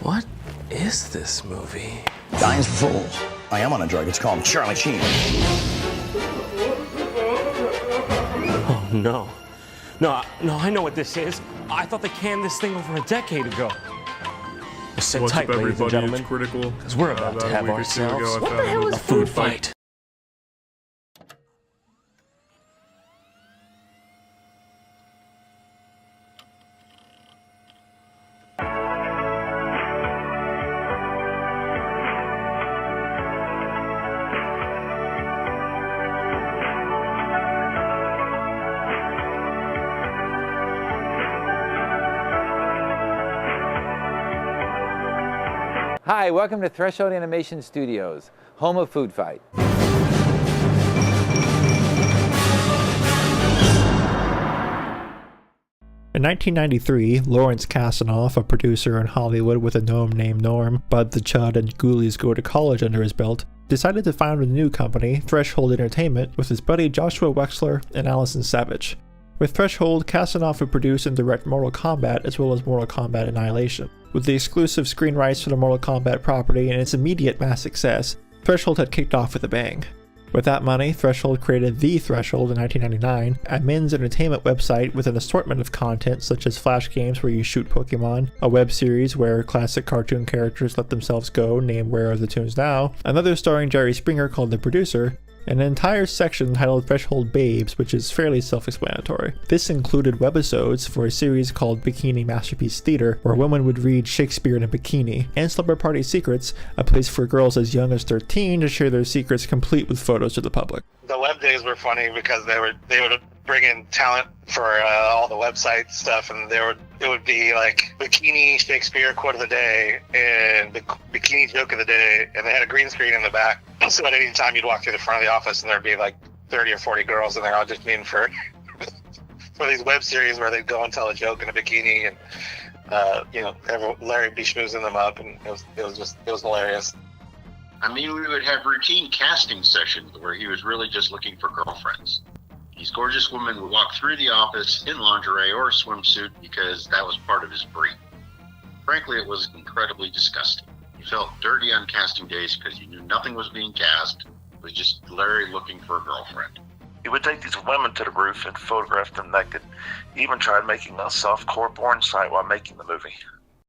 What is this movie? Dine's for fools. I am on a drug. It's called Charlie Sheen. Oh, no. No, I know what this is. I thought they canned this thing over a decade ago. Sit What's tight, up, ladies and everybody? gentlemen, It's Critical. because we're about to have a week or two ago, ourselves I what found the hell is a food fight? Hi, welcome to Threshold Animation Studios, home of Foodfight. In 1993, Lawrence Kasanoff, a producer in Hollywood with a gnome named Norm, Bud the Chud, and Ghoulies Go to College under his belt, decided to found a new company, Threshold Entertainment, with his buddy Joshua Wexler and Allison Savage. With Threshold, Kasanoff would produce and direct Mortal Kombat as well as Mortal Kombat Annihilation. With the exclusive screen rights for the Mortal Kombat property and its immediate mass success, Threshold had kicked off with a bang. With that money, Threshold created The Threshold in 1999, a men's entertainment website with an assortment of content such as flash games where you shoot Pokemon, a web series where classic cartoon characters let themselves go named Where Are the Tunes Now, another starring Jerry Springer called The Producer, and an entire section titled Threshold Babes, which is fairly self-explanatory. This included webisodes for a series called Bikini Masterpiece Theater, where women would read Shakespeare in a bikini, and Slumber Party Secrets, a place for girls as young as 13 to share their secrets complete with photos to the public. The web days were funny because they would bring in talent for all the website stuff, and it would be like bikini Shakespeare quote of the day and bikini joke of the day, and they had a green screen in the back. So at any time you'd walk through the front of the office, and there'd be like 30 or 40 girls, and they're all just mean for these web series where they'd go and tell a joke in a bikini, and Larry be schmoozing them up, and it was hilarious. I mean, we would have routine casting sessions where he was really just looking for girlfriends. These gorgeous women would walk through the office in lingerie or a swimsuit because that was part of his brief. Frankly, it was incredibly disgusting. You felt dirty on casting days because you knew nothing was being cast. It was just Larry looking for a girlfriend. He would take these women to the roof and photograph them naked. He even tried making a soft-core porn site while making the movie.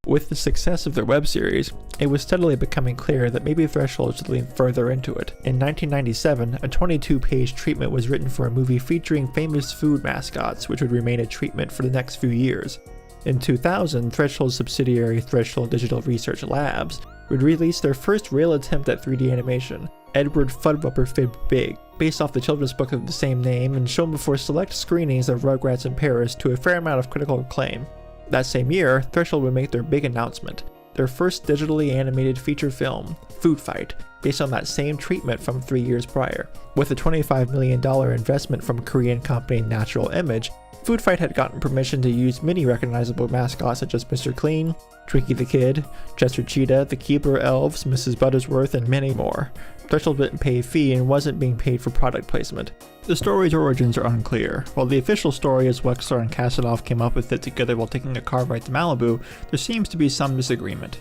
With the success of their web series, it was steadily becoming clear that maybe Threshold should lean further into it. In 1997, a 22-page treatment was written for a movie featuring famous food mascots, which would remain a treatment for the next few years. In 2000, Threshold's subsidiary Threshold Digital Research Labs would release their first real attempt at 3D animation, Edward Fuddrupper Fibbed Big, based off the children's book of the same name and shown before select screenings of Rugrats in Paris to a fair amount of critical acclaim. That same year, Threshold would make their big announcement, their first digitally animated feature film, Foodfight, based on that same treatment from 3 years prior. With a $25 million investment from Korean company Natural Image, Foodfight had gotten permission to use many recognizable mascots such as Mr. Clean, Twinkie the Kid, Chester Cheetah, the Keebler Elves, Mrs. Buttersworth, and many more. Threshold didn't pay a fee and wasn't being paid for product placement. The story's origins are unclear. While the official story is Wexler and Kasanoff came up with it together while taking a car ride to Malibu, there seems to be some disagreement.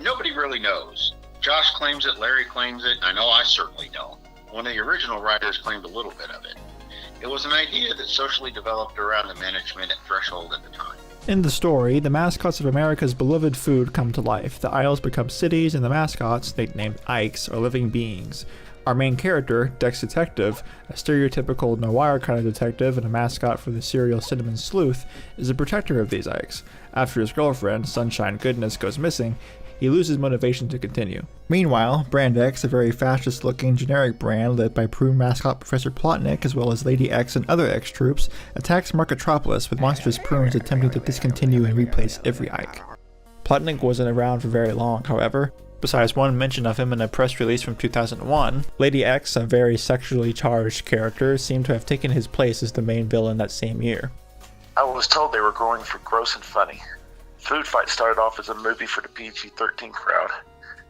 Nobody really knows. Josh claims it, Larry claims it, I know I certainly don't. One of the original writers claimed a little bit of it. It was an idea that socially developed around the management at Threshold at the time. In the story, the mascots of America's beloved food come to life. The aisles become cities, and the mascots, named Ikes, are living beings. Our main character, Dex Detective, a stereotypical noir kind of detective and a mascot for the serial Cinnamon Sleuth, is a protector of these Ikes. After his girlfriend, Sunshine Goodness, goes missing, he loses motivation to continue. Meanwhile, Brand X, a very fascist-looking generic brand led by prune mascot Professor Plotnik as well as Lady X and other X troops, attacks Marketropolis with monstrous prunes attempting to discontinue and replace every Ike. Plotnik wasn't around for very long, however. Besides one mention of him in a press release from 2001, Lady X, a very sexually charged character, seemed to have taken his place as the main villain that same year. I was told they were going for gross and funny. Foodfight started off as a movie for the PG-13 crowd.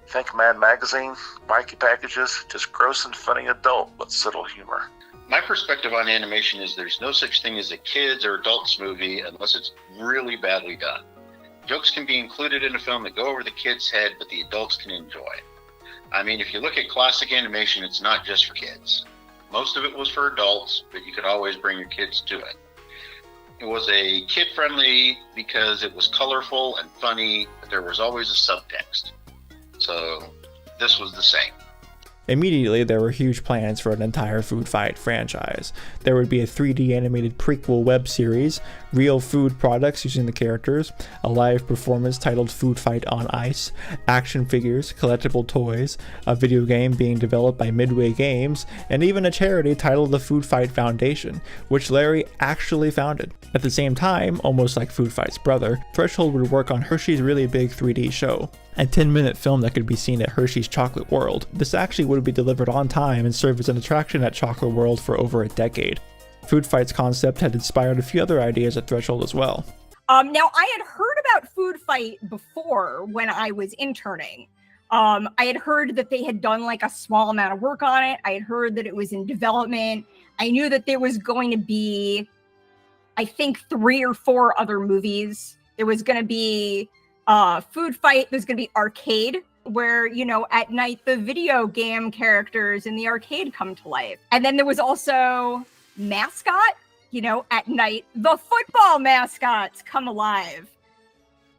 Think Mad Magazine, Mikey packages, just gross and funny adult with subtle humor. My perspective on animation is there's no such thing as a kids or adults movie unless it's really badly done. Jokes can be included in a film that go over the kid's head, but the adults can enjoy it. I mean, if you look at classic animation, it's not just for kids. Most of it was for adults, but you could always bring your kids to it. It was a kid-friendly because it was colorful and funny, but there was always a subtext. So this was the same. Immediately, there were huge plans for an entire Food Fight franchise. There would be a 3D animated prequel web series, real food products using the characters, a live performance titled Food Fight on Ice, action figures, collectible toys, a video game being developed by Midway Games, and even a charity titled the Food Fight Foundation, which Larry actually founded. At the same time, almost like Food Fight's brother, Threshold would work on Hershey's really big 3D show, a 10-minute film that could be seen at Hershey's Chocolate World. This actually would be delivered on time and serve as an attraction at Chocolate World for over a decade. Food Fight's concept had inspired a few other ideas at Threshold as well. Now, I had heard about Food Fight before when I was interning. I had heard that they had done like a small amount of work on it. I had heard that it was in development. I knew that there was going to be, I think, 3 or 4 other movies. There was going to be Food Fight. There's going to be Arcade, where, you know, at night the video game characters in the arcade come to life. And then there was also Mascot. You know, at night the football mascots come alive.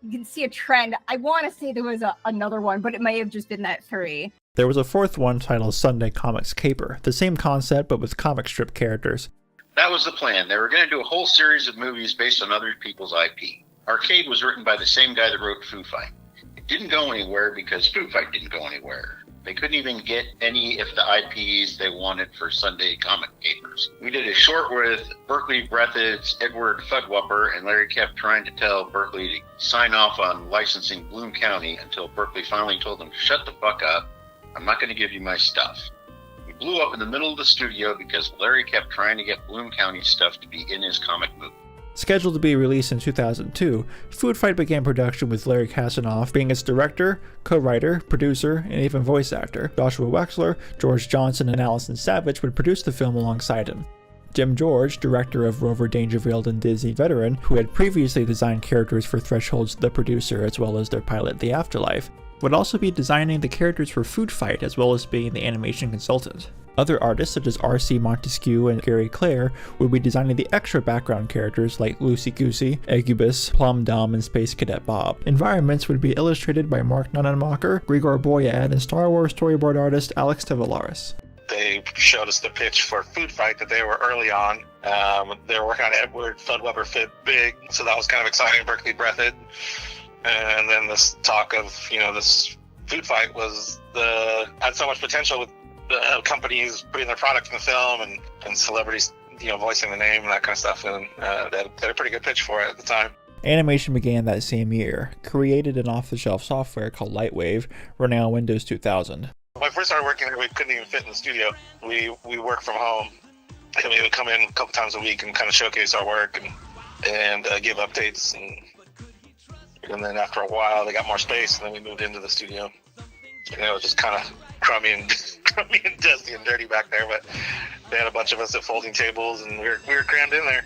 You can see a trend. I want to say there was another one, but it may have just been that 3. There was a 4th one titled Sunday Comics Caper, the same concept but with comic strip characters. That was the plan. They were going to do a whole series of movies based on other people's IP. Arcade was written by the same guy that wrote Food Fight. It didn't go anywhere because Food Fight didn't go anywhere. They couldn't even get any of the IPs they wanted for Sunday Comic Capers. We did a short with Berkeley Breathitt's Edward Fuddwupper, and Larry kept trying to tell Berkeley to sign off on licensing Bloom County until Berkeley finally told him, "Shut the fuck up. I'm not going to give you my stuff." We blew up in the middle of the studio because Larry kept trying to get Bloom County stuff to be in his comic movie. Scheduled to be released in 2002, Food Fight began production with Larry Kasanoff being its director, co-writer, producer, and even voice actor. Joshua Wexler, George Johnson, and Allison Savage would produce the film alongside him. Jim George, director of Rover Dangerfield and Disney Veteran, who had previously designed characters for Threshold's The Producer as well as their pilot The Afterlife, would also be designing the characters for Food Fight as well as being the animation consultant. Other artists such as R.C. Montesquieu and Gary Clare would be designing the extra background characters like Lucy Goosey, Egubus, Plum Dum, and Space Cadet Bob. Environments would be illustrated by Mark Nunenmacher, Grigor Boyad, and Star Wars storyboard artist Alex Tavolaris. They showed us the pitch for Food Fight that they were early on. They were working on Edward Fuddwupper Fit Big, so that was kind of exciting. Berkeley Breathitt. And then this talk of, you know, this Food Fight had so much potential with the companies putting their product in the film and celebrities, you know, voicing the name and that kind of stuff. And they had a pretty good pitch for it at the time. Animation began that same year, created an off-the-shelf software called Lightwave, running on Windows 2000. When I first started working here, we couldn't even fit in the studio. We worked from home, and we would come in a couple times a week and kind of showcase our work and give updates. And then after a while, they got more space, and then we moved into the studio. And it was just kind of crummy and dusty and dirty back there, but they had a bunch of us at folding tables, and we were crammed in there.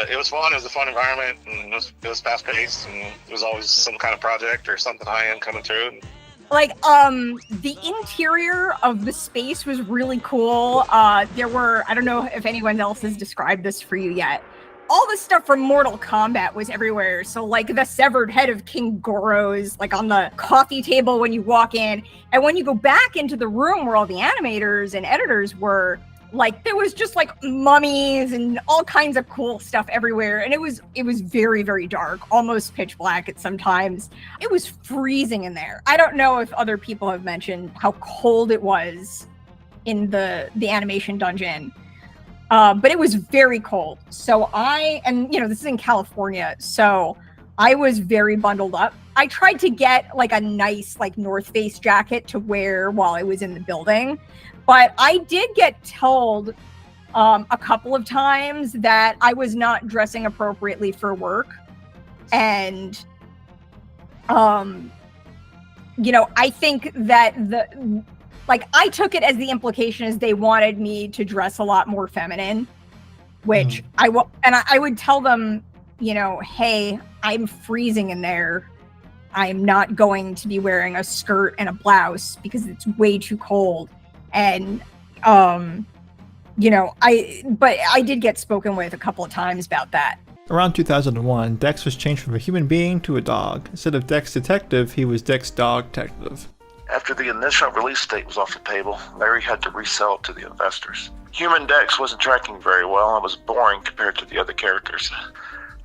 It was fun. It was a fun environment, and it was fast paced, and it was always some kind of project or something high end coming through. Like, the interior of the space was really cool. There were, I don't know if anyone else has described this for you yet, all the stuff from Mortal Kombat was everywhere. So like the severed head of King Goro's like on the coffee table when you walk in. And when you go back into the room where all the animators and editors were, like there was just like mummies and all kinds of cool stuff everywhere. And it was very, very dark, almost pitch black at some times. It was freezing in there. I don't know if other people have mentioned how cold it was in the animation dungeon. But it was very cold. So this is in California, so I was very bundled up. I tried to get like a nice like North Face jacket to wear while I was in the building, but I did get told a couple of times that I was not dressing appropriately for work. And, I think that I took it as the implication is they wanted me to dress a lot more feminine, which I would tell them, hey, I'm freezing in there. I'm not going to be wearing a skirt and a blouse because it's way too cold. And, I did get spoken with a couple of times about that. Around 2001, Dex was changed from a human being to a dog. Instead of Dex Detective, he was Dex Dog Detective. After the initial release date was off the table, Larry had to resell it to the investors. Human Dex wasn't tracking very well and was boring compared to the other characters.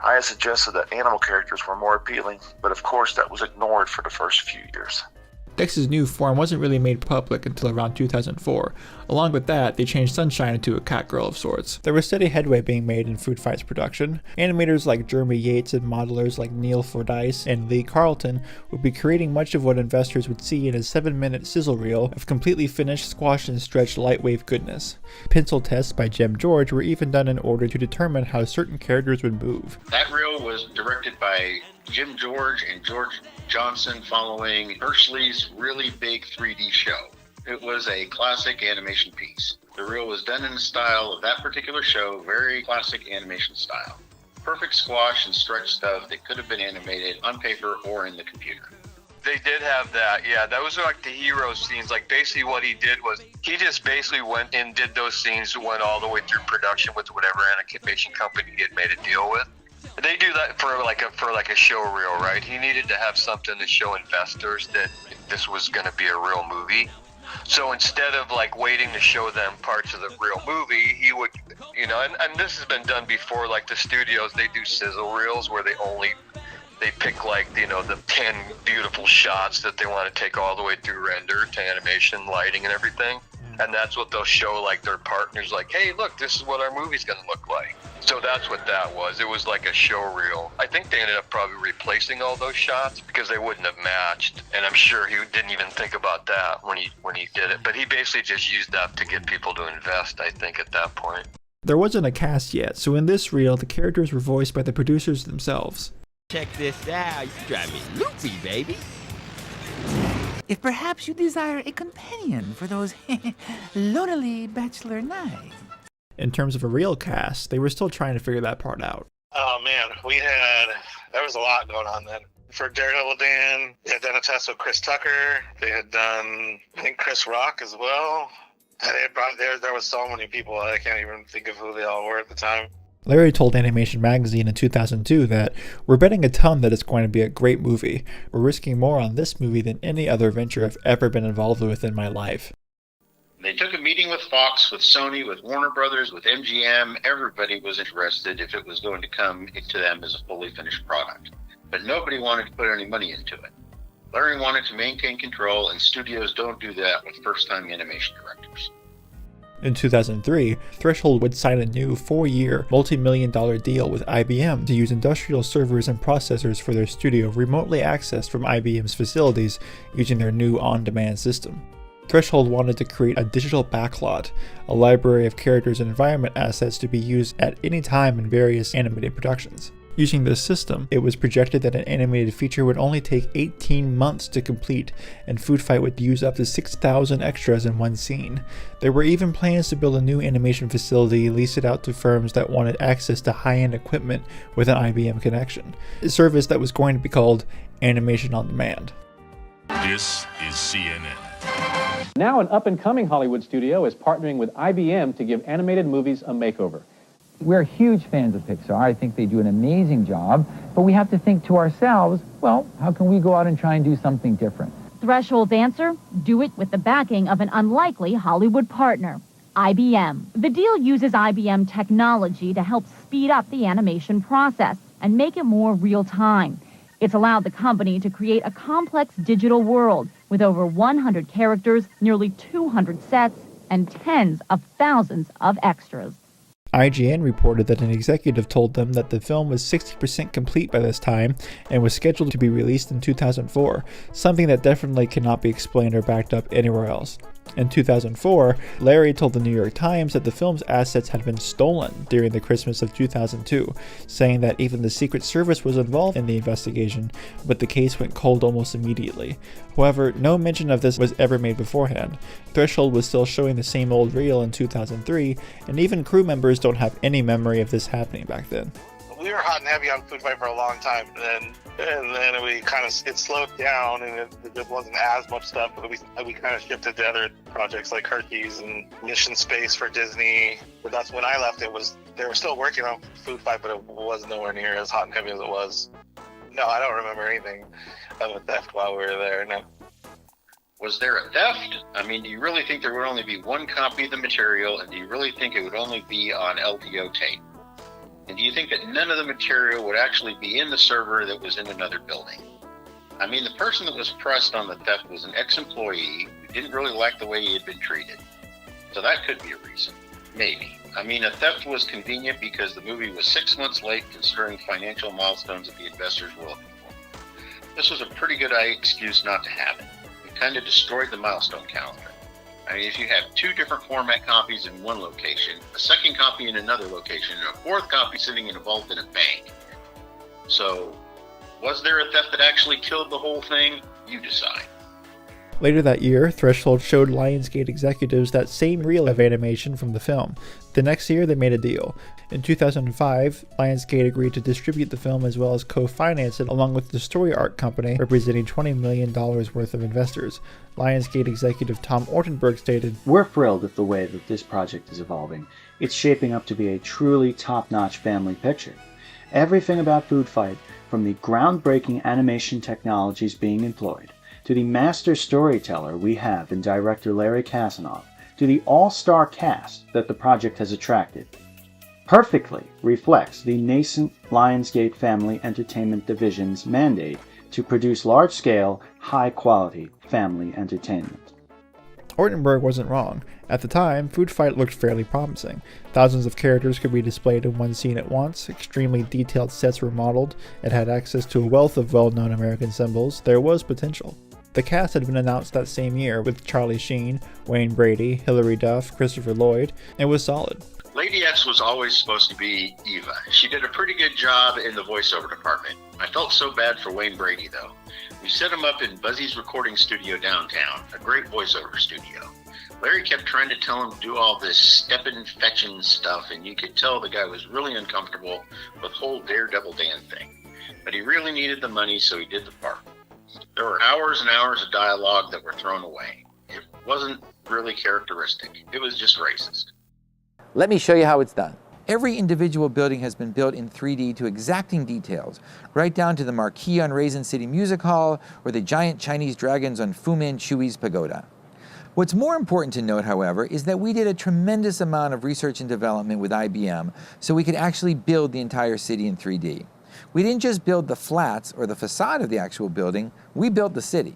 I had suggested that animal characters were more appealing, but of course that was ignored for the first few years. Dex's new form wasn't really made public until around 2004. Along with that, they changed Sunshine into a cat girl of sorts. There was steady headway being made in Foodfight's production. Animators like Jeremy Yates and modelers like Neil Fordyce and Lee Carlton would be creating much of what investors would see in a 7-minute sizzle reel of completely finished, squashed and stretched lightwave goodness. Pencil tests by Jem George were even done in order to determine how certain characters would move. That reel was directed by Jim George and George Johnson following Hershey's really big 3D show. It was a classic animation piece. The reel was done in the style of that particular show, very classic animation style. Perfect squash and stretch stuff that could have been animated on paper or in the computer. They did have that, yeah. That was like the hero scenes. Like basically what he did was he just basically went and did those scenes, went all the way through production with whatever animation company he had made a deal with. They do that for like a show reel, right? He needed to have something to show investors that this was going to be a real movie. So instead of like waiting to show them parts of the real movie, he would, and this has been done before. Like the studios, they do sizzle reels where they pick like the 10 beautiful shots that they want to take all the way through render to animation, lighting, and everything. And that's what they'll show like their partners, like, hey, look, this is what our movie's going to look like. So that's what that was. It was like a show reel. I think they ended up probably replacing all those shots because they wouldn't have matched. And I'm sure he didn't even think about that when he did it. But he basically just used that to get people to invest, I think, at that point. There wasn't a cast yet, so in this reel, the characters were voiced by the producers themselves. Check this out. You drive me loopy, baby. If perhaps you desire a companion for those lonely bachelor nights. In terms of a real cast, they were still trying to figure that part out. Oh man, there was a lot going on then. For Daredevil Dan, they had done a test with Chris Tucker. They had done, I think, Chris Rock as well. And there was so many people, I can't even think of who they all were at the time. Larry told Animation Magazine in 2002 that, "We're betting a ton that it's going to be a great movie. We're risking more on this movie than any other venture I've ever been involved with in my life." They took a meeting with Fox, with Sony, with Warner Brothers, with MGM. Everybody was interested if it was going to come to them as a fully finished product. But nobody wanted to put any money into it. Larry wanted to maintain control, and studios don't do that with first-time animation directors. In 2003, Threshold would sign a new 4-year, multi-million-dollar deal with IBM to use industrial servers and processors for their studio remotely accessed from IBM's facilities using their new on-demand system. Threshold wanted to create a digital backlot, a library of characters and environment assets to be used at any time in various animated productions. Using this system, it was projected that an animated feature would only take 18 months to complete, and Foodfight would use up to 6,000 extras in one scene. There were even plans to build a new animation facility, lease it out to firms that wanted access to high-end equipment with an IBM connection, a service that was going to be called Animation on Demand. This is CNN. Now an up-and-coming Hollywood studio is partnering with IBM to give animated movies a makeover. We're huge fans of Pixar. I think they do an amazing job, but we have to think to ourselves, well, how can we go out and try and do something different? Threshold's answer? Do it with the backing of an unlikely Hollywood partner, IBM. The deal uses IBM technology to help speed up the animation process and make it more real-time. It's allowed the company to create a complex digital world with over 100 characters, nearly 200 sets, and tens of thousands of extras. IGN reported that an executive told them that the film was 60% complete by this time and was scheduled to be released in 2004, something that definitely cannot be explained or backed up anywhere else. In 2004, Larry told the New York Times that the film's assets had been stolen during the Christmas of 2002, saying that even the Secret Service was involved in the investigation, but the case went cold almost immediately. However, no mention of this was ever made beforehand. Threshold was still showing the same old reel in 2003, and even crew members don't have any memory of this happening back then. we were hot and heavy on Foodfight for a long time, and then we kind of it slowed down, and it just wasn't as much stuff. But we kind of shifted to other projects like Hershey's and Mission Space for Disney. But that's when I left. They were still working on Foodfight, but it was nowhere near as hot and heavy as it was. No, I don't remember anything of a theft while we were there. No. Was there a theft? I mean, do you really think there would only be one copy of the material, and do you really think it would only be on LDO tape? And do you think that none of the material would actually be in the server that was in another building? I mean, the person that was pressed on the theft was an ex-employee who didn't really like the way he had been treated. So that could be a reason. Maybe. I mean, a theft was convenient because the movie was 6 months late considering financial milestones that the investors were looking for. This was a pretty good excuse not to have it. It kind of destroyed the milestone calendar. I mean, if you have 2 different format copies in one location, a second copy in another location, and a 4th copy sitting in a vault in a bank. So, was there a theft that actually killed the whole thing? You decide. Later that year, Threshold showed Lionsgate executives that same reel of animation from the film. The next year, they made a deal. In 2005, Lionsgate agreed to distribute the film as well as co-finance it along with the Story Art Company, representing $20 million worth of investors. Lionsgate executive Tom Ortenberg stated, "We're thrilled with the way that this project is evolving. It's shaping up to be a truly top-notch family picture. Everything about Foodfight, from the groundbreaking animation technologies being employed, to the master storyteller we have in director Larry Kasanoff, to the all-star cast that the project has attracted, perfectly reflects the nascent Lionsgate Family Entertainment Division's mandate to produce large-scale, high-quality family entertainment." Ortenberg wasn't wrong. At the time, Foodfight looked fairly promising. Thousands of characters could be displayed in one scene at once, extremely detailed sets were modeled, it had access to a wealth of well-known American symbols, there was potential. The cast had been announced that same year with Charlie Sheen, Wayne Brady, Hilary Duff, Christopher Lloyd, and was solid. Lady X was always supposed to be Eva. She did a pretty good job in the voiceover department. I felt so bad for Wayne Brady, though. We set him up in Buzzy's recording studio downtown, a great voiceover studio. Larry kept trying to tell him to do all this steppin', fetching stuff, and you could tell the guy was really uncomfortable with the whole Daredevil Dan thing. But he really needed the money, so he did the part. There were hours and hours of dialogue that were thrown away. It wasn't really characteristic. It was just racist. Let me show you how it's done. Every individual building has been built in 3D to exacting details, right down to the marquee on Raisin City Music Hall or the giant Chinese dragons on Fu Manchu's pagoda. What's more important to note, however, is that we did a tremendous amount of research and development with IBM so we could actually build the entire city in 3D. We didn't just build the flats or the facade of the actual building, we built the city.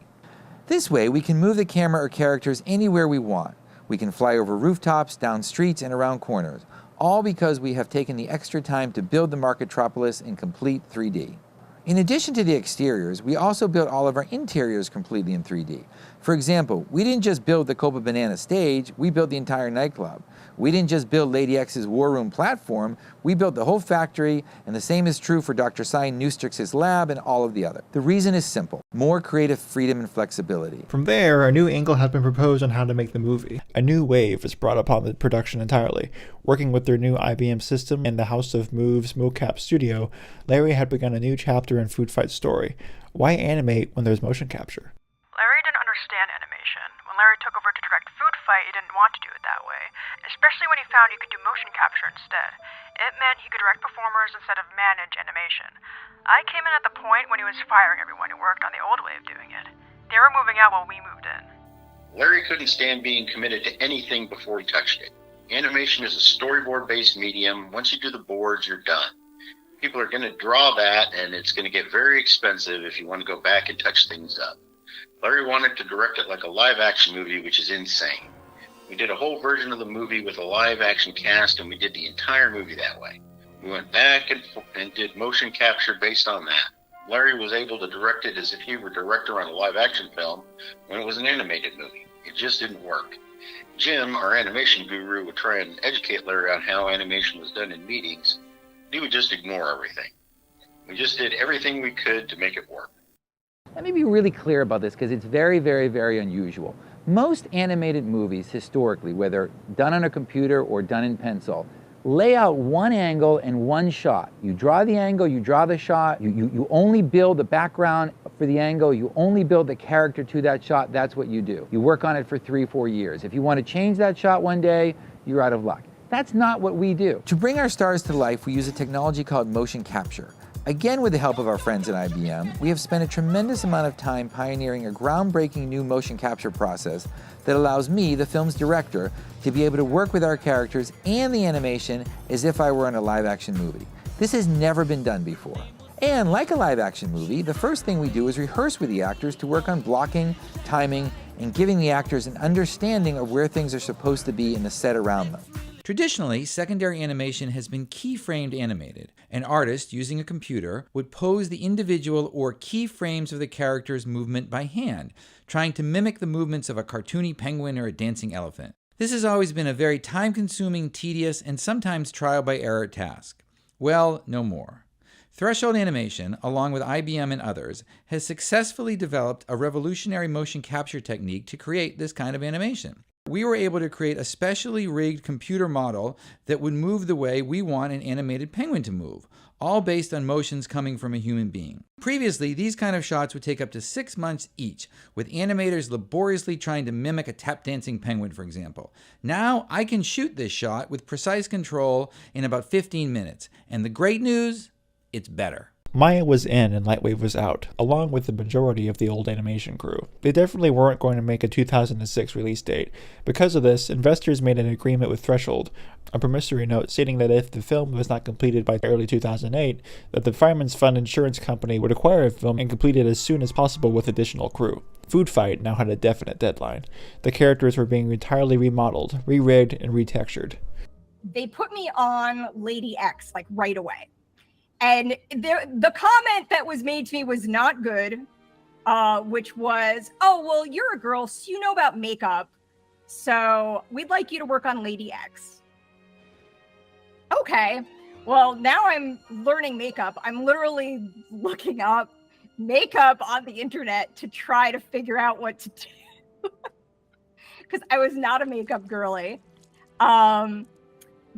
This way, we can move the camera or characters anywhere we want. We can fly over rooftops, down streets, and around corners, all because we have taken the extra time to build the Marketropolis in complete 3D. In addition to the exteriors, we also built all of our interiors completely in 3D. For example, we didn't just build the Copa Banana stage, we built the entire nightclub. We didn't just build Lady X's War Room platform, we built the whole factory, and the same is true for Dr. Cy Neustrich's lab and all of the other. The reason is simple: more creative freedom and flexibility. From there, a new angle had been proposed on how to make the movie. A new wave was brought upon the production entirely. Working with their new IBM system and the House of Moves mocap studio, Larry had begun a new chapter in Foodfight's story. Why animate when there's motion capture? Larry didn't understand animation. When Larry took over to direct Foodfight, he didn't want to do it that way, especially when he found he could do motion capture instead. It meant he could direct performers instead of manage animation. I came in at the point when he was firing everyone who worked on the old way of doing it. They were moving out while we moved in. Larry couldn't stand being committed to anything before he touched it. Animation is a storyboard-based medium. Once you do the boards, you're done. People are going to draw that, and it's going to get very expensive if you want to go back and touch things up. Larry wanted to direct it like a live-action movie, which is insane. We did a whole version of the movie with a live-action cast, and we did the entire movie that way. We went back and did motion capture based on that. Larry was able to direct it as if he were a director on a live-action film when it was an animated movie. It just didn't work. Jim, our animation guru, would try and educate Larry on how animation was done in meetings. He would just ignore everything. We just did everything we could to make it work. Let me be really clear about this because it's very, very, very unusual. Most animated movies historically, whether done on a computer or done in pencil, lay out one angle and one shot. You draw the angle, you draw the shot, you only build the background for the angle, you only build the character to that shot. That's what you do. You work on it for 3-4 years. If you want to change that shot one day, you're out of luck. That's not what we do. To bring our stars to life, we use a technology called motion capture. Again, with the help of our friends at IBM, we have spent a tremendous amount of time pioneering a groundbreaking new motion capture process that allows me, the film's director, to be able to work with our characters and the animation as if I were in a live-action movie. This has never been done before. And like a live-action movie, the first thing we do is rehearse with the actors to work on blocking, timing, and giving the actors an understanding of where things are supposed to be in the set around them. Traditionally, secondary animation has been keyframed animated. An artist, using a computer, would pose the individual or key frames of the character's movement by hand, trying to mimic the movements of a cartoony penguin or a dancing elephant. This has always been a very time-consuming, tedious, and sometimes trial-by-error task. Well, no more. Threshold Animation, along with IBM and others, has successfully developed a revolutionary motion capture technique to create this kind of animation. We were able to create a specially rigged computer model that would move the way we want an animated penguin to move, all based on motions coming from a human being. Previously, these kind of shots would take up to 6 months each, with animators laboriously trying to mimic a tap-dancing penguin, for example. Now, I can shoot this shot with precise control in about 15 minutes. And the great news? It's better. Maya was in and Lightwave was out, along with the majority of the old animation crew. They definitely weren't going to make a 2006 release date. Because of this, investors made an agreement with Threshold, a promissory note stating that if the film was not completed by early 2008, that the Fireman's Fund insurance company would acquire the film and complete it as soon as possible with additional crew. Foodfight now had a definite deadline. The characters were being entirely remodeled, re-rigged, and retextured. They put me on Lady X, like, right away. And the comment that was made to me was not good, which was, oh, well, you're a girl, so you know about makeup, so we'd like you to work on Lady X. Okay, well, now I'm learning makeup. I'm literally looking up makeup on the internet to try to figure out what to do. Because I was not a makeup girly.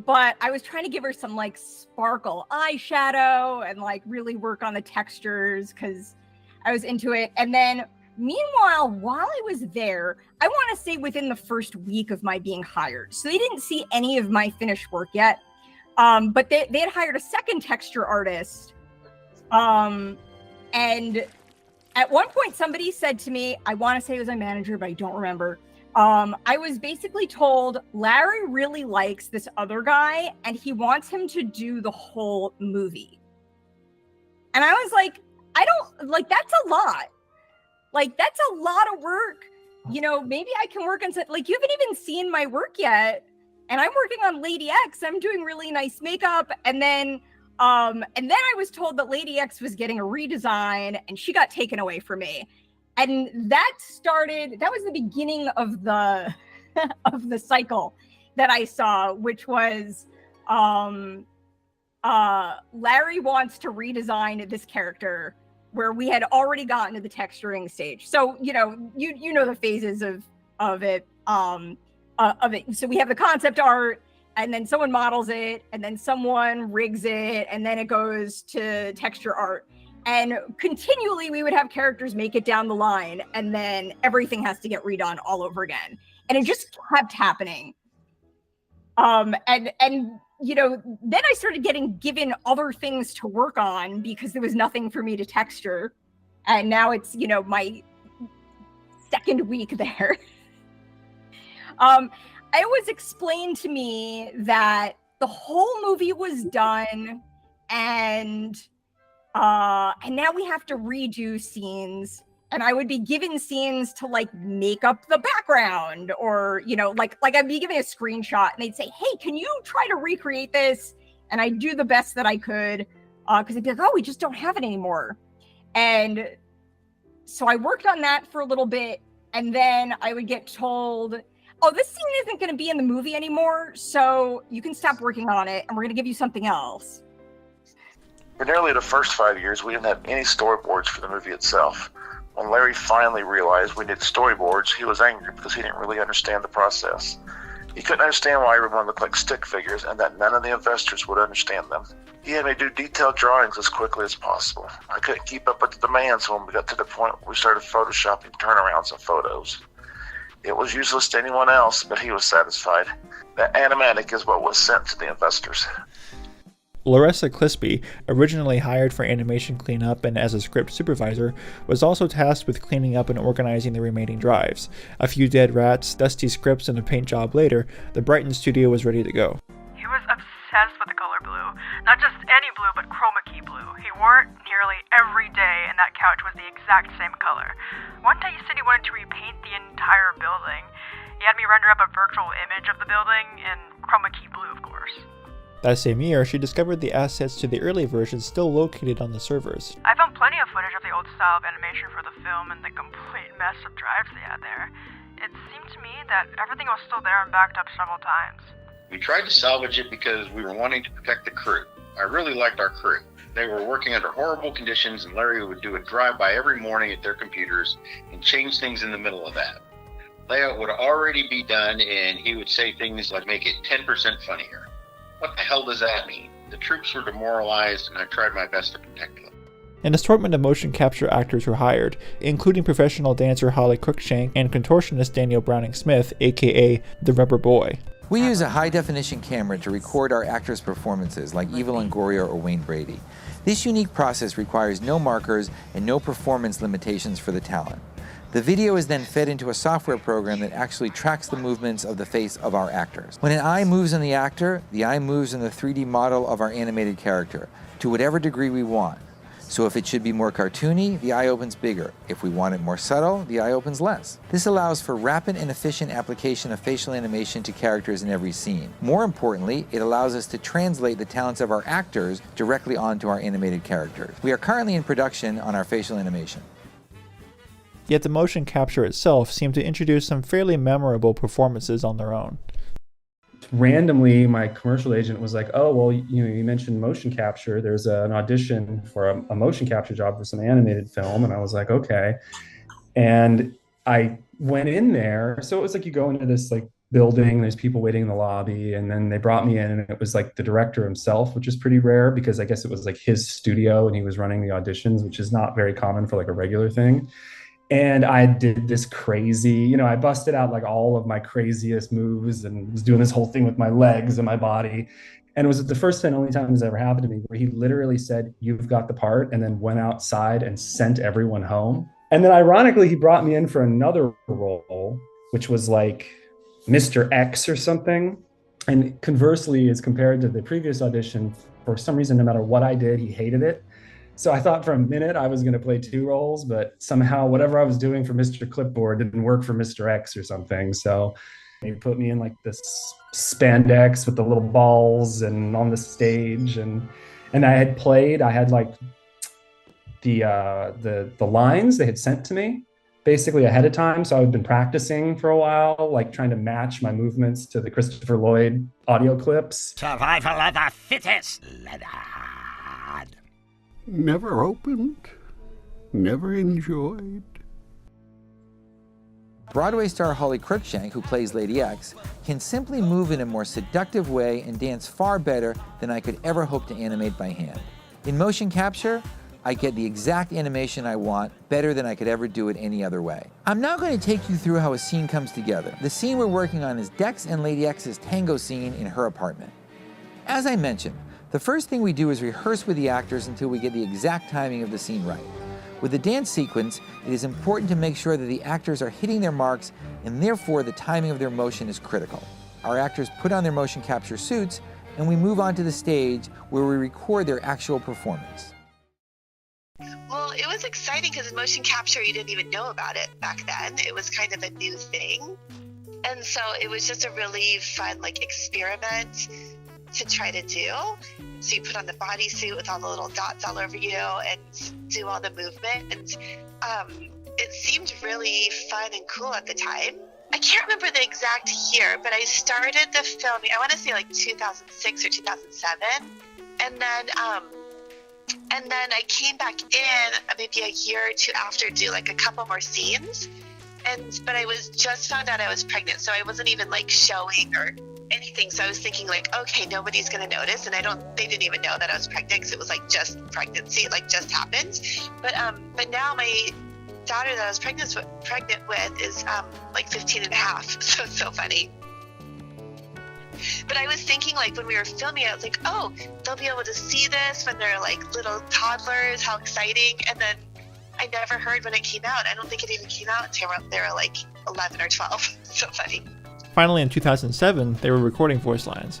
But I was trying to give her some like sparkle eyeshadow and like really work on the textures because I was into it. And then meanwhile, while I was there, I want to say within the first week of my being hired. So they didn't see any of my finished work yet. But they had hired a second texture artist. And at one point somebody said to me, I want to say it was my manager, but I don't remember. I was basically told Larry really likes this other guy and he wants him to do the whole movie. And I was like, I don't like, that's a lot. Like, that's a lot of work. You know, maybe I can work on something. Like, you haven't even seen my work yet. And I'm working on Lady X. I'm doing really nice makeup. And then I was told that Lady X was getting a redesign and she got taken away from me. And that was the beginning of the of the cycle that I saw, which was Larry wants to redesign this character where we had already gotten to the texturing stage. So, you know the phases of it. So we have the concept art, and then someone models it, and then someone rigs it, and then it goes to texture art. And continually we would have characters make it down the line, and then everything has to get redone all over again. And it just kept happening. And you know, then I started getting given other things to work on because there was nothing for me to texture. And now it's, you know, my second week there. It was explained to me that the whole movie was done, and now we have to redo scenes, and I would be given scenes to like make up the background, or, you know, like I'd be given a screenshot and they'd say, hey, can you try to recreate this? And I'd do the best that I could, because they'd be like, oh, we just don't have it anymore. And so I worked on that for a little bit, and then I would get told, oh, this scene isn't going to be in the movie anymore, so you can stop working on it, and we're going to give you something else. For nearly the first 5 years, we didn't have any storyboards for the movie itself. When Larry finally realized we needed storyboards, he was angry because he didn't really understand the process. He couldn't understand why everyone looked like stick figures and that none of the investors would understand them. He had me do detailed drawings as quickly as possible. I couldn't keep up with the demands when we got to the point where we started photoshopping turnarounds and photos. It was useless to anyone else, but he was satisfied. That animatic is what was sent to the investors. Larissa Clispy, originally hired for animation cleanup and as a script supervisor, was also tasked with cleaning up and organizing the remaining drives. A few dead rats, dusty scripts, and a paint job later, the Brighton studio was ready to go. He was obsessed with the color blue. Not just any blue, but chroma key blue. He wore it nearly every day, and that couch was the exact same color. One day he said he wanted to repaint the entire building. He had me render up a virtual image of the building in chroma key blue, of course. That same year, she discovered the assets to the early versions still located on the servers. I found plenty of footage of the old style of animation for the film and the complete mess of drives they had there. It seemed to me that everything was still there and backed up several times. We tried to salvage it because we were wanting to protect the crew. I really liked our crew. They were working under horrible conditions, and Larry would do a drive-by every morning at their computers and change things in the middle of that. Layout would already be done, and he would say things like make it 10% funnier. What the hell does that mean? The troops were demoralized, and I tried my best to protect them. An assortment of motion capture actors were hired, including professional dancer Holly Cruikshank and contortionist Daniel Browning-Smith, aka the Rubber Boy. We use a high-definition camera to record our actors' performances, like Eva Longoria or Wayne Brady. This unique process requires no markers and no performance limitations for the talent. The video is then fed into a software program that actually tracks the movements of the face of our actors. When an eye moves on the actor, the eye moves in the 3D model of our animated character, to whatever degree we want. So if it should be more cartoony, the eye opens bigger. If we want it more subtle, the eye opens less. This allows for rapid and efficient application of facial animation to characters in every scene. More importantly, it allows us to translate the talents of our actors directly onto our animated characters. We are currently in production on our facial animation. Yet the motion capture itself seemed to introduce some fairly memorable performances on their own. Randomly, my commercial agent was like, oh, well, you mentioned motion capture. There's an audition for a motion capture job for some animated film. And I was like, okay. And I went in there. So it was like you go into this like building, there's people waiting in the lobby. And then they brought me in, and it was like the director himself, which is pretty rare because I guess it was like his studio and he was running the auditions, which is not very common for like a regular thing. And I did this crazy, I busted out like all of my craziest moves and was doing this whole thing with my legs and my body. And it was the first and only time it's ever happened to me where he literally said, "You've got the part," and then went outside and sent everyone home. And then ironically, he brought me in for another role, which was like Mr. X or something. And conversely, as compared to the previous audition, for some reason, no matter what I did, he hated it. So I thought for a minute I was going to play two roles, but somehow whatever I was doing for Mr. Clipboard didn't work for Mr. X or something. So they put me in like this spandex with the little balls and on the stage, and I had like the lines they had sent to me basically ahead of time. So I've been practicing for a while, like trying to match my movements to the Christopher Lloyd audio clips. Survival of the fittest, lad. Never opened, never enjoyed. Broadway star Holly Cruikshank, who plays Lady X, can simply move in a more seductive way and dance far better than I could ever hope to animate by hand. In motion capture, I get the exact animation I want better than I could ever do it any other way. I'm now going to take you through how a scene comes together. The scene we're working on is Dex and Lady X's tango scene in her apartment. As I mentioned, the first thing we do is rehearse with the actors until we get the exact timing of the scene right. With the dance sequence, it is important to make sure that the actors are hitting their marks, and therefore the timing of their motion is critical. Our actors put on their motion capture suits, and we move on to the stage where we record their actual performance. Well, it was exciting because motion capture, you didn't even know about it back then. It was kind of a new thing. And so it was just a really fun experiment to try to do. So you put on the bodysuit with all the little dots all over you and do all the movement. And it seemed really fun and cool at the time. I can't remember the exact year, but I started the filming, I want to say 2006 or 2007. And then I came back in maybe a year or two after, do a couple more scenes. but I was just found out I was pregnant, so I wasn't even like showing or anything. So I was thinking like, okay, nobody's gonna notice, and they didn't even know that I was pregnant because it was like just pregnancy, like just happened. But now my daughter that I was pregnant with is like 15 and a half. So it's so funny. But I was thinking, like, when we were filming it, I was like, oh, they'll be able to see this when they're like little toddlers. How exciting! And then I never heard when it came out. I don't think it even came out until they were like 11 or 12. So funny. Finally, in 2007, they were recording voice lines.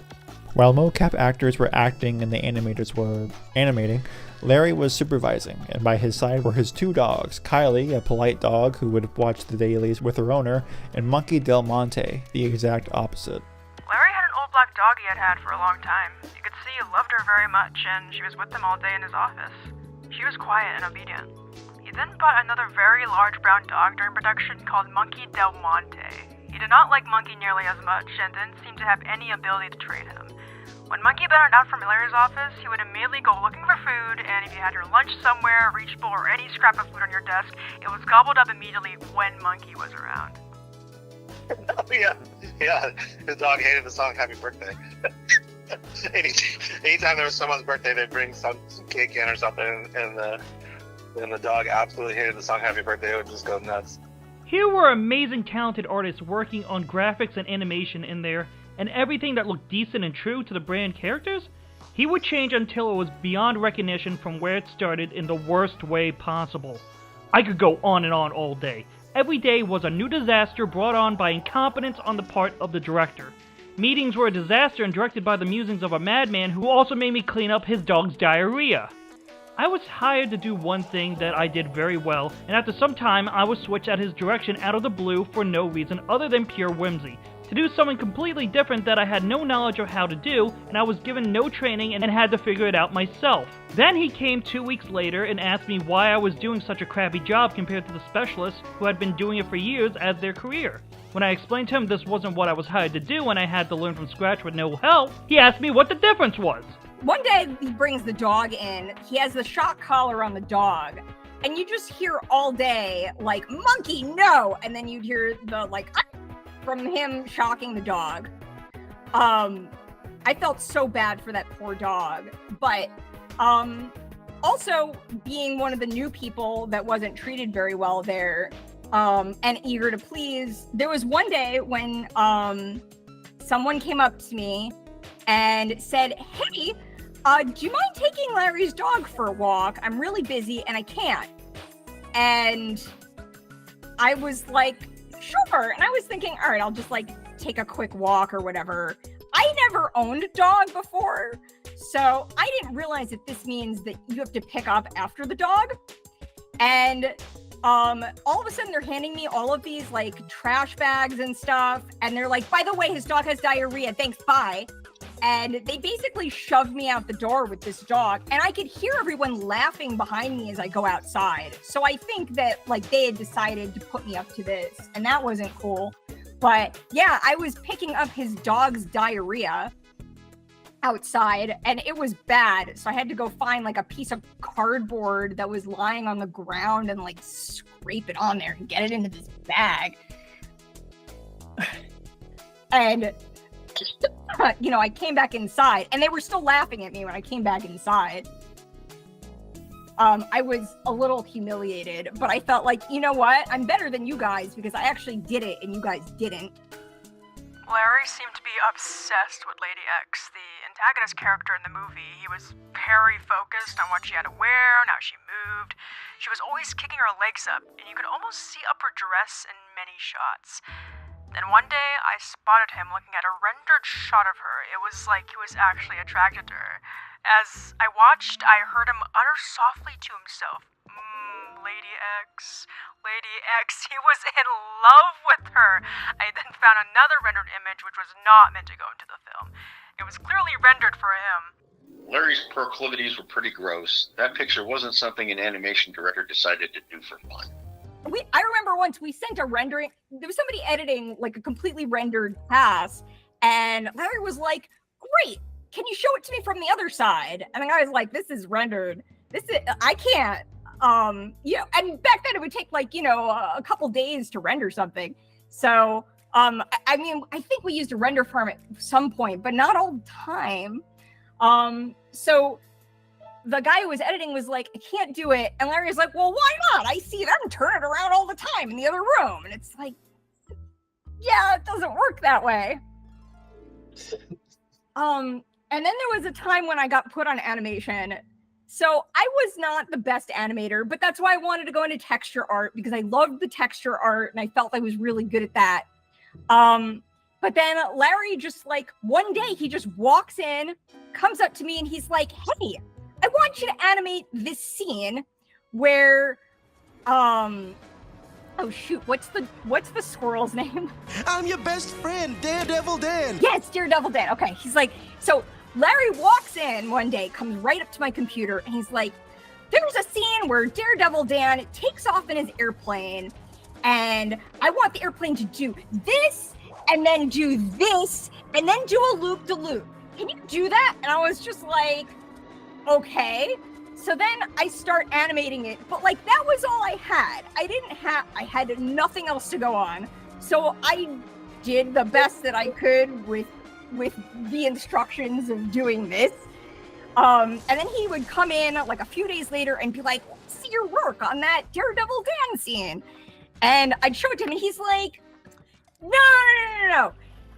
While mocap actors were acting and the animators were animating, Larry was supervising, and by his side were his two dogs, Kylie, a polite dog who would watch the dailies with her owner, and Monkey Del Monte, the exact opposite. Larry had an old black dog he had for a long time. You could see he loved her very much, and she was with him all day in his office. She was quiet and obedient. He then bought another very large brown dog during production called Monkey Del Monte. He did not like Monkey nearly as much and didn't seem to have any ability to train him. When Monkey bent out from Larry's office, he would immediately go looking for food, and if you had your lunch somewhere, reachable, or any scrap of food on your desk, it was gobbled up immediately when Monkey was around. Yeah. His dog hated the song "Happy Birthday." Anytime there was someone's birthday, they'd bring some cake in or something, and the dog absolutely hated the song "Happy Birthday." It would just go nuts. Here were amazing, talented artists working on graphics and animation in there, and everything that looked decent and true to the brand characters, he would change until it was beyond recognition from where it started in the worst way possible. I could go on and on all day. Every day was a new disaster brought on by incompetence on the part of the director. Meetings were a disaster and directed by the musings of a madman who also made me clean up his dog's diarrhea. I was hired to do one thing that I did very well, and after some time I was switched at his direction out of the blue for no reason other than pure whimsy, to do something completely different that I had no knowledge of how to do, and I was given no training and had to figure it out myself. Then he came 2 weeks later and asked me why I was doing such a crappy job compared to the specialists who had been doing it for years as their career. When I explained to him this wasn't what I was hired to do and I had to learn from scratch with no help, he asked me what the difference was. One day he brings the dog in, he has the shock collar on the dog, and you just hear all day, like, Monkey, no! And then you'd hear the, like, from him shocking the dog. I felt so bad for that poor dog, but also being one of the new people that wasn't treated very well there, and eager to please, there was one day when someone came up to me and said, hey, do you mind taking Larry's dog for a walk? I'm really busy and I can't. And I was like, sure. And I was thinking, all right, I'll just like take a quick walk or whatever. I never owned a dog before, so I didn't realize that this means that you have to pick up after the dog. And all of a sudden they're handing me all of these like trash bags and stuff. And they're like, by the way, his dog has diarrhea. Thanks, bye. And they basically shoved me out the door with this dog, and I could hear everyone laughing behind me as I go outside. So I think that like they had decided to put me up to this, and that wasn't cool. But yeah, I was picking up his dog's diarrhea outside, and it was bad. So I had to go find like a piece of cardboard that was lying on the ground and like scrape it on there and get it into this bag. And you know, I came back inside, and they were still laughing at me when I came back inside. I was a little humiliated, but I felt like, you know what? I'm better than you guys because I actually did it and you guys didn't. Larry seemed to be obsessed with Lady X, the antagonist character in the movie. He was very focused on what she had to wear and how she moved. She was always kicking her legs up, and you could almost see up her dress in many shots. Then one day, I spotted him looking at a rendered shot of her. It was like he was actually attracted to her. As I watched, I heard him utter softly to himself, Lady X, Lady X. He was in love with her. I then found another rendered image which was not meant to go into the film. It was clearly rendered for him. Larry's proclivities were pretty gross. That picture wasn't something an animation director decided to do for fun. I remember once we sent a rendering, there was somebody editing like a completely rendered pass, and Larry was like, great, can you show it to me from the other side? And the guy was like, this is rendered. I can't. and back then it would take like, a couple days to render something. So, I mean, I think we used a render farm at some point, but not all the time. So the guy who was editing was like, I can't do it. And Larry was like, well, why not? I see them turn it around all the time in the other room. And it's like, yeah, it doesn't work that way. And then there was a time when I got put on animation. So I was not the best animator, but that's why I wanted to go into texture art, because I loved the texture art and I felt I was really good at that. But then Larry just like one day he just walks in, comes up to me and he's like, hey, I want you to animate this scene where, oh shoot, what's the squirrel's name? I'm your best friend, Daredevil Dan. Yes, Daredevil Dan. Okay, he's like, so Larry walks in one day, comes right up to my computer, and he's like, there's a scene where Daredevil Dan takes off in his airplane, and I want the airplane to do this, and then do this, and then do a loop-de-loop. Can you do that? And I was just like, okay. So then I start animating it, but like that was all I had. I had nothing else to go on. So I did the best that I could with the instructions of doing this. And then he would come in like a few days later and be like, let's see your work on that Daredevil Dan scene. And I'd show it to him and he's like, no,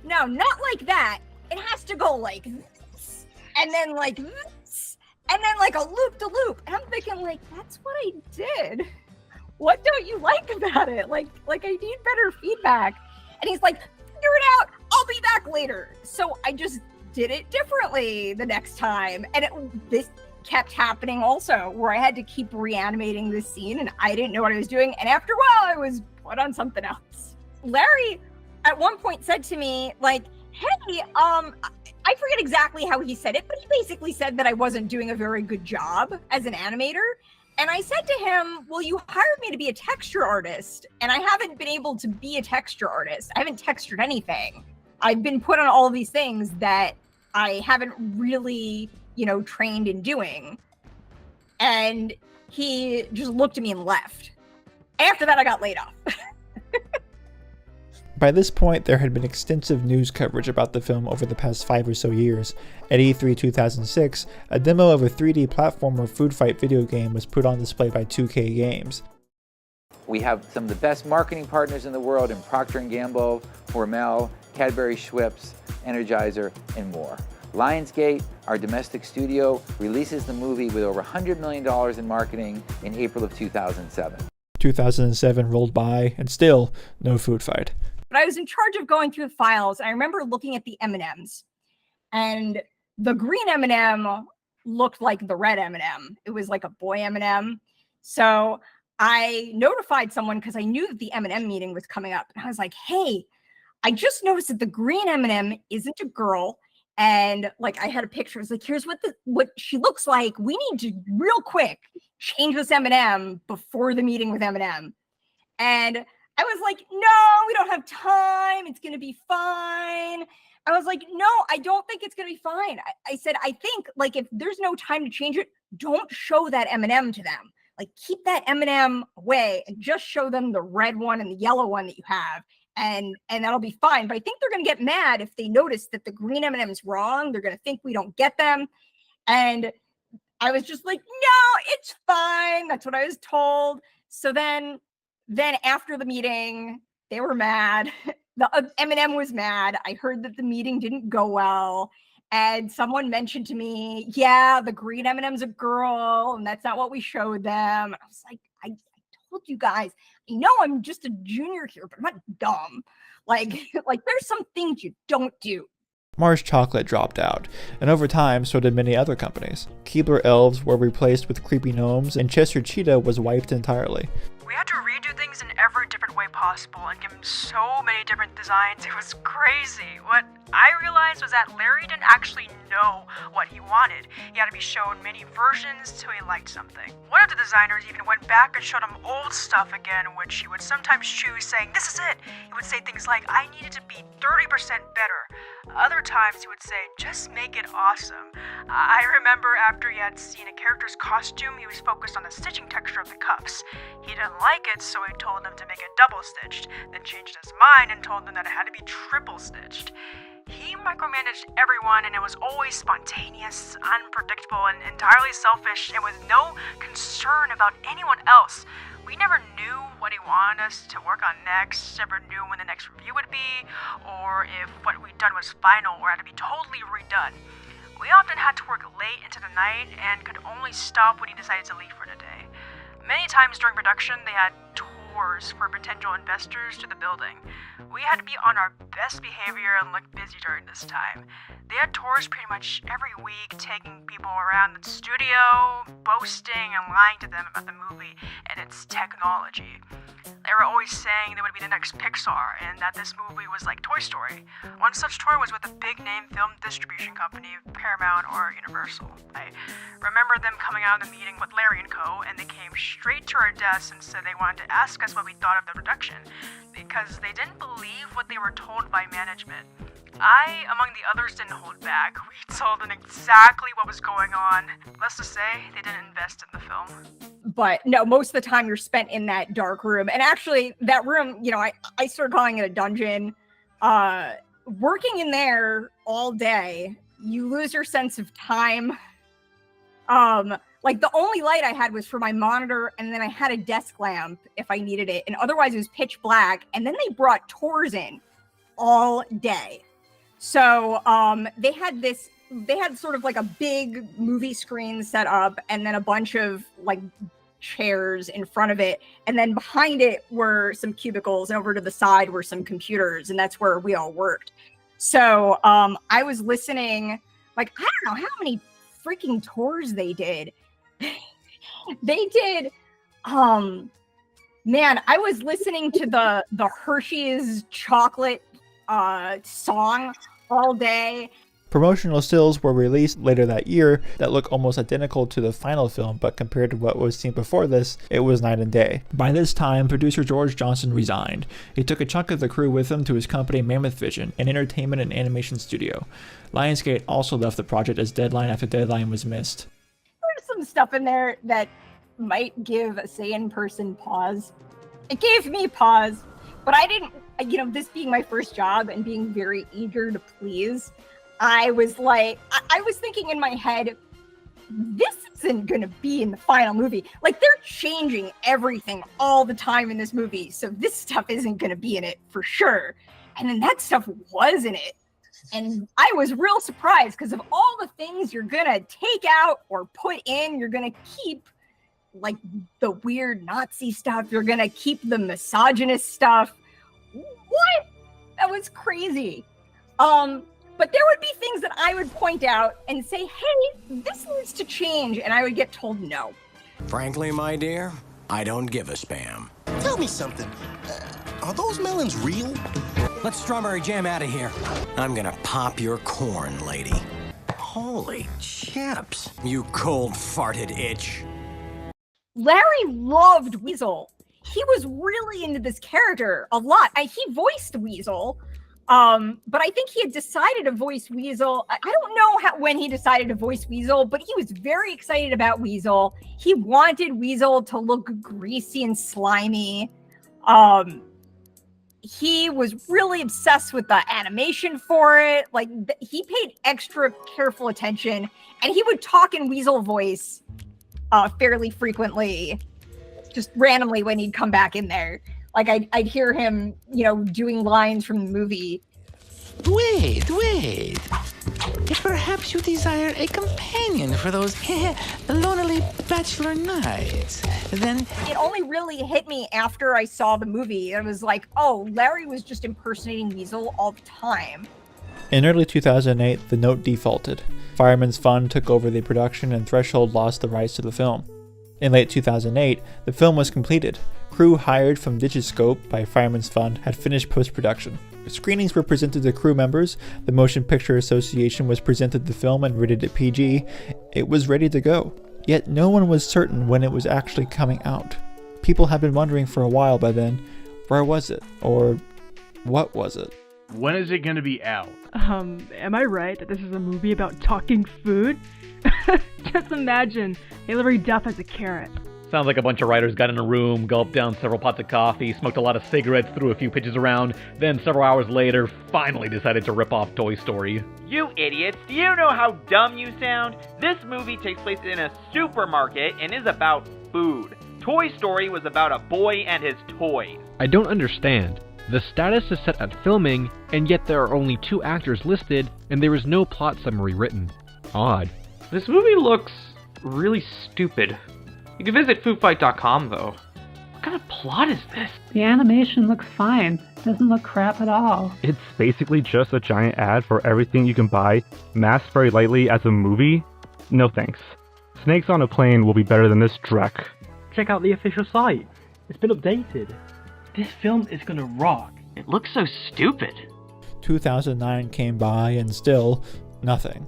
not like that. It has to go like this, and then like this, and then like a loop-de-loop. And I'm thinking like, that's what I did. What don't you like about it? Like I need better feedback. And he's like, figure it out. I'll be back later. So I just did it differently the next time. And this kept happening also, where I had to keep reanimating this scene and I didn't know what I was doing. And after a while, I was put on something else. Larry at one point said to me like, hey, I forget exactly how he said it, but he basically said that I wasn't doing a very good job as an animator. And I said to him, well, you hired me to be a texture artist, and I haven't been able to be a texture artist. I haven't textured anything. I've been put on all of these things that I haven't really, trained in doing. And he just looked at me and left. After that, I got laid off. By this point, there had been extensive news coverage about the film over the past 5 or so years. At E3 2006, a demo of a 3D platformer Foodfight video game was put on display by 2K Games. We have some of the best marketing partners in the world in Procter & Gamble, Hormel, Cadbury Schweppes, Energizer, and more. Lionsgate, our domestic studio, releases the movie with over $100 million in marketing in April of 2007. 2007 rolled by, and still no Foodfight. But I was in charge of going through the files. And I remember looking at the M&Ms, and the green M&M looked like the red M&M. It was like a boy M&M. So I notified someone because I knew that the M&M meeting was coming up. And I was like, hey, I just noticed that the green M&M isn't a girl. And like I had a picture. I was like, here's what she looks like. We need to real quick change this M&M before the meeting with M&M. And I was like, no, we don't have time. It's going to be fine. I was like, no, I don't think it's going to be fine. I said, I think like if there's no time to change it, don't show that M&M to them. Like keep that M&M away and just show them the red one and the yellow one that you have. And that'll be fine. But I think they're going to get mad if they notice that the green M&M is wrong. They're going to think we don't get them. And I was just like, no, it's fine. That's what I was told. So then after the meeting, they were mad. The M&M was mad. I heard that the meeting didn't go well. And someone mentioned to me, yeah, the green M&M's a girl, and that's not what we showed them. I was like, I told you guys, I know I'm just a junior here, but I'm not dumb. Like there's some things you don't do. Mars Chocolate dropped out, and over time, so did many other companies. Keebler Elves were replaced with creepy gnomes, and Chester Cheetah was wiped entirely. We had to redo things in every different way possible and give him so many different designs. It was crazy. What I realized was that Larry didn't actually know what he wanted. He had to be shown many versions till he liked something. One of the designers even went back and showed him old stuff again, which he would sometimes choose saying, this is it. He would say things like, I needed to be 30% better. Other times he would say, just make it awesome. I remember after he had seen a character's costume, he was focused on the stitching texture of the cuffs. He didn't like it, so he told them to make it double stitched, then changed his mind and told them that it had to be triple stitched. He micromanaged everyone, and it was always spontaneous, unpredictable, and entirely selfish, and with no concern about anyone else. We never knew what he wanted us to work on next, never knew when the next review would be, or if what we'd done was final or had to be totally redone. We often had to work late into the night and could only stop when he decided to leave for the day. Many times during production, they had tours for potential investors to the building. We had to be on our best behavior and look busy during this time. They had tours pretty much every week, taking people around the studio, boasting and lying to them about the movie and its technology. They were always saying they would be the next Pixar and that this movie was like Toy Story. One such tour was with a big-name film distribution company, Paramount or Universal. I remember them coming out of the meeting with Larry and Co., and they came straight to our desk and said they wanted to ask us what we thought of the production, because they didn't believe what they were told by management. I, among the others, didn't hold back. We told them exactly what was going on. Let's just say they didn't invest in the film. But no, most of the time you're spent in that dark room. And actually, that room, you know, I started calling it a dungeon. Working in there all day, you lose your sense of time. Like, the only light I had was for my monitor, and then I had a desk lamp if I needed it. And otherwise, it was pitch black. And then they brought tours in all day. So they had sort of like a big movie screen set up, and then a bunch of like chairs in front of it. And then behind it were some cubicles, and over to the side were some computers, and that's where we all worked. So I was listening, like, I don't know how many freaking tours they did. They did, man, I was listening to the Hershey's chocolate song all day. Promotional stills were released later that year that look almost identical to the final film, but compared to what was seen before this, it was night and day. By this time, producer George Johnson resigned. He took a chunk of the crew with him to his company Mammoth Vision, an entertainment and animation studio. Lionsgate also left the project as deadline after deadline was missed. There's some stuff in there that might give a sane person pause. It gave me pause, but I didn't, you know, this being my first job and being very eager to please, I was like, I was thinking in my head, this isn't going to be in the final movie. Like, they're changing everything all the time in this movie, so this stuff isn't going to be in it for sure. And then that stuff was in it. And I was real surprised, because of all the things you're going to take out or put in, you're going to keep, like, the weird Nazi stuff. You're going to keep the misogynist stuff. What? That was crazy. But there would be things that I would point out and say, hey, this needs to change. And I would get told no. Frankly, my dear, I don't give a spam. Tell me something. Are those melons real? Let's strawberry jam out of here. I'm gonna pop your corn, lady. Holy chips. You cold-farted itch. Larry loved Weasel. He was really into this character a lot. He voiced Weasel. But I think he had decided to voice Weasel. I don't know when he decided to voice Weasel, but he was very excited about Weasel. He wanted Weasel to look greasy and slimy. He was really obsessed with the animation for it. Like, he paid extra careful attention, and he would talk in Weasel voice fairly frequently, just randomly when he'd come back in there. Like, I'd hear him, you know, doing lines from the movie. Wait. If perhaps you desire a companion for those lonely bachelor nights, then... It only really hit me after I saw the movie. It was like, oh, Larry was just impersonating Weasel all the time. In early 2008, the note defaulted. Fireman's Fund took over the production, and Threshold lost the rights to the film. In late 2008, the film was completed. Crew hired from Digiscope by Fireman's Fund had finished post-production. Screenings were presented to crew members, the Motion Picture Association was presented the film and rated it PG. It was ready to go. Yet no one was certain when it was actually coming out. People had been wondering for a while by then, where was it? Or what was it? When is it going to be out? Am I right that this is a movie about talking food? Just imagine Hilary Duff as a carrot. Sounds like a bunch of writers got in a room, gulped down several pots of coffee, smoked a lot of cigarettes, threw a few pitches around, then several hours later, finally decided to rip off Toy Story. You idiots, do you know how dumb you sound? This movie takes place in a supermarket and is about food. Toy Story was about a boy and his toys. I don't understand. The status is set at filming, and yet there are only 2 actors listed, and there is no plot summary written. Odd. This movie looks really stupid. You can visit foodfight.com though. What kind of plot is this? The animation looks fine. It doesn't look crap at all. It's basically just a giant ad for everything you can buy, masked very lightly as a movie? No thanks. Snakes on a Plane will be better than this dreck. Check out the official site. It's been updated. This film is gonna rock. It looks so stupid. 2009 came by and still nothing.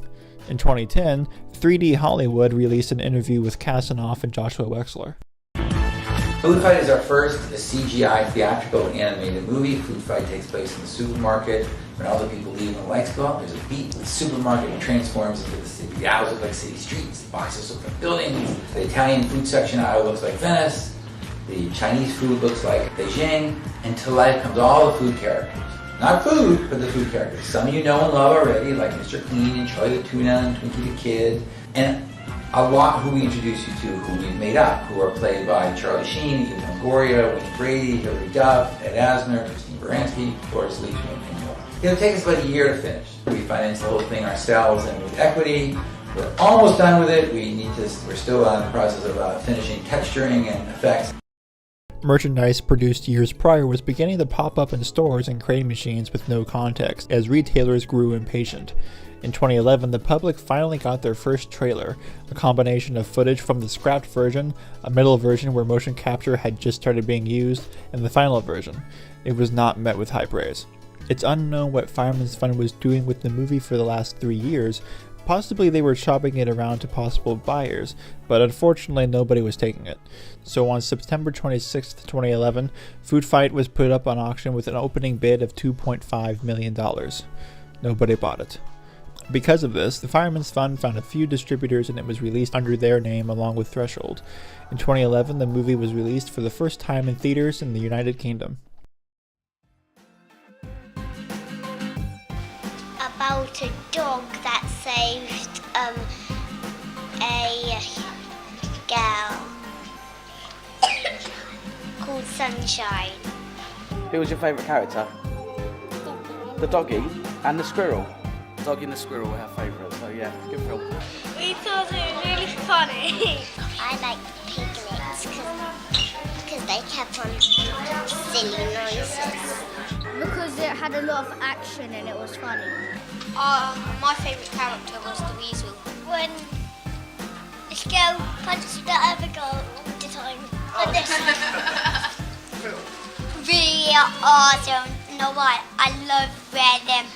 In 2010, 3D Hollywood released an interview with Kasanoff and Joshua Wexler. Foodfight is our first CGI theatrical and animated movie. Foodfight takes place in the supermarket. When all the people leave and the lights go up, there's a beat. The supermarket transforms into the city. The aisles look like city streets. The boxes look like buildings. The Italian food section aisle looks like Venice. The Chinese food looks like Beijing. And to life comes all the food characters. Not food, but the food characters. Some of you know and love already, like Mr. Clean and Charlie the Tuna and Twinkie the Kid. And a lot who we introduce you to, who we've made up, who are played by Charlie Sheen, Eva Longoria, Wayne Brady, Hilary Duff, Ed Asner, Christine Baranski, Doris Leachman, and more. It'll take us about a year to finish. We financed the whole thing ourselves and with equity. We're almost done with it. We're still in the process of finishing texturing and effects. Merchandise produced years prior was beginning to pop up in stores and crane machines with no context, as retailers grew impatient. In 2011, the public finally got their first trailer, a combination of footage from the scrapped version, a middle version where motion capture had just started being used, and the final version. It was not met with high praise. It's unknown what Fireman's Fund was doing with the movie for the last 3 years. Possibly they were shopping it around to possible buyers, but unfortunately nobody was taking it. So on September 26, 2011, Foodfight was put up on auction with an opening bid of $2.5 million. Nobody bought it. Because of this, the Fireman's Fund found a few distributors and it was released under their name along with Threshold. In 2011, the movie was released for the first time in theaters in the United Kingdom. About a dog that saved a girl called Sunshine. Who was your favourite character? The doggy and the squirrel. The doggy and the squirrel were our favourites, so yeah, good film. We thought it was really funny. I liked the piglets because they kept on silly noises. Because it had a lot of action and it was funny. My favourite character was the weasel. When this girl punched the other girl all the time. Really awesome. You know what? I love them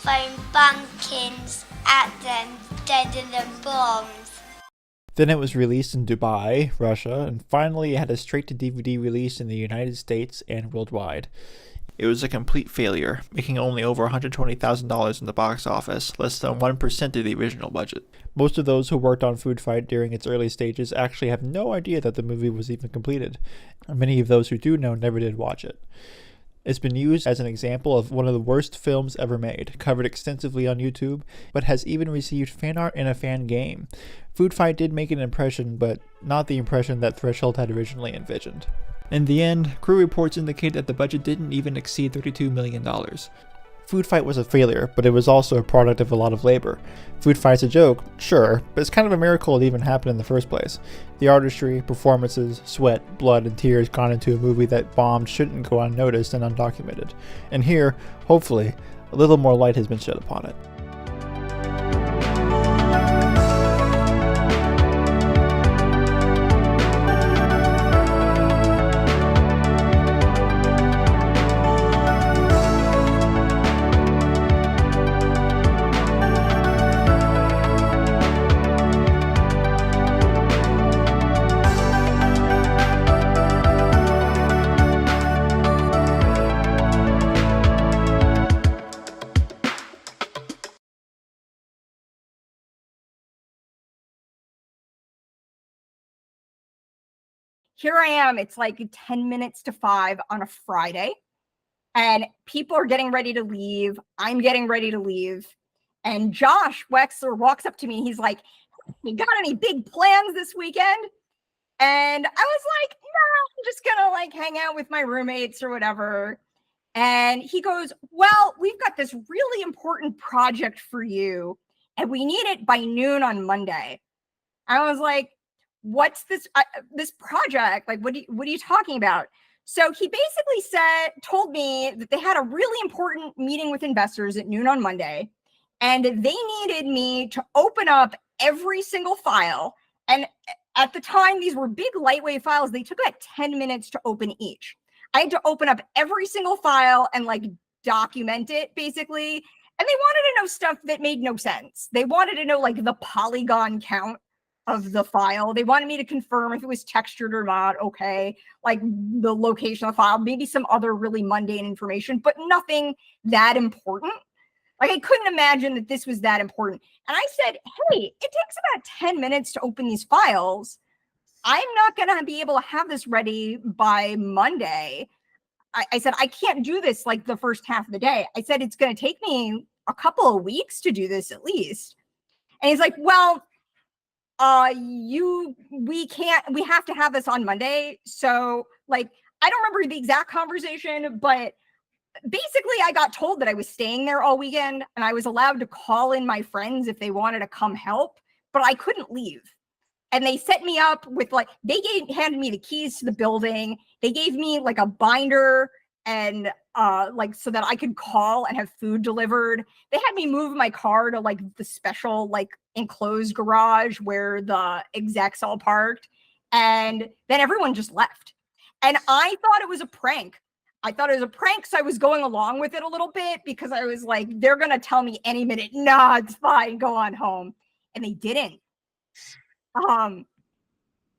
throwing pumpkins at them, deader than bombs. Then it was released in Dubai, Russia, and finally it had a straight-to-DVD release in the United States and worldwide. It was a complete failure, making only over $120,000 in the box office, less than 1% of the original budget. Most of those who worked on Foodfight during its early stages actually have no idea that the movie was even completed, and many of those who do know never did watch it. It's been used as an example of one of the worst films ever made, covered extensively on YouTube, but has even received fan art in a fan game. Foodfight did make an impression, but not the impression that Threshold had originally envisioned. In the end, crew reports indicate that the budget didn't even exceed $32 million. Foodfight was a failure, but it was also a product of a lot of labor. Foodfight's a joke, sure, but it's kind of a miracle it even happened in the first place. The artistry, performances, sweat, blood, and tears gone into a movie that bombed shouldn't go unnoticed and undocumented. And here, hopefully, a little more light has been shed upon it. here I am. It's like 10 minutes to 5 on a Friday. And people are getting ready to leave. I'm getting ready to leave. And Josh Wexler walks up to me. He's like, "You got any big plans this weekend?" And I was like, "No, I'm just gonna like hang out with my roommates or whatever." And he goes, "Well, we've got this really important project for you, and we need it by noon on Monday." I was like, "What's this project? Like, what are you talking about?" So he basically told me that they had a really important meeting with investors at noon on Monday, and they needed me to open up every single file. And at the time, these were big lightweight files. They took about 10 minutes to open each. I had to open up every single file and like document it basically. And they wanted to know stuff that made no sense. They wanted to know like the polygon count of the file. They wanted me to confirm if it was textured or not. Okay. Like the location of the file, maybe some other really mundane information, but nothing that important. Like I couldn't imagine that this was that important. And I said, "Hey, it takes about 10 minutes to open these files. I'm not going to be able to have this ready by Monday." I said, "I can't do this like the first half of the day." I said, "It's going to take me a couple of weeks to do this at least." And he's like, "Well, we have to have this on Monday." So like, I don't remember the exact conversation, but basically I got told that I was staying there all weekend and I was allowed to call in my friends if they wanted to come help, but I couldn't leave. And they set me up with like, handed me the keys to the building. They gave me like a binder and like so that I could call and have food delivered. They had me move my car to like the special like enclosed garage where the execs all parked. And then everyone just left. And I thought it was a prank. So I was going along with it a little bit because I was like, they're going to tell me any minute, "Nah, it's fine, go on home." And they didn't.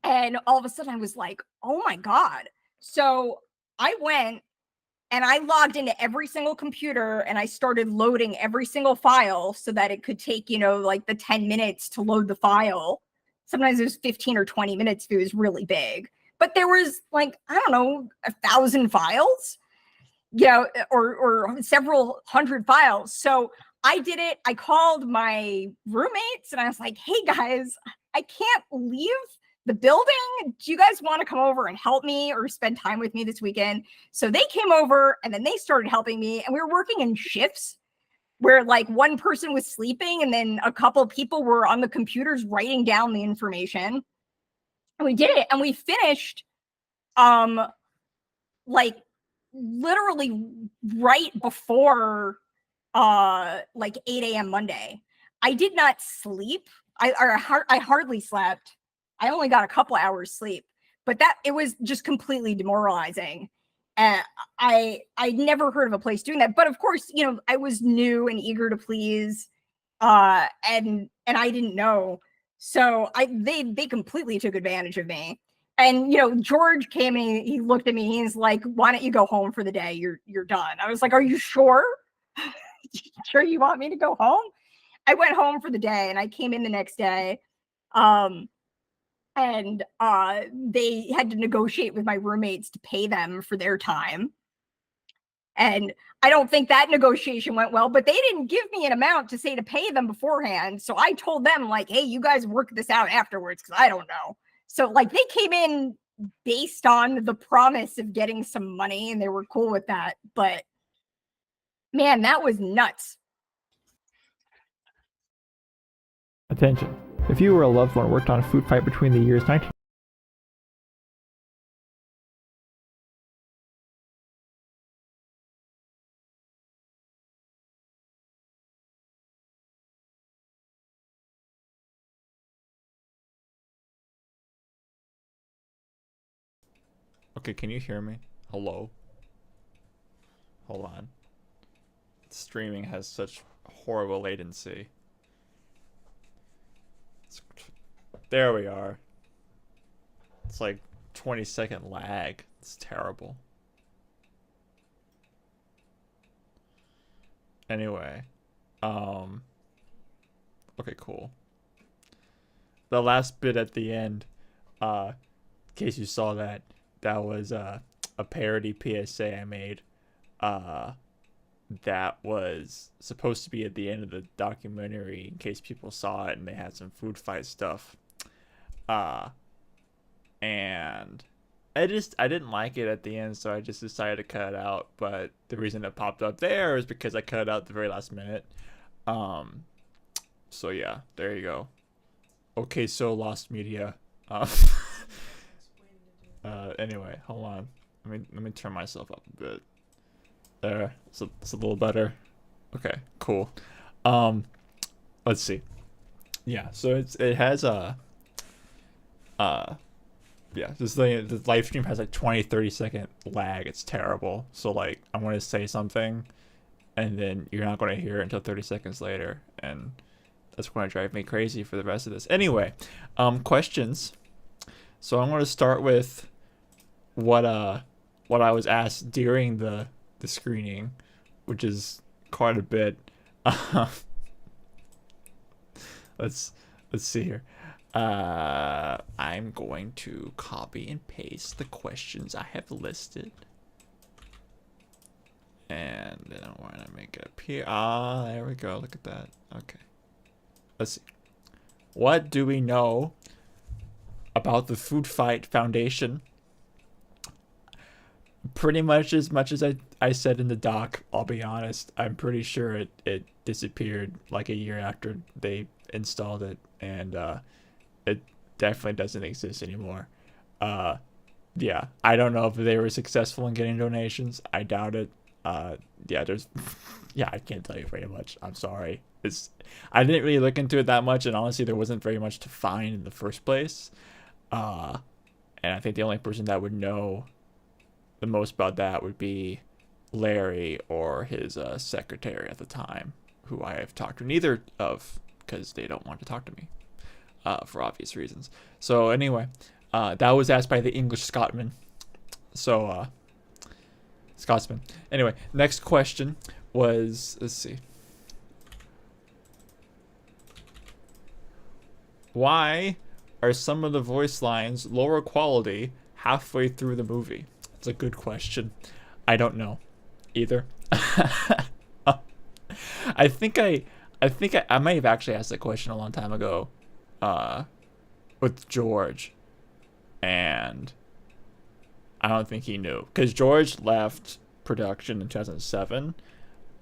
And all of a sudden I was like, "Oh my God." So I went and I logged into every single computer and I started loading every single file so that it could take, like the 10 minutes to load the file. Sometimes it was 15 or 20 minutes if it was really big. But there was like, I don't know, 1,000 files, or several hundred files. So I did it. I called my roommates and I was like, "Hey guys, I can't leave the building. Do you guys want to come over and help me or spend time with me this weekend?" So they came over and then they started helping me. And we were working in shifts where like one person was sleeping and then a couple of people were on the computers writing down the information. And we did it and we finished like literally right before like 8 a.m. Monday. I did not sleep. I hardly slept. I only got a couple hours sleep, but it was just completely demoralizing. And I never heard of a place doing that. But of course, I was new and eager to please, and I didn't know, so they completely took advantage of me. And George came and he looked at me. He's like, "Why don't you go home for the day? You're done." I was like, "Are you sure? Sure you want me to go home?" I went home for the day and I came in the next day. And they had to negotiate with my roommates to pay them for their time. And I don't think that negotiation went well, but they didn't give me an amount to say to pay them beforehand. So I told them like, "Hey, you guys work this out afterwards because I don't know." So like they came in based on the promise of getting some money and they were cool with that. But man, that was nuts. Attention. If you or a loved one worked on a food fight between the years 19... Okay, can you hear me? Hello? Hold on. Streaming has such horrible latency. There we are. It's like 20-second lag. It's terrible. Anyway. Okay, cool. The last bit at the end, case you saw that, that was a parody PSA I made. That was supposed to be at the end of the documentary in case people saw it and they had some food fight stuff. And I didn't like it at the end, so I just decided to cut it out. But the reason it popped up there is because I cut it out at the very last minute. So yeah, there you go. Okay, so Lost Media. Anyway, hold on. Let me turn myself up a bit. There, it's a little better. Okay, cool. Let's see. Yeah, so it has yeah, the live stream has like 20-30 second lag. It's terrible. So like I'm gonna say something and then you're not gonna hear it until 30 seconds later, and that's gonna drive me crazy for the rest of this. Anyway, questions. So I'm gonna start with what I was asked during the screening, which is quite a bit. Let's see here. I'm going to copy and paste the questions I have listed, and then I want to make it appear. Ah, there we go. Look at that. Okay. Let's see. What do we know about the Foodfight Foundation? Pretty much as I said in the doc. I'll be honest. I'm pretty sure it disappeared like a year after they installed it, and it definitely doesn't exist anymore. Yeah, I don't know if they were successful in getting donations. I doubt it. Yeah, yeah, I can't tell you very much. I'm sorry. I didn't really look into it that much, and honestly, there wasn't very much to find in the first place. And I think the only person that would know the most about that would be Larry or his secretary at the time, who I have talked to neither of because they don't want to talk to me. For obvious reasons. So anyway, that was asked by the English Scotsman. So, Scotsman. Anyway, next question was, let's see. Why are some of the voice lines lower quality halfway through the movie? It's a good question. I don't know either. I think I may have actually asked that question a long time ago. With George, and I don't think he knew, because George left production in 2007,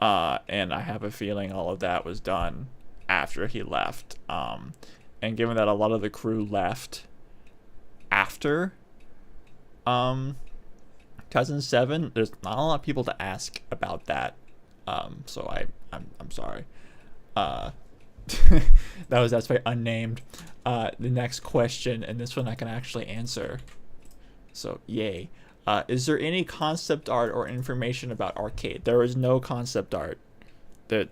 and I have a feeling all of that was done after he left, and given that a lot of the crew left after 2007, there's not a lot of people to ask about that, so I'm sorry. That was asked by unnamed. The next question, and this one I can actually answer, so yay. Is there any concept art or information about Arcade? There is no concept art. There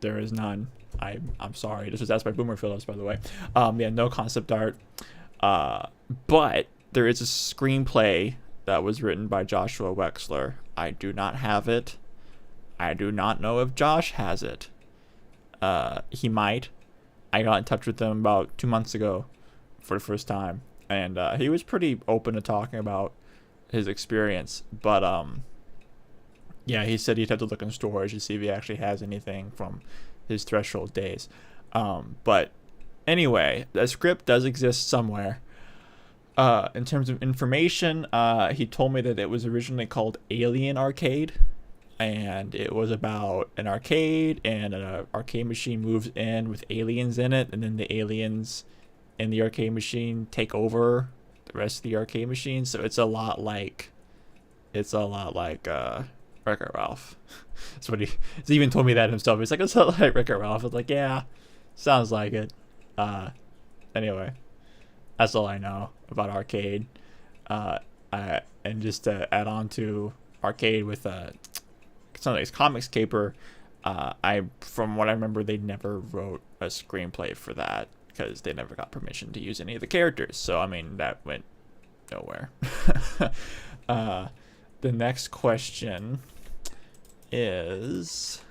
is none. I'm sorry. This was asked by Boomer Phillips, by the way. Yeah, no concept art. But there is a screenplay that was written by Joshua Wexler. I do not have it. I do not know if Josh has it. He might. I got in touch with him about 2 months ago for the first time, and he was pretty open to talking about his experience, but yeah, he said he'd have to look in storage to see if he actually has anything from his Threshold days. But anyway, the script does exist somewhere. In terms of information, he told me that it was originally called Alien Arcade, and it was about an arcade, and an arcade machine moves in with aliens in it, and then the aliens in the arcade machine take over the rest of the arcade machine. So it's a lot like Wreck-It Ralph. That's what he even told me that himself. He's like, it's a lot like Wreck-It Ralph. I was like, yeah, sounds like it. Anyway, that's all I know about arcade. And just to add on to arcade with something like Comics Caper, from what I remember, they never wrote a screenplay for that because they never got permission to use any of the characters. So I mean, that went nowhere. The next question is,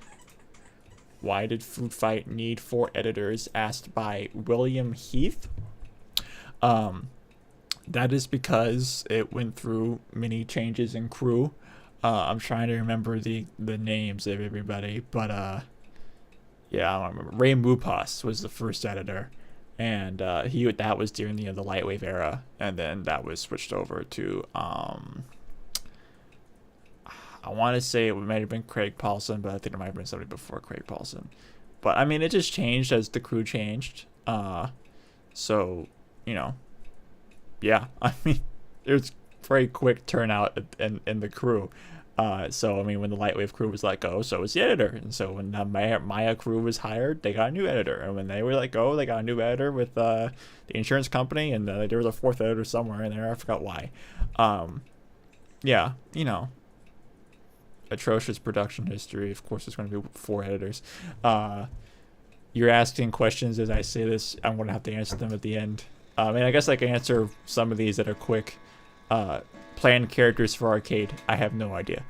why did Foodfight need 4 editors? Asked by William Heath. that is because it went through many changes in crew. I'm trying to remember the names of everybody, but yeah, I don't remember. Ray Mupas was the first editor, and that was during the Lightwave era, and then that was switched over to I want to say it might have been Craig Paulson, but I think it might have been somebody before Craig Paulson. But I mean, it just changed as the crew changed. So yeah, I mean, there's very quick turnout in the crew. So I mean, when the Lightwave crew was let go, so was the editor. And so when the Maya crew was hired, they got a new editor. And when they were let go, they got a new editor with the insurance company. And there was a fourth editor somewhere in there. I forgot why. Yeah, atrocious production history. Of course, there's going to be 4 editors. You're asking questions as I say this. I'm going to have to answer them at the end. And I guess I can answer some of these that are quick. Planned characters for arcade. I have no idea.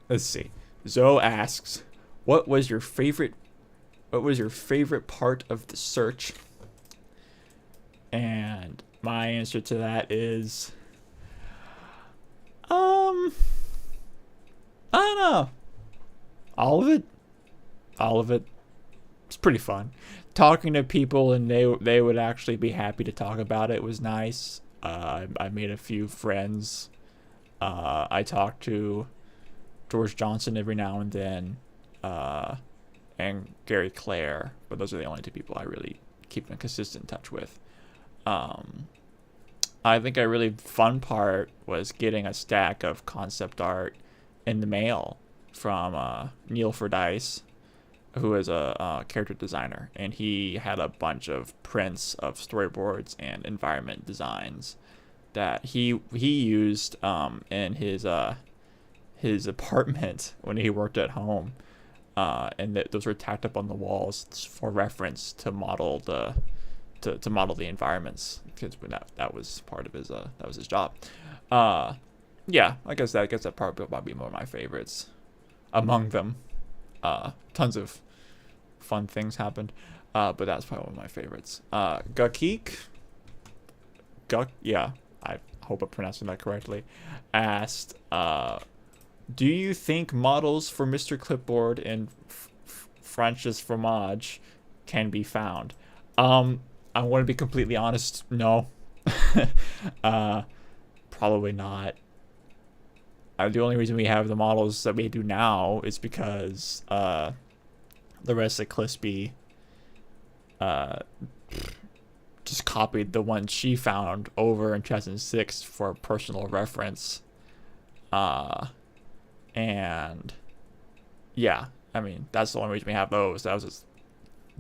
Let's see. Zoe asks, what was your favorite part of the search? And my answer to that is I don't know. All of it. It's pretty fun. Talking to people and they would actually be happy to talk about it was nice. I made a few friends. I talk to George Johnson every now and then, and Gary Clare, but those are the only 2 people I really keep in consistent touch with. I think a really fun part was getting a stack of concept art in the mail from Neil Fordyce, who is a character designer, and he had a bunch of prints of storyboards and environment designs that he used in his apartment when he worked at home, and those were tacked up on the walls for reference to model the environments, because that was part of his that was his job. Yeah, I guess that probably might be one of my favorites. Among them, tons of fun things happened, but that's probably one of my favorites. Guk, yeah, I hope I'm pronouncing that correctly, asked, do you think models for Mr. Clipboard and Francis Fromage can be found? I want to be completely honest, no. Probably not. The only reason we have the models that we do now is because the rest of Clispy just copied the one she found over in 2006 for personal reference. And yeah, I mean, that's the only reason we have those. That was just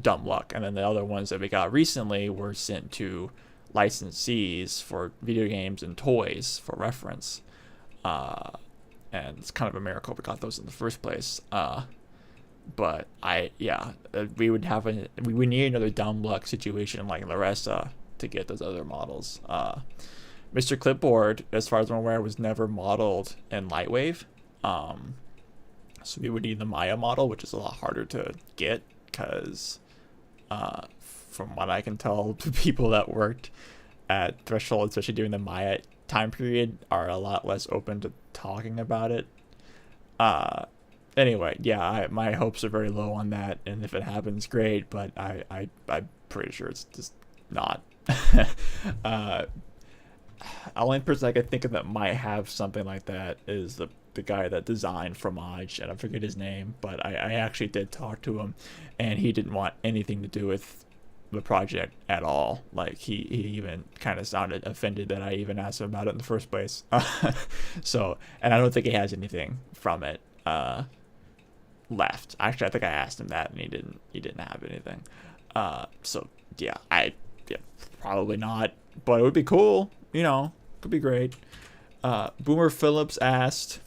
dumb luck. And then the other ones that we got recently were sent to licensees for video games and toys for reference. And it's kind of a miracle we got those in the first place. But we would need another dumb luck situation like Larissa to get those other models. Mr. Clipboard, as far as I'm aware, was never modeled in Lightwave. So we would need the Maya model, which is a lot harder to get because, from what I can tell, the people that worked at Threshold, especially during the Maya time period, are a lot less open to talking about it. Anyway, yeah, my hopes are very low on that, and if it happens, great, but I'm pretty sure it's just not. Only person I can think of that might have something like that is the guy that designed Fromage, and I forget his name, but I actually did talk to him, and he didn't want anything to do with the project at all. Like, he even kind of sounded offended that I even asked him about it in the first place. So, and I don't think he has anything from it left. Actually, I think I asked him that, and he didn't have anything. So yeah, probably not, but it would be cool. Could be great. Boomer Phillips asked,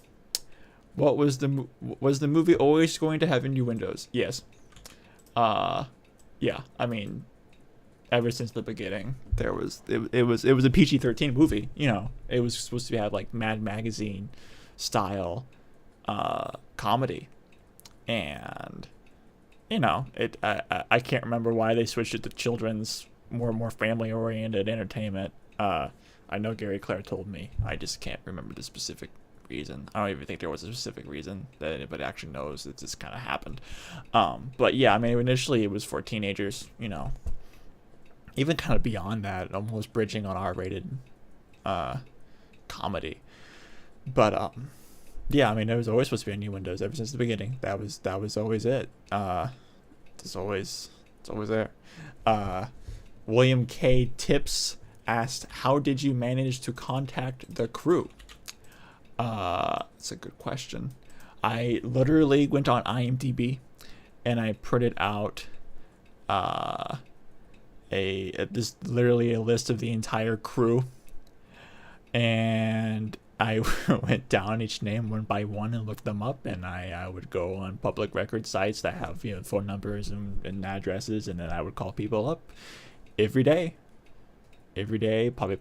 was the movie always going to have innuendos? Yes. Yeah, I mean, ever since the beginning, it was a PG-13 movie. It was supposed to have like Mad Magazine style comedy, and I can't remember why they switched it to children's more family oriented entertainment. I know Gary Clare told me. I just can't remember the specific reason. I don't even think there was a specific reason that anybody actually knows. It just kind of happened. But yeah, I mean, initially it was for teenagers, you know, even kind of beyond that, almost bridging on R-rated comedy. But yeah, I mean, there was always supposed to be innuendos ever since the beginning. That was always it. It's always there. William K. Tips asked, how did you manage to contact the crew? It's a good question. I literally went on IMDb and I printed out this literally a list of the entire crew, and I went down each name one by one and looked them up, and I would go on public record sites that have, you know, phone numbers and addresses, and then I would call people up every day, probably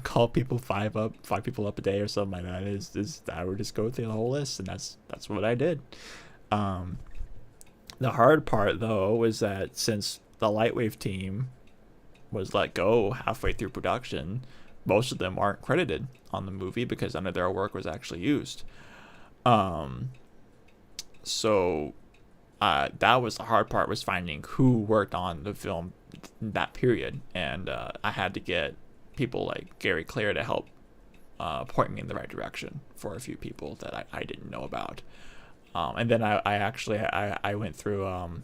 call people five people up a day or something like that. Is I would just go through the whole list, and that's what I did. The hard part though was that since the Lightwave team was let go halfway through production, most of them aren't credited on the movie because none of their work was actually used. So that was the hard part, was finding who worked on the film that period, and I had to get people like Gary Clare to help point me in the right direction for a few people that I didn't know about. And then I went through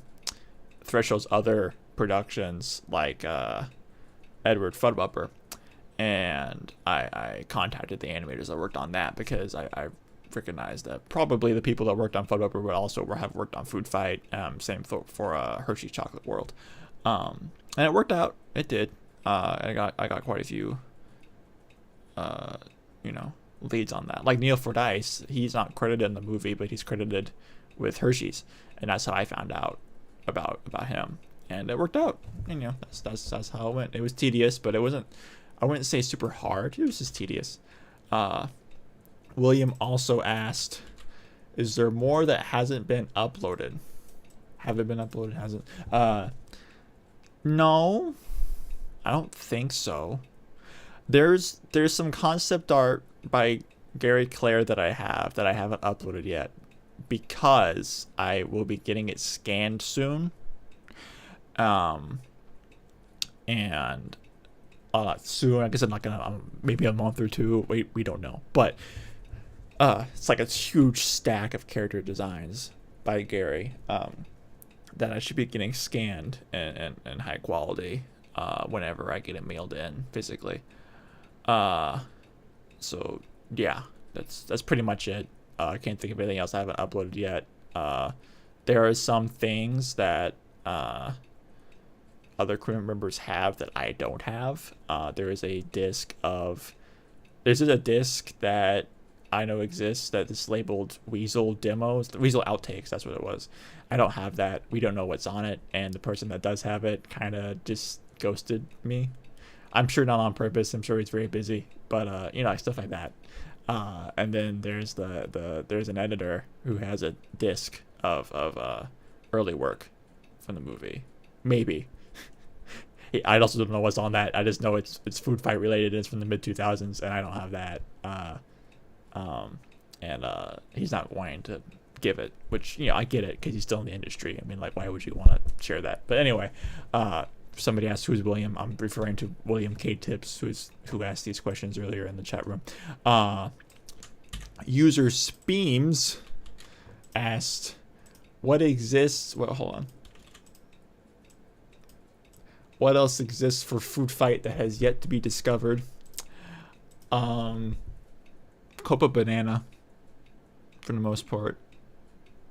Threshold's other productions, like Edward Fuddbupper, and I contacted the animators that worked on that, because I recognized that probably the people that worked on Fuddbupper would also have worked on Food Fight. Same for Hershey's Chocolate World. And it worked out. It did. I got quite a few leads on that. Like Neil Fordyce, he's not credited in the movie, but he's credited with Hershey's, and that's how I found out about him. And it worked out. And, you know, that's how it went. It was tedious, but it wasn't, I wouldn't say super hard. It was just tedious. William also asked, is there more that hasn't been uploaded? Have it been uploaded? Hasn't? No, I don't think so. There's some concept art by Gary Clare that I haven't uploaded yet, because I will be getting it scanned soon. And soon, I guess I'm not gonna, maybe a month or two. We don't know, but it's like a huge stack of character designs by Gary that I should be getting scanned in high quality whenever I get it mailed in physically. So yeah, that's pretty much it. I can't think of anything else I haven't uploaded yet. There are some things that other crew members have that I don't have. There's a disc that I know exists that is labeled Weasel Demos, Weasel Outtakes, that's what it was. I don't have that. We don't know what's on it, and the person that does have it kind of just ghosted me. I'm sure not on purpose. I'm sure he's very busy, but stuff like that. And then there's there's an editor who has a disc of early work from the movie. Maybe. I also don't know what's on that. I just know it's Food Fight related. It's from the mid 2000s, and I don't have that. He's not wanting to give it, which, I get it, because he's still in the industry. I mean, like, why would you want to share that? But anyway, somebody asked who's William. I'm referring to William K. Tips, who asked these questions earlier in the chat room. User Speems asked, what exists? Well, hold on. What else exists for Food Fight that has yet to be discovered? Copa Banana, for the most part.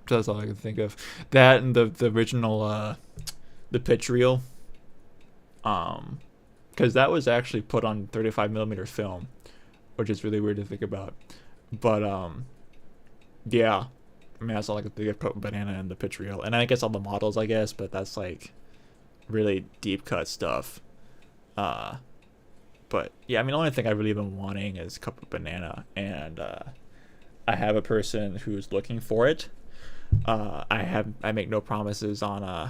That's all I can think of. That and the original, the pitch reel. Because that was actually put on 35mm film, which is really weird to think about. But yeah, I mean, that's all I can think of. Copa Banana and the pitch reel, and I guess all the models, I guess, but that's like really deep cut stuff. But yeah, I mean, the only thing I've really been wanting is Copa Banana, and I have a person who's looking for it. I make no promises on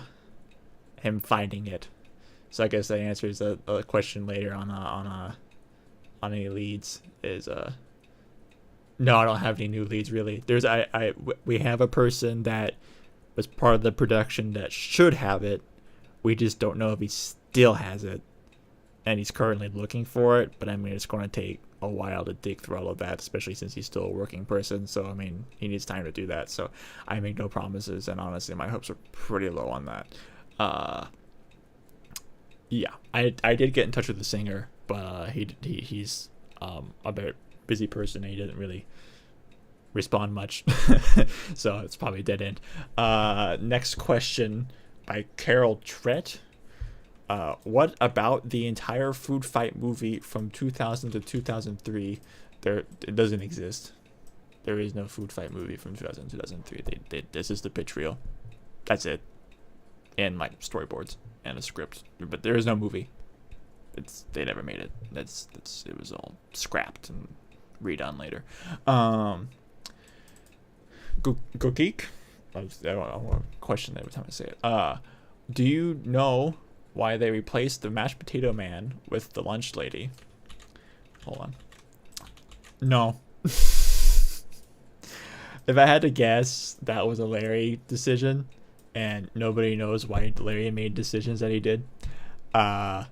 him finding it, So I guess that answers a question later on any leads. Is no, I don't have any new leads really. We have a person that was part of the production that should have it. We just don't know if he still has it, and he's currently looking for it. But I mean, it's going to take a while to dig through all of that, especially since he's still a working person. So I mean, he needs time to do that. So I make no promises, and honestly, my hopes are pretty low on that. Yeah, I did get in touch with the singer, but he's a very busy person, and he doesn't really respond much. So it's probably a dead end. Next question by Carol Trett. What about the entire Food Fight movie from 2000 to 2003? It doesn't exist. There is no Food Fight movie from 2000 to 2003. This is the pitch reel. That's it. And like storyboards and a script, but there is no movie. They never made it. It was all scrapped and redone later. Go Geek. I want to question every time I say it. Do you know why they replaced the mashed potato man with the lunch lady? Hold on. No. If I had to guess, that was a Larry decision, and nobody knows why Larry made decisions that he did. Yeah,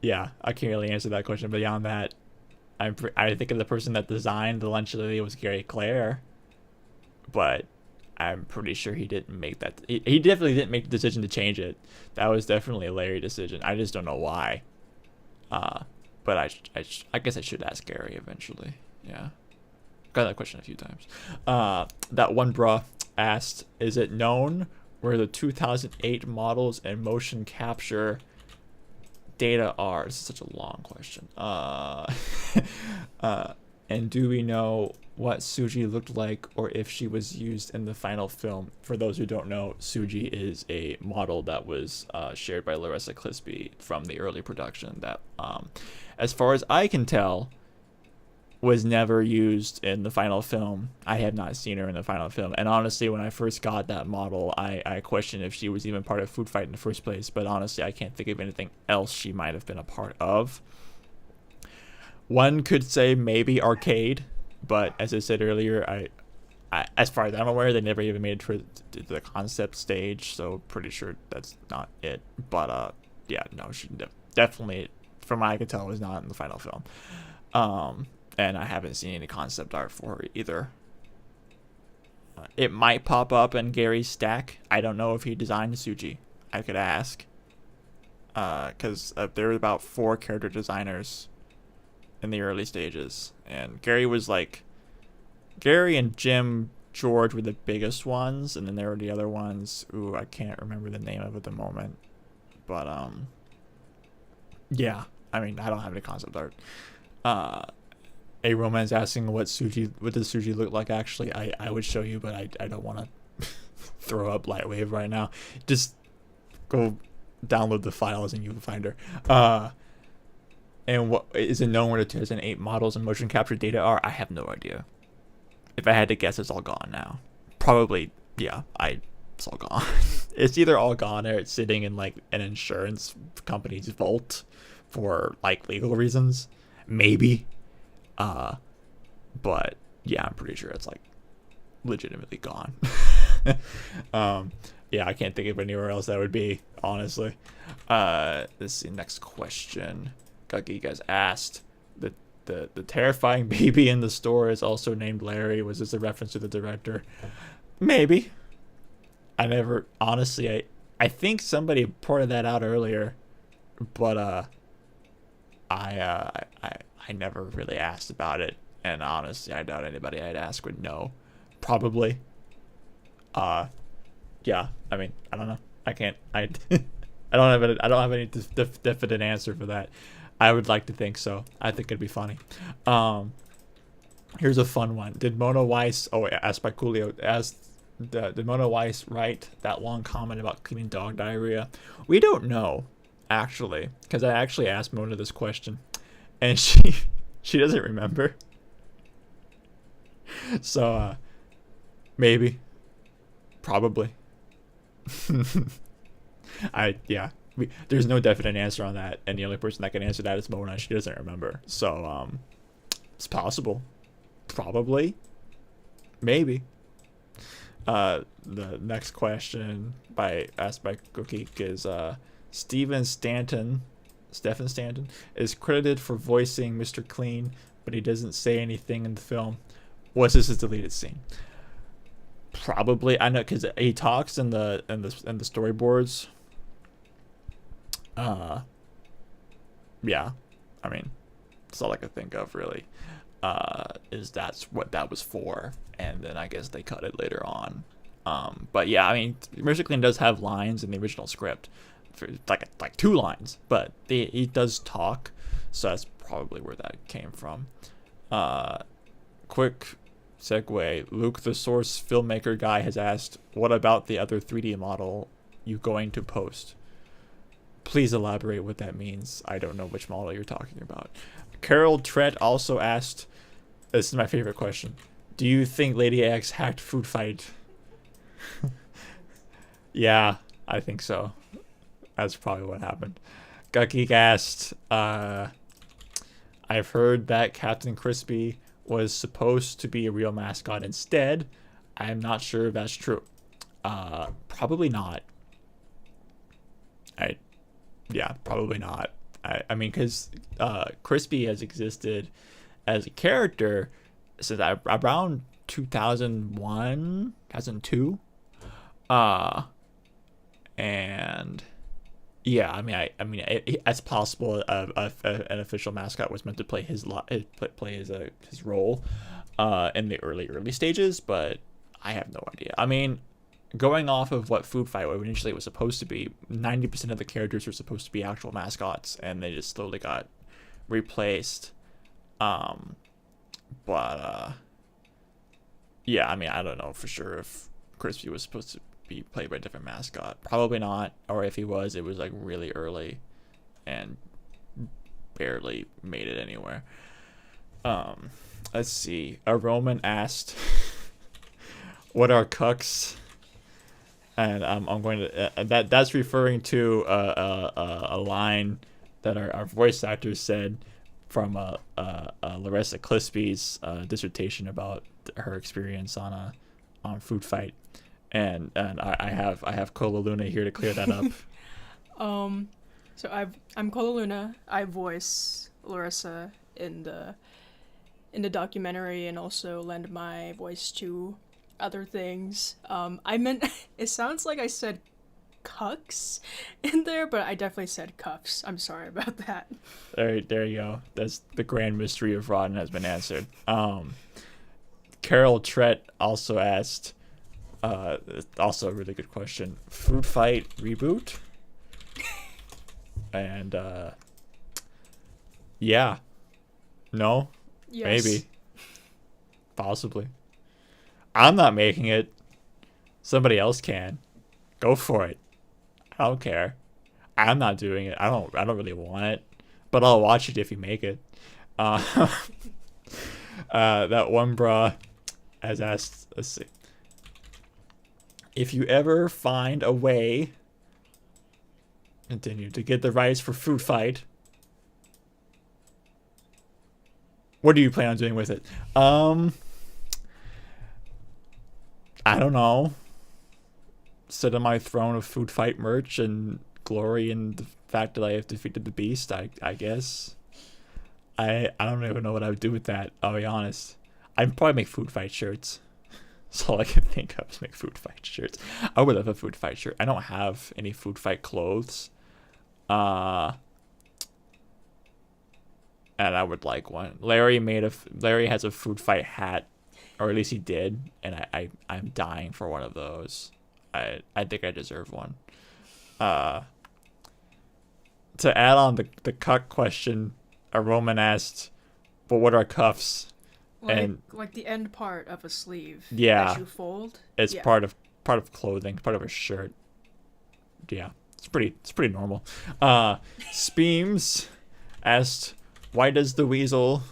I can't really answer that question. But beyond that, I think of the person that designed the lunch lady was Gary Clare, but I'm pretty sure he didn't make that. He definitely didn't make the decision to change it. That was definitely a Larry decision. I just don't know why. But I guess I should ask Gary eventually. Yeah, got that question a few times. That one bruh asked, is it known where the 2008 models and motion capture data are? This is such a long question. And do we know what Suji looked like, or if she was used in the final film? For those who don't know, Suji is a model that was shared by Larissa Clisby from the early production that, as far as I can tell, was never used in the final film. I have not seen her in the final film. And honestly, when I first got that model, I questioned if she was even part of Food Fight in the first place. But honestly, I can't think of anything else she might have been a part of. One could say maybe Arcade, but as I said earlier, I as far as I'm aware, they never even made it to the concept stage, so pretty sure that's not it. But yeah, no, she definitely, from what I could tell, was not in the final film. And I haven't seen any concept art for her either. It might pop up in Gary's stack. I don't know if he designed Suji. I could ask. Because there were about 4 character designers in the early stages. And Gary and Jim George were the biggest ones. And then there were the other ones. Ooh, I can't remember the name of it at the moment. But, yeah. I mean, I don't have any concept art. A Roman's asking what does Suji look like. Actually, I would show you, but I don't want to throw up Lightwave right now. Just go download the files and you can find her. And what is it known where the 2008 models and motion capture data are? I have no idea. If I had to guess, it's all gone now. Probably, yeah. It's all gone. It's either all gone or it's sitting in like an insurance company's vault for like legal reasons. Maybe. But yeah, I'm pretty sure it's like legitimately gone. Yeah, I can't think of anywhere else that would be, honestly. Let's see, next question. Guggy guys asked, the terrifying baby in the store is also named Larry. Was this a reference to the director? Maybe. I never, honestly, I think somebody pointed that out earlier, but I never really asked about it, and honestly, I doubt anybody I'd ask would know. Probably. Yeah. I mean, I don't know. I can't. I don't have any definite answer for that. I would like to think so. I think it'd be funny. Here's a fun one. Did Mona Weiss? Oh, asked by Coolio. Did Mona Weiss write that long comment about cleaning dog diarrhea? We don't know, actually, because I actually asked Mona this question. And she doesn't remember. So, maybe. Probably. Yeah. there's no definite answer on that, and the only person that can answer that is Mona. She doesn't remember, so it's possible, probably, maybe. The next question asked by Gookieek is Stephen Stanton is credited for voicing Mr. Clean, but he doesn't say anything in the film. Was this a deleted scene? Probably. I know, because he talks in the storyboards. Yeah, I mean, that's all I could think of really. Is that's what that was for, and then I guess they cut it later on. But yeah, I mean, Mr. Clean does have lines in the original script, for like 2 lines, but he does talk, so that's probably where that came from. Quick segue. Luke, the Source filmmaker guy, has asked, "What about the other 3D model you going to post?" Please elaborate what that means. I don't know which model you're talking about. Carol Trett also asked, this is my favorite question, do you think Lady X hacked Foodfight? Yeah, I think so. That's probably what happened. Gukgeek asked, I've heard that Captain Crispy was supposed to be a real mascot instead. I'm not sure if that's true. Probably not. Yeah, probably not. I mean, because Crispy has existed as a character since around 2001, 2002. And yeah, I mean, it's possible an official mascot was meant to play his role in the early stages, but I have no idea. I mean, going off of what Foodfight initially was supposed to be, 90% of the characters were supposed to be actual mascots, and they just slowly got replaced. Yeah, I mean, I don't know for sure if Crispy was supposed to be played by a different mascot. Probably not. Or if he was, it was like really early and barely made it anywhere. Let's see. A Roman asked, what are cucks? And I'm going to that's referring to a line that our voice actors said from Larissa Crispy's dissertation about her experience on Foodfight, and I have Cola Luna here to clear that up. So I'm Cola Luna. I voice Larissa in the documentary and also lend my voice to other things. I meant it sounds like I said cucks in there, but I definitely said cuffs. I'm sorry about that. There you go. That's the grand mystery of Rodden has been answered. Carol Trett also asked, also a really good question, Foodfight reboot? And yeah, no, yes. Maybe, possibly. I'm not making it. Somebody else can. Go for it. I don't care. I'm not doing it. I don't really want it, but I'll watch it if you make it. That one bra has asked, let's see. If you ever find a way, continue, to get the rights for Foodfight, what do you plan on doing with it? I don't know. Sit on my throne of Foodfight merch and glory in the fact that I have defeated the beast, I guess. I don't even know what I would do with that, I'll be honest. I'd probably make Foodfight shirts. That's all I can think of is make Foodfight shirts. I would love a Foodfight shirt. I don't have any Foodfight clothes. And I would like one. Larry has a Foodfight hat, or at least he did, and I'm dying for one of those. I think I deserve one. To add on the cuck question, a Roman asked, "But what are cuffs?" Like the end part of a sleeve. Yeah, that you fold. It's part of clothing, part of a shirt. Yeah, it's pretty normal. Speems asked, "Why does the weasel?"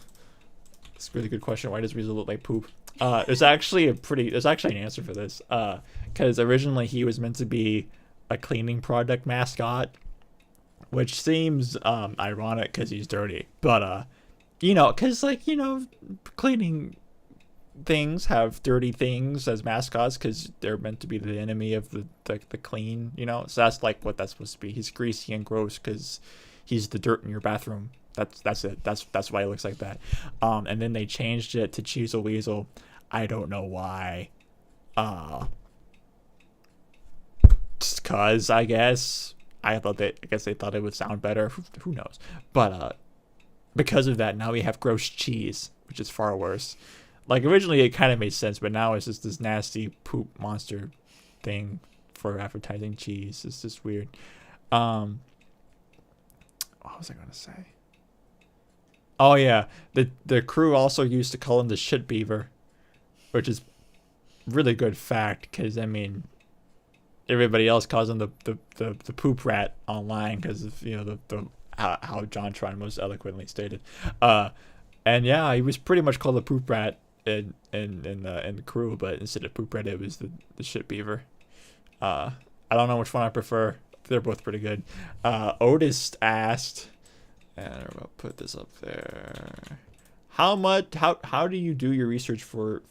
It's a really good question. Why does weasel look like poop? There's actually an answer for this. Because originally he was meant to be a cleaning product mascot, which seems ironic because he's dirty. But you know, because like, you know, cleaning things have dirty things as mascots because they're meant to be the enemy of the clean, you know. So that's like what that's supposed to be. He's greasy and gross because he's the dirt in your bathroom. That's it. That's why he looks like that. And then they changed it to Cheezel Weasel. I don't know why. Just cause I guess they thought it would sound better. Who knows? But because of that, now we have gross cheese, which is far worse. Like originally it kind of made sense, but now it's just this nasty poop monster thing for advertising cheese. It's just weird. What was I gonna say? Oh yeah, the crew also used to call him the shit beaver, which is really good fact because I mean everybody else calls him the poop rat online because of, you know, the how John Tron most eloquently stated. And yeah, he was pretty much called the poop rat in the crew, but instead of poop rat it was the shit beaver. I don't know which one I prefer. They're both pretty good. Otis asked, and I'm gonna put this up there. How do you do your research for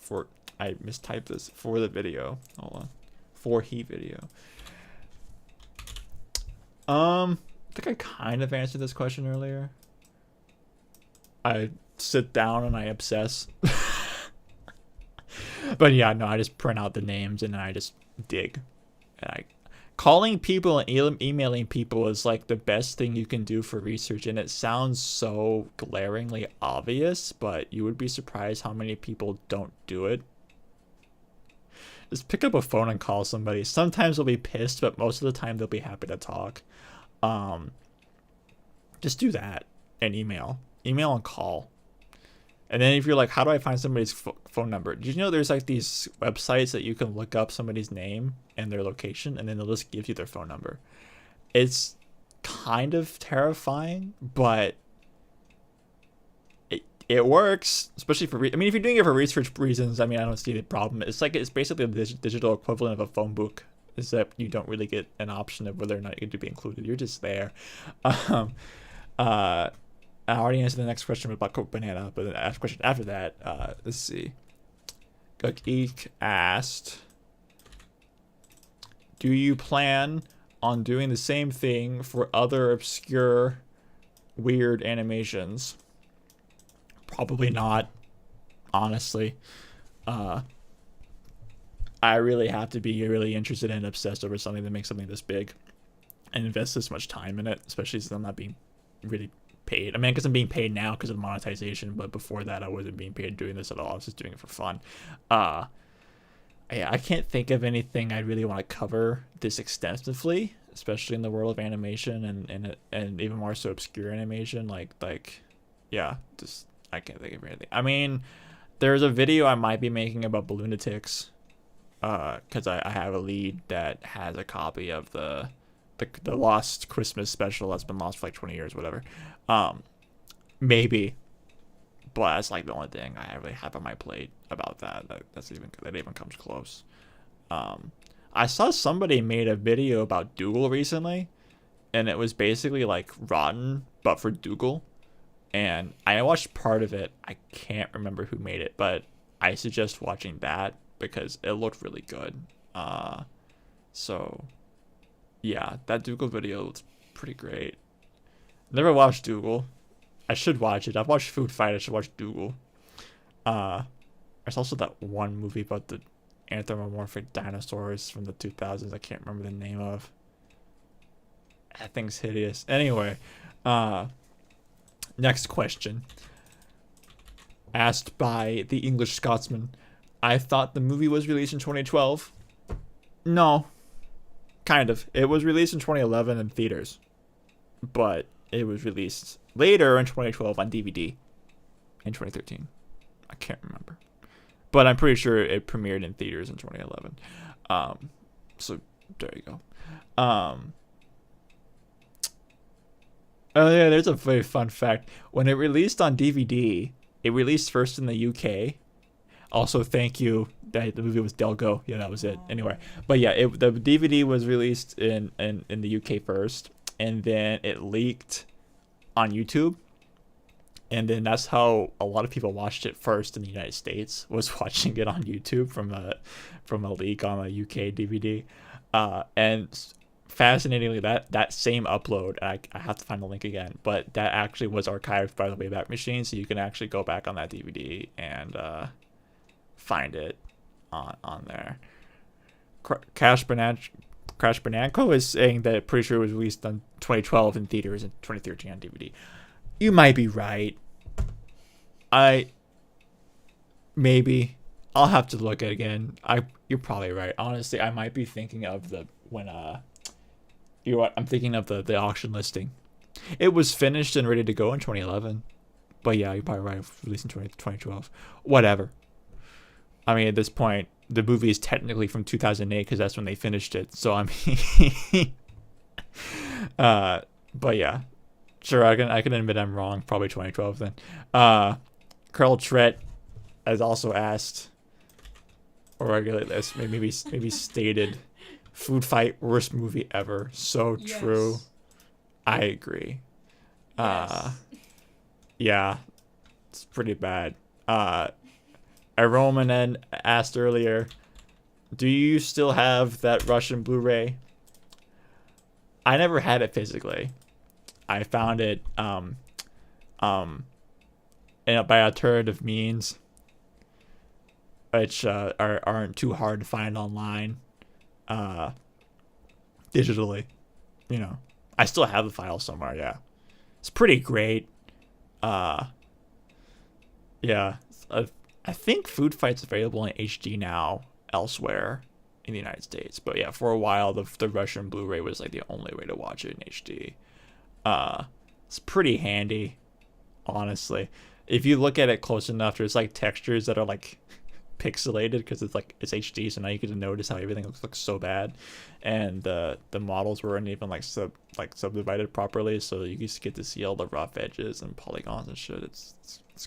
I mistyped this, for the video? Hold on. For he video. I think I kind of answered this question earlier. I sit down and I obsess. But yeah, no, I just print out the names and I just dig. And calling people and emailing people is like the best thing you can do for research, and it sounds so glaringly obvious, but you would be surprised how many people don't do it. Just pick up a phone and call somebody. Sometimes they'll be pissed, but most of the time they'll be happy to talk. Just do that and email and call. And then if you're like, how do I find somebody's phone number? Did you know there's like these websites that you can look up somebody's name and their location, and then they'll just give you their phone number? It's kind of terrifying, but it works, especially for I mean, if you're doing it for research reasons, I mean, I don't see the problem. It's basically the digital equivalent of a phone book, except you don't really get an option of whether or not you're going to be included. You're just there. I already answered the next question about Coke Banana, but the question after that, let's see. Geek asked, do you plan on doing the same thing for other obscure, weird animations? Probably not, honestly. I really have to be really interested and obsessed over something that makes something this big and invest this much time in it, especially since I'm not being really paid. I mean, because I'm being paid now because of monetization, but before that I wasn't being paid doing this at all. I was just doing it for fun. Yeah, I can't think of anything I really want to cover this extensively, especially in the world of animation and even more so obscure animation. Like yeah, just I can't think of anything. I mean, there's a video I might be making about Balloonatics, because I have a lead that has a copy of the lost Christmas special that's been lost for like 20 years, whatever. Maybe, but that's like the only thing I really have on my plate about that even comes close. I saw somebody made a video about Dougal recently, and it was basically like Rotten but for Dougal, and I watched part of it. I can't remember who made it, but I suggest watching that because it looked really good. So yeah, that Dougal video looks pretty great. Never watched Dougal. I should watch it. I've watched Foodfight. I should watch Dougal. There's also that one movie about the anthropomorphic dinosaurs from the 2000s. I can't remember the name of. That thing's hideous. Anyway, next question. Asked by the English Scotsman. I thought the movie was released in 2012. No. Kind of. It was released in 2011 in theaters. But it was released later in 2012 on DVD in 2013. I can't remember. But I'm pretty sure it premiered in theaters in 2011. So there you go. Oh yeah, there's a very fun fact. When it released on DVD, it released first in the UK. Also, thank you. The movie was Delgo. Yeah, that was it. Anyway, but yeah, the DVD was released in the UK first, and then it leaked on YouTube. And then that's how a lot of people watched it first in the United States, was watching it on YouTube from a leak on a UK DVD. And fascinatingly, that same upload, I have to find the link again, but that actually was archived by the Wayback Machine, so you can actually go back on that DVD and find it on there. Crash Bananco is saying that pretty sure it was released in 2012 in theaters and 2013 on DVD. You might be right. Maybe. I'll have to look at it again. You're probably right. Honestly, I might be thinking of I'm thinking of the auction listing. It was finished and ready to go in 2011. But yeah, you're probably right. Released in 2012. Whatever. I mean, at this point, the movie is technically from 2008 because that's when they finished it. So I mean, but yeah, sure. I can admit I'm wrong. Probably 2012 then. Carl Tret has also asked, or maybe stated, Foodfight worst movie ever. So Yes. true. I agree. Yeah, it's pretty bad. Roman asked earlier, do you still have that Russian Blu-ray? I never had it physically. I found it by alternative means, which aren't too hard to find online digitally. You know, I still have the file somewhere. Yeah, it's pretty great. Yeah, I think Foodfight's available in HD now elsewhere in the United States, but yeah, for a while the Russian Blu-ray was like the only way to watch it in HD. It's pretty handy, honestly. If you look at it close enough, there's like textures that are like pixelated because it's HD, so now you get to notice how everything looks so bad, and the models weren't even like subdivided properly, so you just get to see all the rough edges and polygons and shit. It's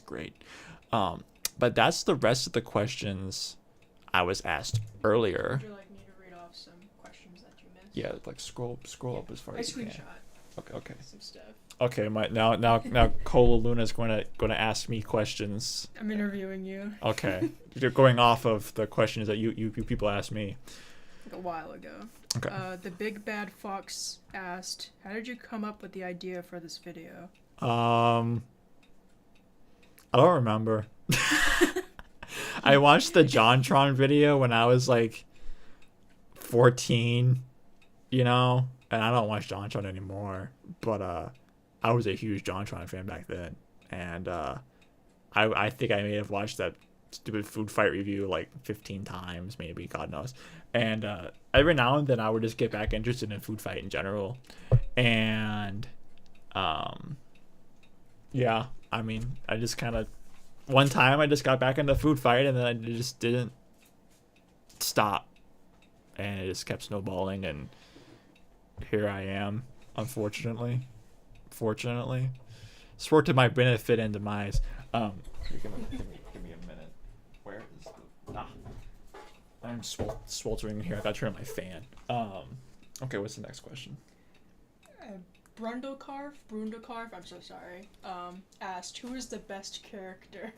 great. But that's the rest of the questions I was asked earlier. Would you like me to read off some questions that you missed? Yeah, like scroll up as far as you can. Okay. Some stuff. Okay, now Cola Luna's going to ask me questions. I'm interviewing you. Okay, you're going off of the questions that you people asked me. Like a while ago. Okay. The Big Bad Fox asked, "How did you come up with the idea for this video?" I don't remember. I watched the JonTron video when I was like 14, and I don't watch JonTron anymore, but I was a huge JonTron fan back then, and I think I may have watched that stupid Foodfight review like 15 times, maybe, God knows. And every now and then I would just get back interested in Foodfight in general, and yeah, I mean, I just kind of, one time I just got back into Foodfight, and then I just didn't stop, and it just kept snowballing, and here I am, unfortunately. Sport to my benefit and demise. Give me a minute. Where is I'm sweltering in here. I gotta turn on my fan. Okay, what's the next question? Brundlecarf, I'm so sorry, asked, who is the best character?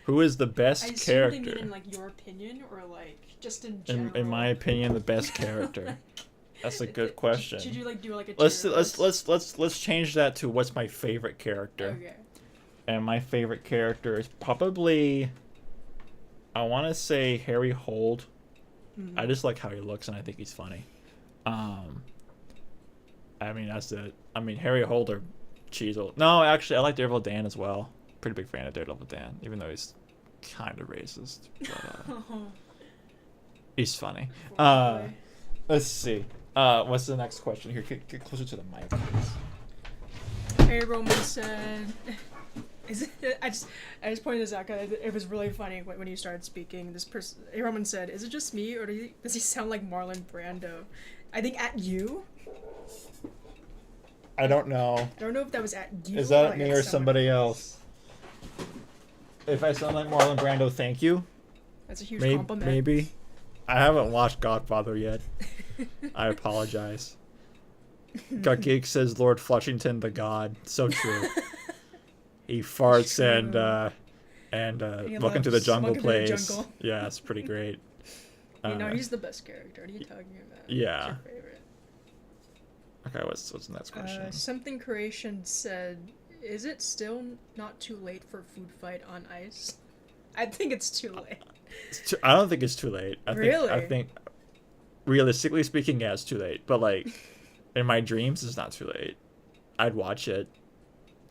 Who is the best I assume character? they mean in like your opinion, or like just in general. In my opinion, the best character. That's a good question. Should you like do like a let's change that to what's my favorite character. Okay. And my favorite character is probably, I want to say Harry Holt. Mm-hmm. I just like how he looks, and I think he's funny. I mean, that's it. I mean, Harry Holt or Cheezel. No, actually, I like Daredevil Dan as well. Pretty big fan of Daredevil Dan, even though he's kind of racist. But, he's funny. Let's see. What's the next question here? Get closer to the mic, please. Hey, Roman said, I just pointed this out because it was really funny when you started speaking. This person, hey, Roman said, "Is it just me, or does he sound like Marlon Brando?" I think at you. I don't know. I don't know if that was at you. Is that like me at or someone somebody else? If I sound like Marlon Brando, thank you. That's a huge compliment. Maybe. I haven't watched Godfather yet. I apologize. Geek says Lord Flushington the God. So true. He farts and He Welcome to the loves Jungle Welcome to the plays. Jungle. Yeah, it's pretty great. He's the best character. What are you talking about? Yeah. What's your favorite? Okay, what's the next question? Something Creation said, is it still not too late for Food Fight on ice? I think it's too late. I don't think it's too late. Really? I think, realistically speaking, yeah, it's too late. But like, in my dreams, it's not too late. I'd watch it.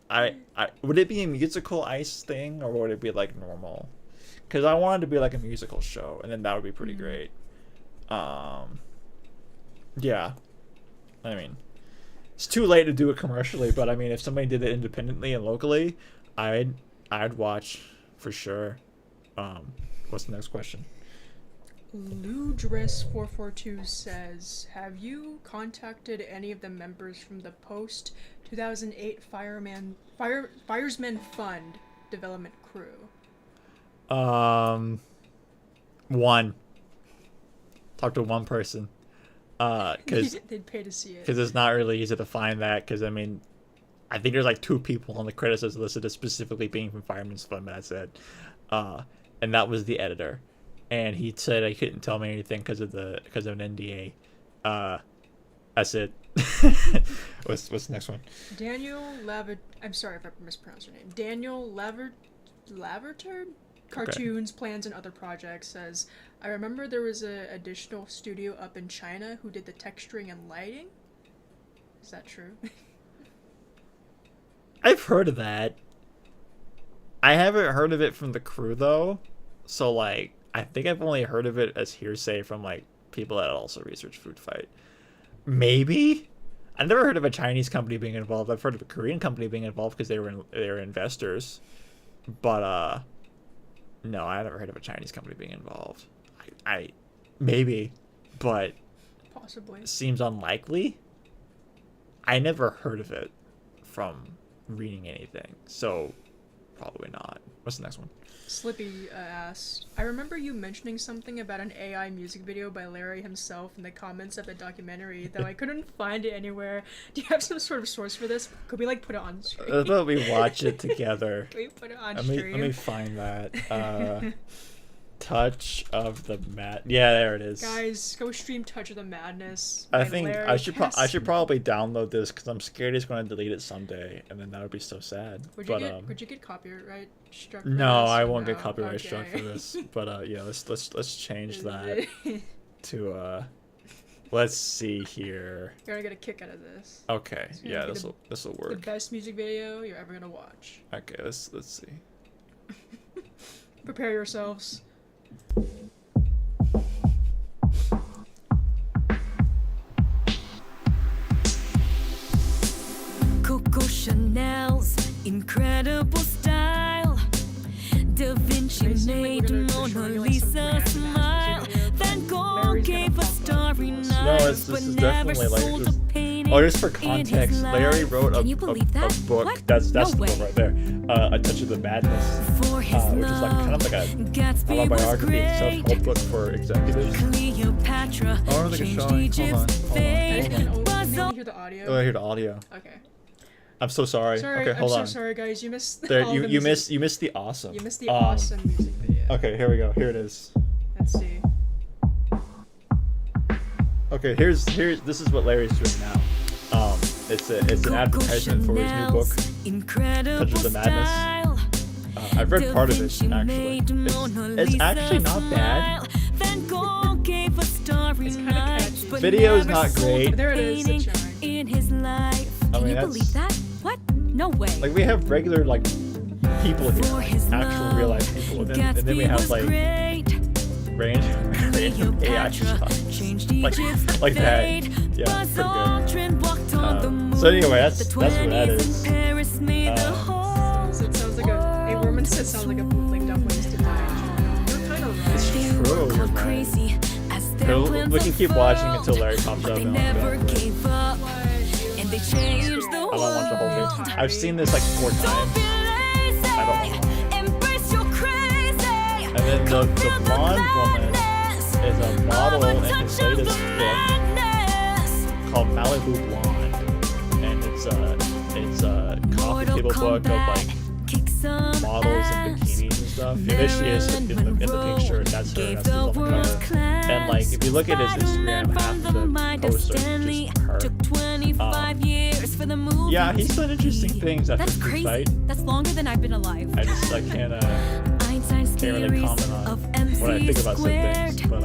I would it be a musical ice thing, or would it be like normal? Because I wanted to be like a musical show, and then that would be pretty great. Yeah. I mean, it's too late to do it commercially, but I mean, if somebody did it independently and locally, I'd watch for sure. What's the next question? Ludris442 says, have you contacted any of the members from the post 2008 Firersmen Fund development crew? One. Talk to one person. Cause they'd pay to see it. Because it's not really easy to find that. Because I mean, I think there's like 2 people on the credits that's listed as specifically being from Fireman's Fund. But that's it. And that was the editor, and he said I couldn't tell me anything because of an NDA. That's it. What's the next one? Daniel I'm sorry if I mispronounced your name. Daniel Lavertard? Cartoons, Plans, and Other Projects says, I remember there was an additional studio up in China who did the texturing and lighting. Is that true? I've heard of that. I haven't heard of it from the crew though, so like I think I've only heard of it as hearsay from like people that also research Food Fight. Maybe. I've never heard of a Chinese company being involved. I've heard of a Korean company being involved because they were investors, but no, I never heard of a Chinese company being involved. I maybe, but possibly seems unlikely. I never heard of it from reading anything, so probably not. What's the next one? Slippy asked, I remember you mentioning something about an AI music video by Larry himself in the comments of the documentary, though I couldn't find it anywhere. Do you have some sort of source for this? Could we like put it on screen? I thought we watch it together. Can we put it on stream? Let me find that. Touch of the Mad. Yeah, there it is. Guys, go stream Touch of the Madness. I think I should probably download this because I'm scared he's going to delete it someday, and then that would be so sad. Would you get copyright struck? For no, this, I or won't no? get copyright Okay. struck for this. But yeah, let's change that to let's see here. You're gonna get a kick out of this. Okay, yeah, this will work. The best music video you're ever gonna watch. Okay, let's see. Prepare yourselves. Coco Chanel's incredible style. Da Vinci made Mona Lisa smile. Van Gogh gave a starry night, this is definitely like just for context, Larry wrote a book. That's the book right there. A Touch of the Madness, which is like kind of like a autobiography and self-help book for executives. Cleopatra changed Egypt's fate. Can you hear the audio? Oh, I hear the audio. Okay. I'm so sorry. Sorry, Okay, hold on. I'm so sorry, guys. You missed. There, all the you music. missed the awesome. You missed the awesome music video. Okay, here we go. Here it is. Let's see. Okay, this is what Larry's doing now. It's an advertisement for his new book, Touch of the Madness. I've read part of it actually. It's actually not bad. It's kind of catchy. Video is not great. There it is. It's showing. I mean, that's What? No way. like we have regular like people here, like, actual real life people, and then we have like random AI shots like that. Yeah, pretty good. So anyway, that's what that is. So it sounds like a woman said sounds like a bootleg dumplings to die. You're kind of right. It's true. You're right. Here, we can keep watching until Larry pops up. And I don't watch the whole thing. I've seen this like 4 times. I don't know. And then the blonde woman is a model in his latest book called Malibu Blonde. it's a coffee table book of like models in bikinis and stuff. And there she is in the pink shirt. That's her. That's on the cover. And like if you look at his Instagram, half the posters just her. Yeah, he's done interesting things after Food Fight. That's longer than I've been alive. I can't really comment on what I think about certain things, but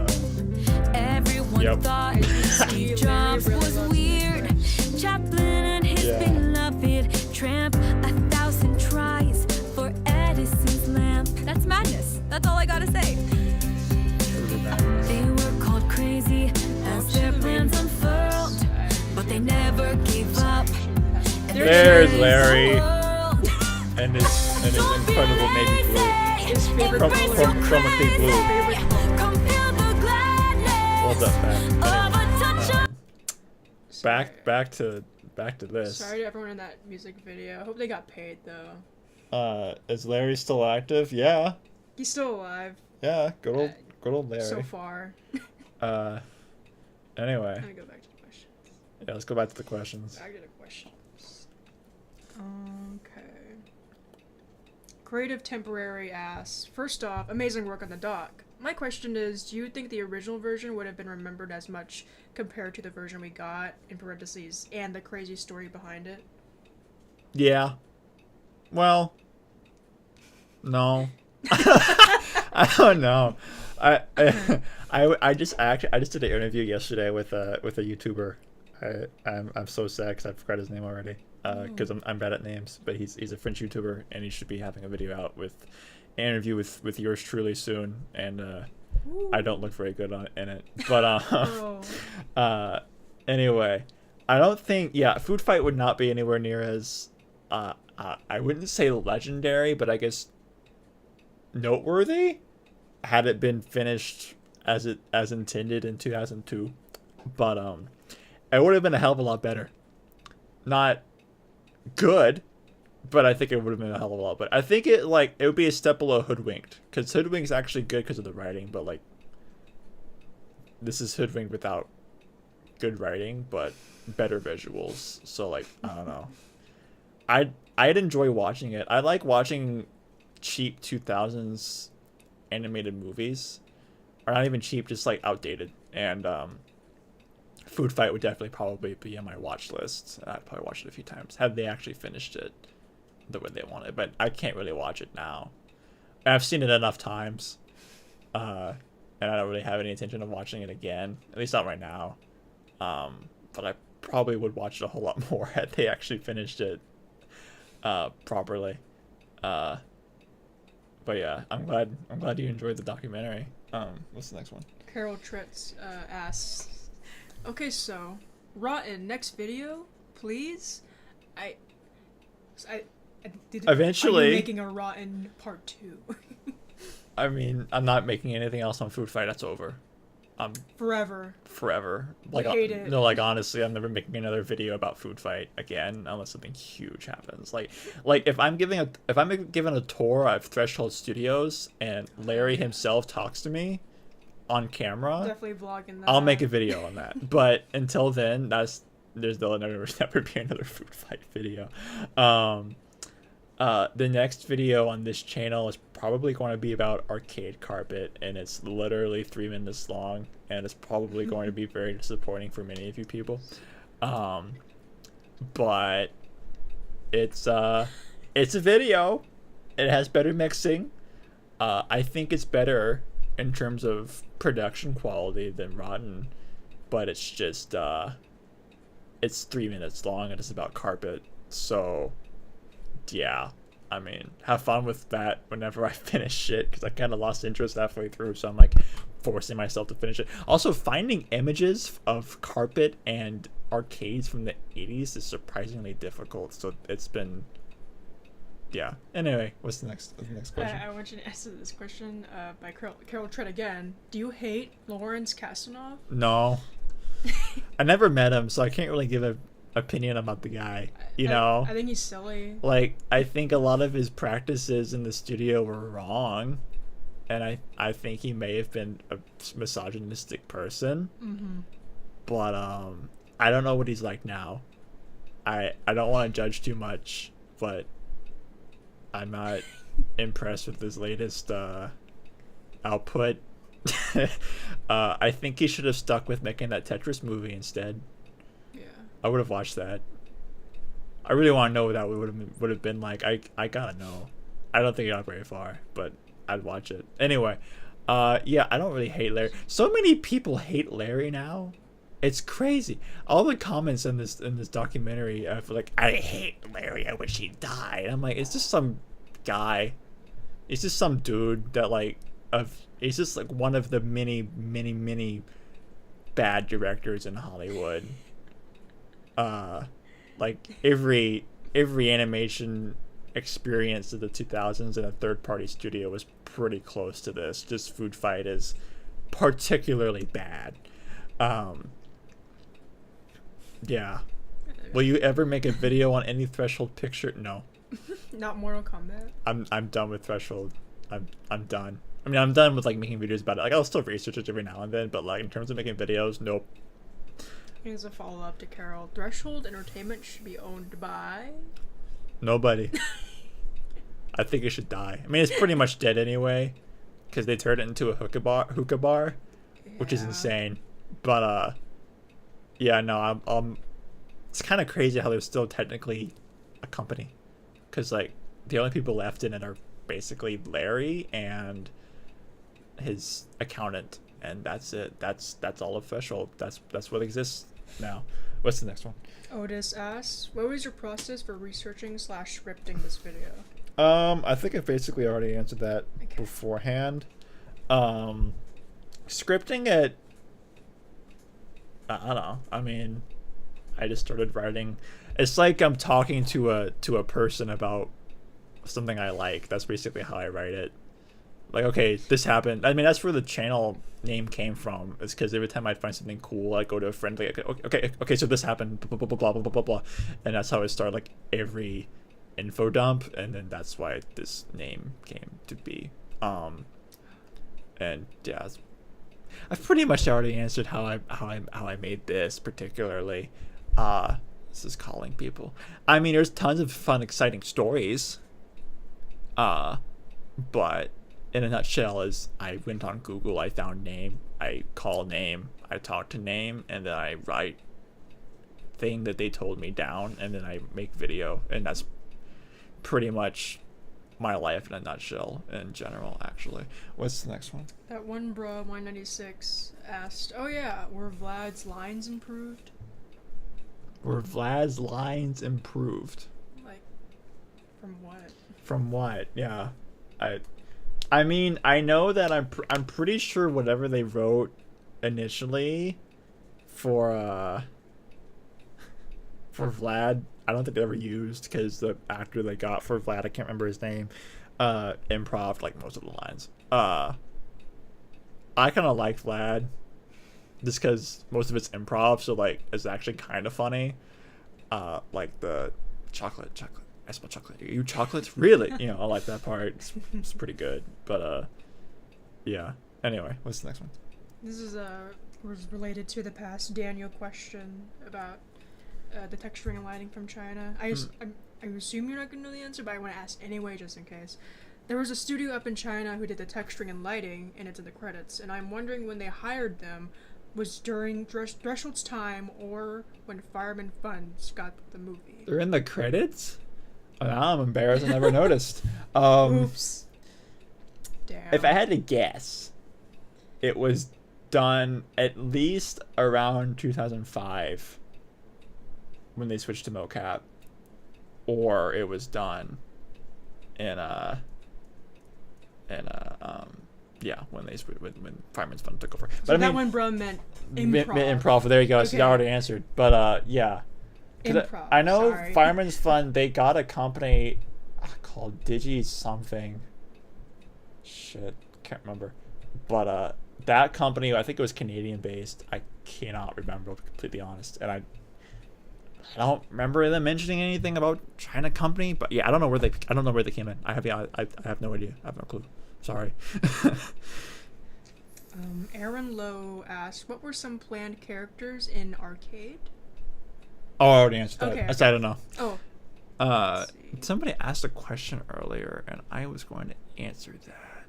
Everyone thought Steve Jobs was weird. Chaplin and his beloved tramp, 1,000 tries for Edison's lamp. That's madness. That's all I gotta say. They were called crazy as their plans unfurled, but they never gave up. There's Larry and his incredible navy blue. His favorite from Chroma Blue. Well done, man. Back to this. Sorry to everyone in that music video. I hope they got paid though. Is Larry still active? Yeah. He's still alive. Yeah, good old Larry. So far. Anyway. I'm gonna go back to the questions. Yeah, let's go back to the questions. Back to the questions. Okay. Creative Temporary asks, first off, amazing work on the doc. My question is, do you think the original version would have been remembered as much compared to the version we got, in parentheses, and the crazy story behind it? Yeah. Well, no. I don't know. I just did an interview yesterday with a YouTuber. I'm so sad because I forgot his name already. Because I'm bad at names, but he's a French YouTuber and he should be having a video out with an interview with yours truly soon. And I don't look very good in it. But anyway, I don't think Food Fight would not be anywhere near as I wouldn't say legendary, but I guess noteworthy had it been finished as intended in 2002. But it would have been a hell of a lot better. Not good, but I think it would have been a hell of a lot better. I think it would be a step below Hoodwinked, because Hoodwinked's actually good because of the writing, but like this is Hoodwinked without good writing but better visuals. So like I don't know. I'd enjoy watching it. I like watching cheap 2000s animated movies, or not even cheap, just like outdated. And Food Fight would definitely probably be on my watch list. I'd probably watch it a few times had they actually finished it the way they wanted, but I can't really watch it now. I've seen it enough times, and I don't really have any intention of watching it again, at least not right now. But I probably would watch it a whole lot more had they actually finished it properly. But yeah, I'm glad you enjoyed the documentary. What's the next one? Carol Tretz asks, okay, so Rotten, next video, please. Eventually. Are you making a Rotten part 2? I mean, I'm not making anything else on Food Fight. That's over. Forever. Like, I hate it. No, like honestly, I'm never making another video about Food Fight again unless something huge happens. Like if I'm given a tour of Threshold Studios and Larry himself talks to me on camera, definitely vlogging that. I'll make a video on that. But until then, there's never be another Food Fight video. The next video on this channel is probably going to be about Arcade Carpet, and it's literally 3 minutes long, and it's probably going to be very disappointing for many of you people. But it's a video. It has better mixing. I think it's better in terms of production quality than Rotten, but it's just it's 3 minutes long and it's about carpet. So yeah, I mean, have fun with that whenever I finish it, because I kind of lost interest halfway through, so I'm like forcing myself to finish it. Also, finding images of carpet and arcades from the 80s is surprisingly difficult, so it's been, yeah. Anyway, what's the next question? I want you to answer this question by Carol Tret again. Do you hate Lawrence Kasdanov? No. I never met him, so I can't really give an opinion about the guy, you know? I think he's silly. Like, I think a lot of his practices in the studio were wrong, and I think he may have been a misogynistic person. Mm-hmm. But I don't know what he's like now. I don't want to judge too much, but I'm not impressed with his latest output. I think he should have stuck with making that Tetris movie instead. Yeah. I would have watched that. I really want to know what that would have been like. I gotta know. I don't think it got very far, but I'd watch it anyway. Yeah, I don't really hate Larry. So many people hate Larry now. It's crazy. All the comments in this documentary of like, I hate Larry. I wish he died. I'm like, it's just some guy. It's just some dude that like he's just like one of the many bad directors in Hollywood. Like every animation experience of the 2000s in a third-party studio was pretty close to this. Just Foodfight is particularly bad. Yeah. Will you ever make a video on any Threshold picture? No. Not Mortal Kombat. I'm done with Threshold. I'm done. I mean, I'm done with like making videos about it. Like I'll still research it every now and then, but like in terms of making videos, nope. Here's a follow-up to Carol. Threshold Entertainment should be owned by... Nobody. I think it should die. I mean, it's pretty much dead anyway, because they turned it into a hookah bar, which is insane. But yeah, no, it's kind of crazy how they're still technically a company, because like the only people left in it are basically Larry and his accountant, and that's it. That's all of Threshold. That's what exists now. What's the next one? Otis asks, what was your process for researching / scripting this video? I think I basically already answered that beforehand. Scripting it, I don't know. I mean, I just started writing. It's like I'm talking to a person about something I like. That's basically how I write it. Like, okay, this happened. I mean, that's where the channel name came from. It's because every time I'd find something cool, I'd go to a friend, like, okay, so this happened, blah, blah, blah, blah, blah, blah, blah. And that's how I start, like, every info dump, and then that's why this name came to be. And, yeah, I've pretty much already answered how I made this, particularly. This is calling people. I mean, there's tons of fun, exciting stories. But in a nutshell, is I went on Google, I found name, I call name, I talk to name, and then I write thing that they told me down, and then I make video, and that's pretty much my life in a nutshell in general, actually. What's the next one? That one bro, 196, asked, oh yeah, were Vlad's lines improved? Were Vlad's lines improved? Like, from what? From what? Yeah. I mean, I know that I'm pretty sure whatever they wrote initially for Vlad, I don't think they ever used, because the actor they got for Vlad, I can't remember his name, improv like most of the lines. I kind of like Vlad just because most of it's improv, so like it's actually kind of funny. Like the chocolate. I smell chocolate. Are you chocolate? Really? You know, I like that part. It's pretty good. But yeah. Anyway, what's the next one? This is was related to the past Daniel question about the texturing and lighting from China. I assume you're not gonna know the answer, but I want to ask anyway, just in case. There was a studio up in China who did the texturing and lighting, and it's in the credits. And I'm wondering when they hired them, was during Threshold's time or when Fireman Funds got the movie. They're in the credits? Oh, now I'm embarrassed. I never noticed. Oops. Damn. If I had to guess, it was done at least around 2005 when they switched to mocap, or it was done in yeah, when Fireman's Fund took over. So but I that meant one, bro, meant improv. Improv. There you go. Okay. So you already answered. But yeah. Improv. I know sorry. Fireman's Fund, they got a company called Digi something. Shit, can't remember. But that company, I think it was Canadian based. I cannot remember, to be completely honest. And I don't remember them mentioning anything about China company. But yeah, I don't know where they came in. I have no idea. I have no clue. Sorry. Aaron Lowe asked, what were some planned characters in Arcade? Oh, I already answered that. Okay, I said I don't know. Oh. Somebody asked a question earlier, and I was going to answer that.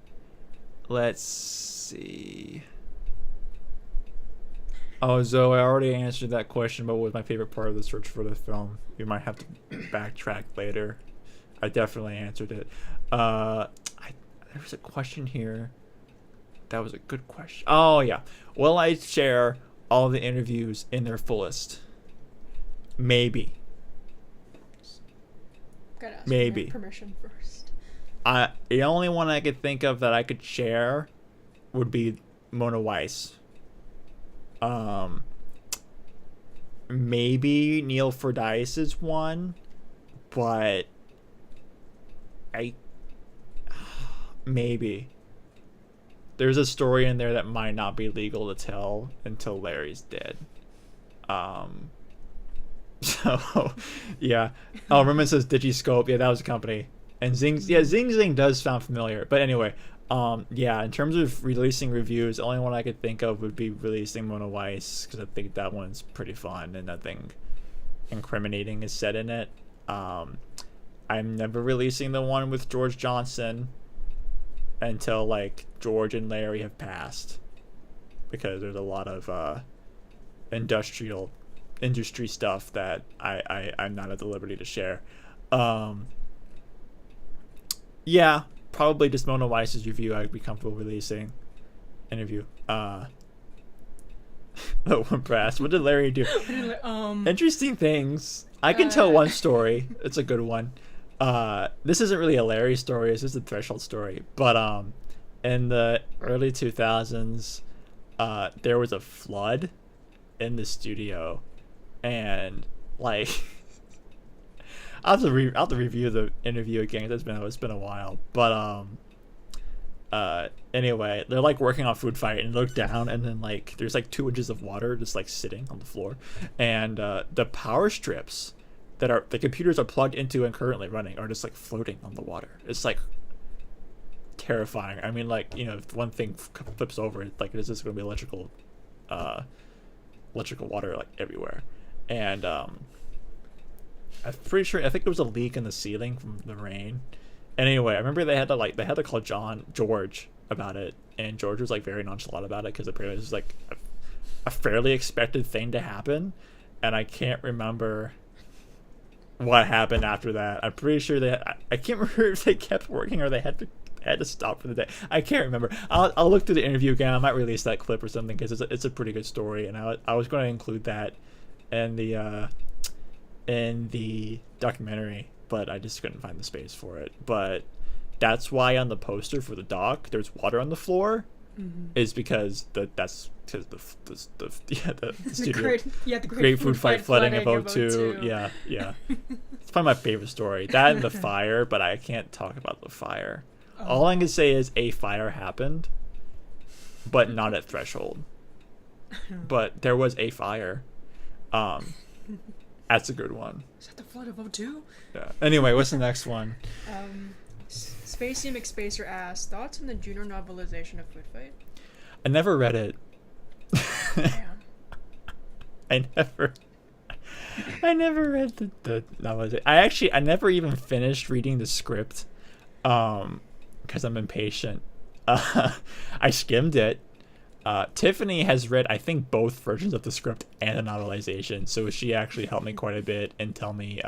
Let's see. Oh, Zoe, I already answered that question, but what was my favorite part of the search for the film? You might have to backtrack later. I definitely answered it. There was a question here. That was a good question. Oh, yeah. Will I share all the interviews in their fullest? Maybe. Gotta ask Maybe. permission first. The only one I could think of that I could share would be Mona Weiss. Maybe Neil Fordyce's one, but maybe. There's a story in there that might not be legal to tell until Larry's dead. So, yeah. Oh, Roman says Digiscope. Yeah, that was a company. And Zing Zing does sound familiar. But anyway, yeah, in terms of releasing reviews, the only one I could think of would be releasing Mona Weiss, because I think that one's pretty fun and nothing incriminating is said in it. I'm never releasing the one with George Johnson until, like, George and Larry have passed, because there's a lot of industry stuff that I'm not at the liberty to share. Yeah, probably just Mona Weiss's review I'd be comfortable releasing. Interview. Oh, brass. What did Larry do? Interesting things. I can tell one story. It's a good one. This isn't really a Larry story. It's just a Threshold story. But in the early 2000s, there was a flood in the studio, and like I'll have to review the interview again. It's been a while, but anyway, they're like working on Foodfight and look down, and then like there's like 2 inches of water just like sitting on the floor, and the power strips that are the computers are plugged into and currently running are just like floating on the water. It's like terrifying. I mean, like, you know, if one thing flips over, like it's just gonna be electrical water like everywhere. And I'm pretty sure, I think there was a leak in the ceiling from the rain. And anyway, I remember they had to call George about it, and George was like very nonchalant about it because apparently this was like a fairly expected thing to happen, and I can't remember what happened after that. I'm pretty sure I can't remember if they kept working or they had to stop for the day. I can't remember. I'll look through the interview again. I might release that clip or something because it's a pretty good story, and I was going to include that in the documentary, but I just couldn't find the space for it. But that's why on the poster for the doc there's water on the floor, is because that's because the studio the Great Foodfight flooding of 02. Yeah. It's probably my favorite story. That and the fire, but I can't talk about the fire. All I can say is a fire happened, but not at Threshold. But there was a fire. That's a good one. Is that the flood of 02? Yeah. Anyway, what's the next one? Spacey McSpacer asks, thoughts on the junior novelization of Foodfight? I never read it. I never read the novelization. I never even finished reading the script, because I'm impatient. I skimmed it. Tiffany has read, I think, both versions of the script and the novelization, so she actually helped me quite a bit in telling me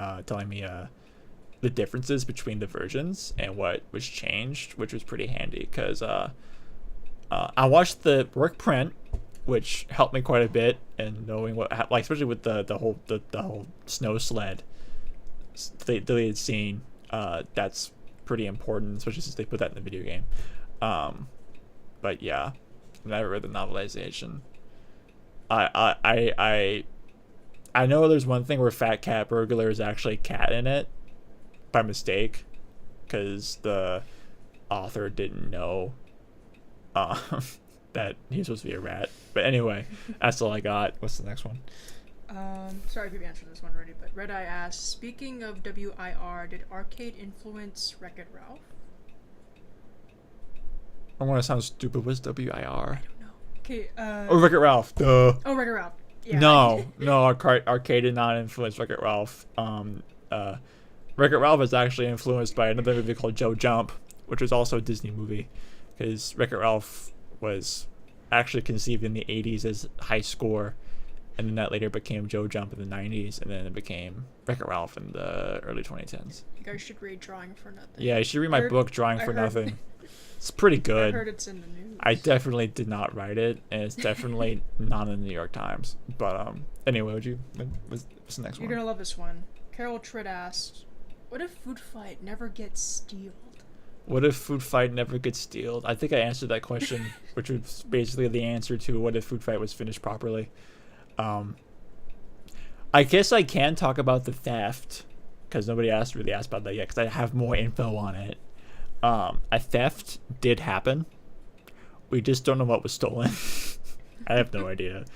the differences between the versions and what was changed, which was pretty handy because I watched the work print, which helped me quite a bit in knowing what, like, especially with the whole snow sled deleted scene. That's pretty important, especially since they put that in the video game. But yeah, I never read the novelization. I know there's one thing where Fat Cat Burglar is actually cat in it by mistake, because the author didn't know that he's supposed to be a rat. But anyway, that's all I got. What's the next one? Sorry if you've answered this one already, but Red Eye asks, speaking of WIR, did arcade influence Wreck-It Ralph? I want to sound stupid. What's WIR? I don't know. Okay, oh, Wreck-It Ralph. Duh. Oh, Wreck-It Ralph. Yeah. No, Arcade did not influence Wreck-It Ralph. Wreck-It Ralph is actually influenced by another movie called Joe Jump, which was also a Disney movie, because Wreck-It Ralph was actually conceived in the 80s as High Score, and then that later became Joe Jump in the 90s, and then it became Wreck-It Ralph in the early 2010s. You guys should read Drawing for Nothing. Yeah, you should read my book, Drawing for Nothing. It's pretty good. I heard it's in the news. I definitely did not write it, and it's definitely not in the New York Times. But anyway, what's the next You're one? gonna love this one. Carol Tritt asked, "What if Food Fight never gets stealed?" What if Food Fight never gets stealed? I think I answered that question, which was basically the answer to what if Food Fight was finished properly. I guess I can talk about the theft, because nobody really asked about that yet, because I have more info on it. A theft did happen. We just don't know what was stolen. I have no idea.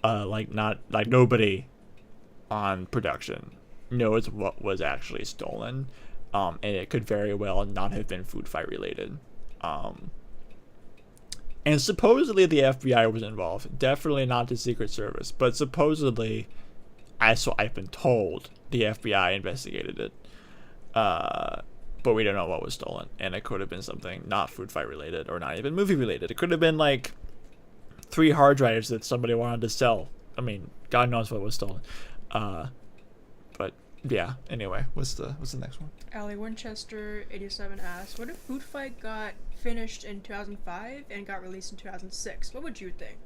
Nobody on production knows what was actually stolen. And it could very well not have been Food Fight related. And supposedly the FBI was involved. Definitely not the Secret Service, but supposedly, I've been told, the FBI investigated it. But we don't know what was stolen, and it could have been something not Food Fight related, or not even movie related. It could have been like 3 hard drives that somebody wanted to sell. I mean, God knows what was stolen. But yeah. Anyway, what's the next one? Allie Winchester 87 asked, "What if Food Fight got finished in 2005 and got released in 2006? What would you think?"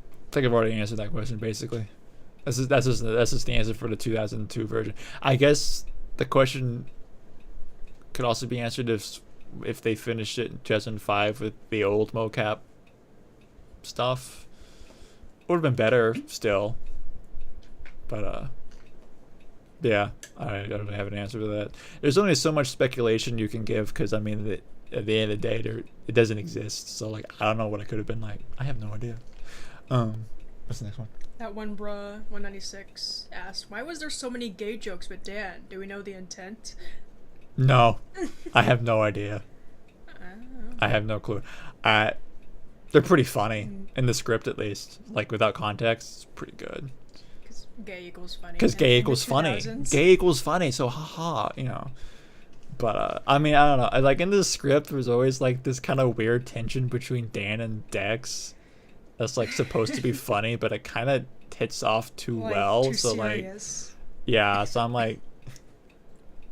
I think I've already answered that question basically. That's just the answer for the 2002 version. I guess the question could also be answered if they finished it in 2005 with the old mocap stuff. Would have been better still. But yeah, I don't really have an answer to that. There's only so much speculation you can give, because I mean, at the end of the day, it doesn't exist. So like, I don't know what it could have been like. I have no idea. What's the next one? That one bruh 196 asked, "Why was there so many gay jokes with Dan? Do we know the intent?" No, I have no idea. I have no clue. They're pretty funny in the script, at least. Like, without context, it's pretty good. Because gay equals funny. Because gay equals funny. Gay equals funny. So haha, you know. But I mean, I don't know. Like, in the script, there's always like this kind of weird tension between Dan and Dex. That's like supposed to be funny, but it kind of hits off too well. Too so serious. like, yeah. So I'm like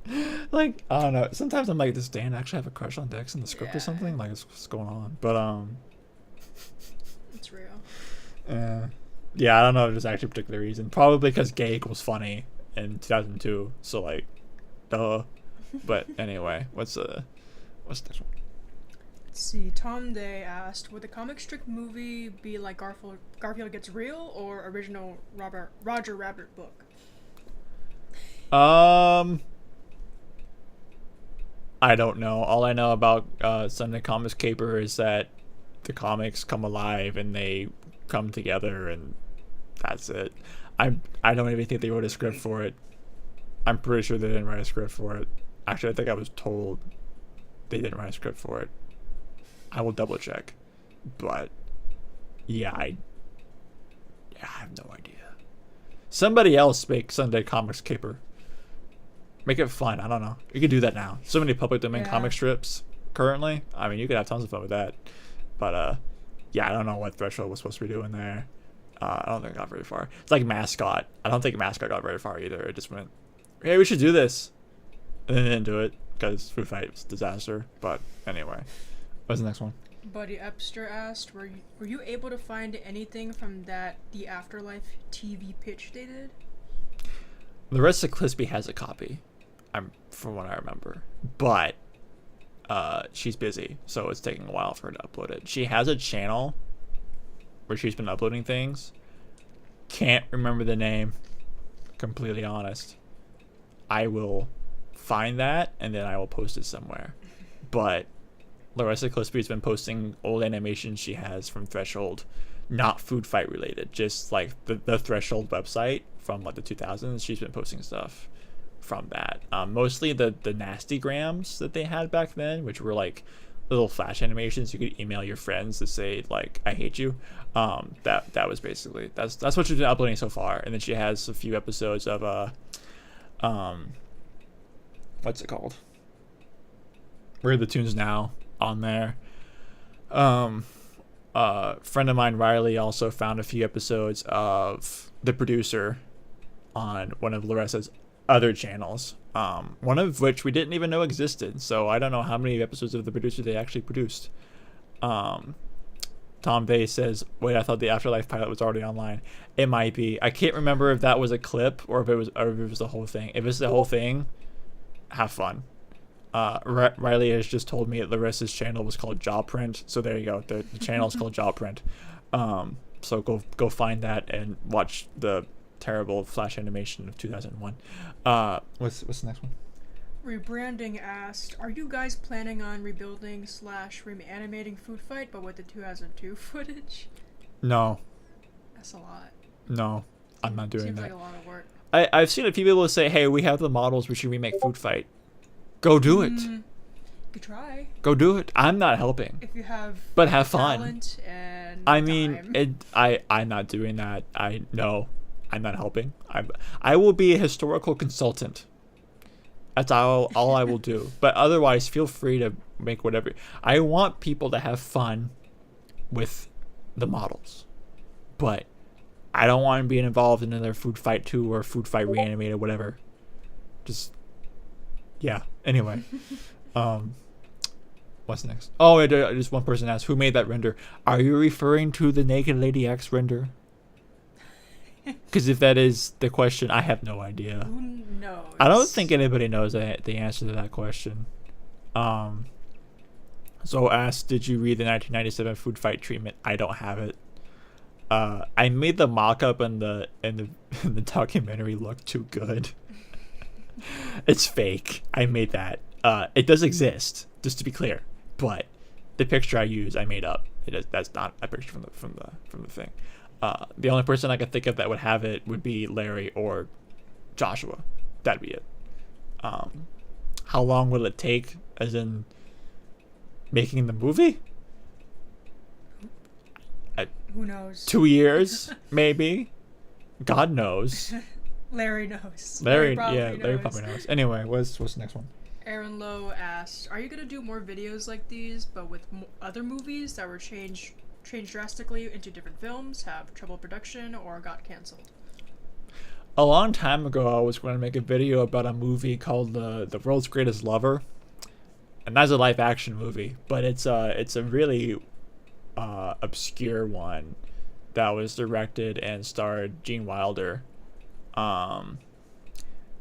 I don't know. Sometimes I'm like, does Dan actually have a crush on Dex in the script or something? Like, what's going on? But it's real. Yeah, I don't know if there's actually a particular reason. Probably because gay equals funny in 2002. So like, duh. But anyway, what's this one? Let's see. Tom Day asked, "Would the comic strip movie be like Garfield Gets Real or original Roger Rabbit book?" I don't know. All I know about Sunday Comics Caper is that the comics come alive and they come together, and that's it. I don't even think they wrote a script for it. I'm pretty sure they didn't write a script for it. Actually, I think I was told they didn't write a script for it. I will double check. But yeah, I have no idea. Somebody else make Sunday Comics Caper. Make it fun. I don't know. You could do that now. So many public domain comic strips currently. I mean, you could have tons of fun with that. But yeah, I don't know what Threshold was supposed to be doing there. I don't think it got very far. It's like Mascot. I don't think Mascot got very far either. It just went, hey, we should do this, and then they didn't do it because Food Fight was a disaster. But anyway, what's the next one? Buddy Epster asked, "Were you able to find anything from the Afterlife TV pitch they did?" Larissa Crispy has a copy, from what I remember, but she's busy, so it's taking a while for her to upload it. She has a channel where she's been uploading things. Can't remember the name, completely honest. I will find that and then I will post it somewhere. But Larissa Crispy's been posting old animations she has from Threshold, not Food Fight related, just like the Threshold website from like the 2000s. She's been posting stuff from that, mostly the nasty grams that they had back then, which were like little flash animations you could email your friends to say like I hate you. That was basically that's what she's been uploading so far. And then she has a few episodes of what's it called? Where are the Tunes Now on there. Friend of mine, Riley, also found a few episodes of The Producer on one of Larissa's other channels, one of which we didn't even know existed. So I don't know how many episodes of The Producer they actually produced. Tom Vay says, wait, I thought the Afterlife pilot was already online. It might be. I can't remember if that was a clip or if it was the whole thing. If it's the whole thing, have fun. Riley has just told me that Larissa's channel was called Jawprint, so there you go. The channel is called Jawprint. So go find that and watch the terrible flash animation of 2001. What's the next one? Rebranding asked, are you guys planning on rebuilding / reanimating Foodfight but with the 2002 footage? No. That's a lot. No, I'm not doing Seems that. like a lot of work. I've seen a few people say, hey, we have the models, we should remake Foodfight. Go do it. You could try. Go do it. I'm not helping. If you have but have fun. Talent and I mean, time. I'm not doing that. I'm not helping. I will be a historical consultant. That's all I will do. But otherwise, feel free to make whatever. I want people to have fun with the models, but I don't want to be involved in another Foodfight 2 or Foodfight Reanimated, whatever. Just yeah. Anyway, what's next? Oh, just one person asked, who made that render? Are you referring to the Naked Lady X render? Because if that is the question, I have no idea. Who knows? I don't think anybody knows the answer to that question. So asked, did you read the 1997 Foodfight treatment? I don't have it. I made the mock-up and the documentary look too good. It's fake. I made that. It does exist, just to be clear. But the picture I use, I made up. That's not a picture from the thing. The only person I could think of that would have it would be Larry or Joshua. That'd be it. How long will it take, as in making the movie? Who knows? 2 years, maybe. God knows. Larry knows. Larry probably probably knows. Anyway, what's the next one? Aaron Lowe asked, are you going to do more videos like these, but with other movies that were changed drastically into different films, have trouble production, or got canceled? A long time ago, I was going to make a video about a movie called The World's Greatest Lover. And that's a live action movie, but it's a really obscure one that was directed and starred Gene Wilder.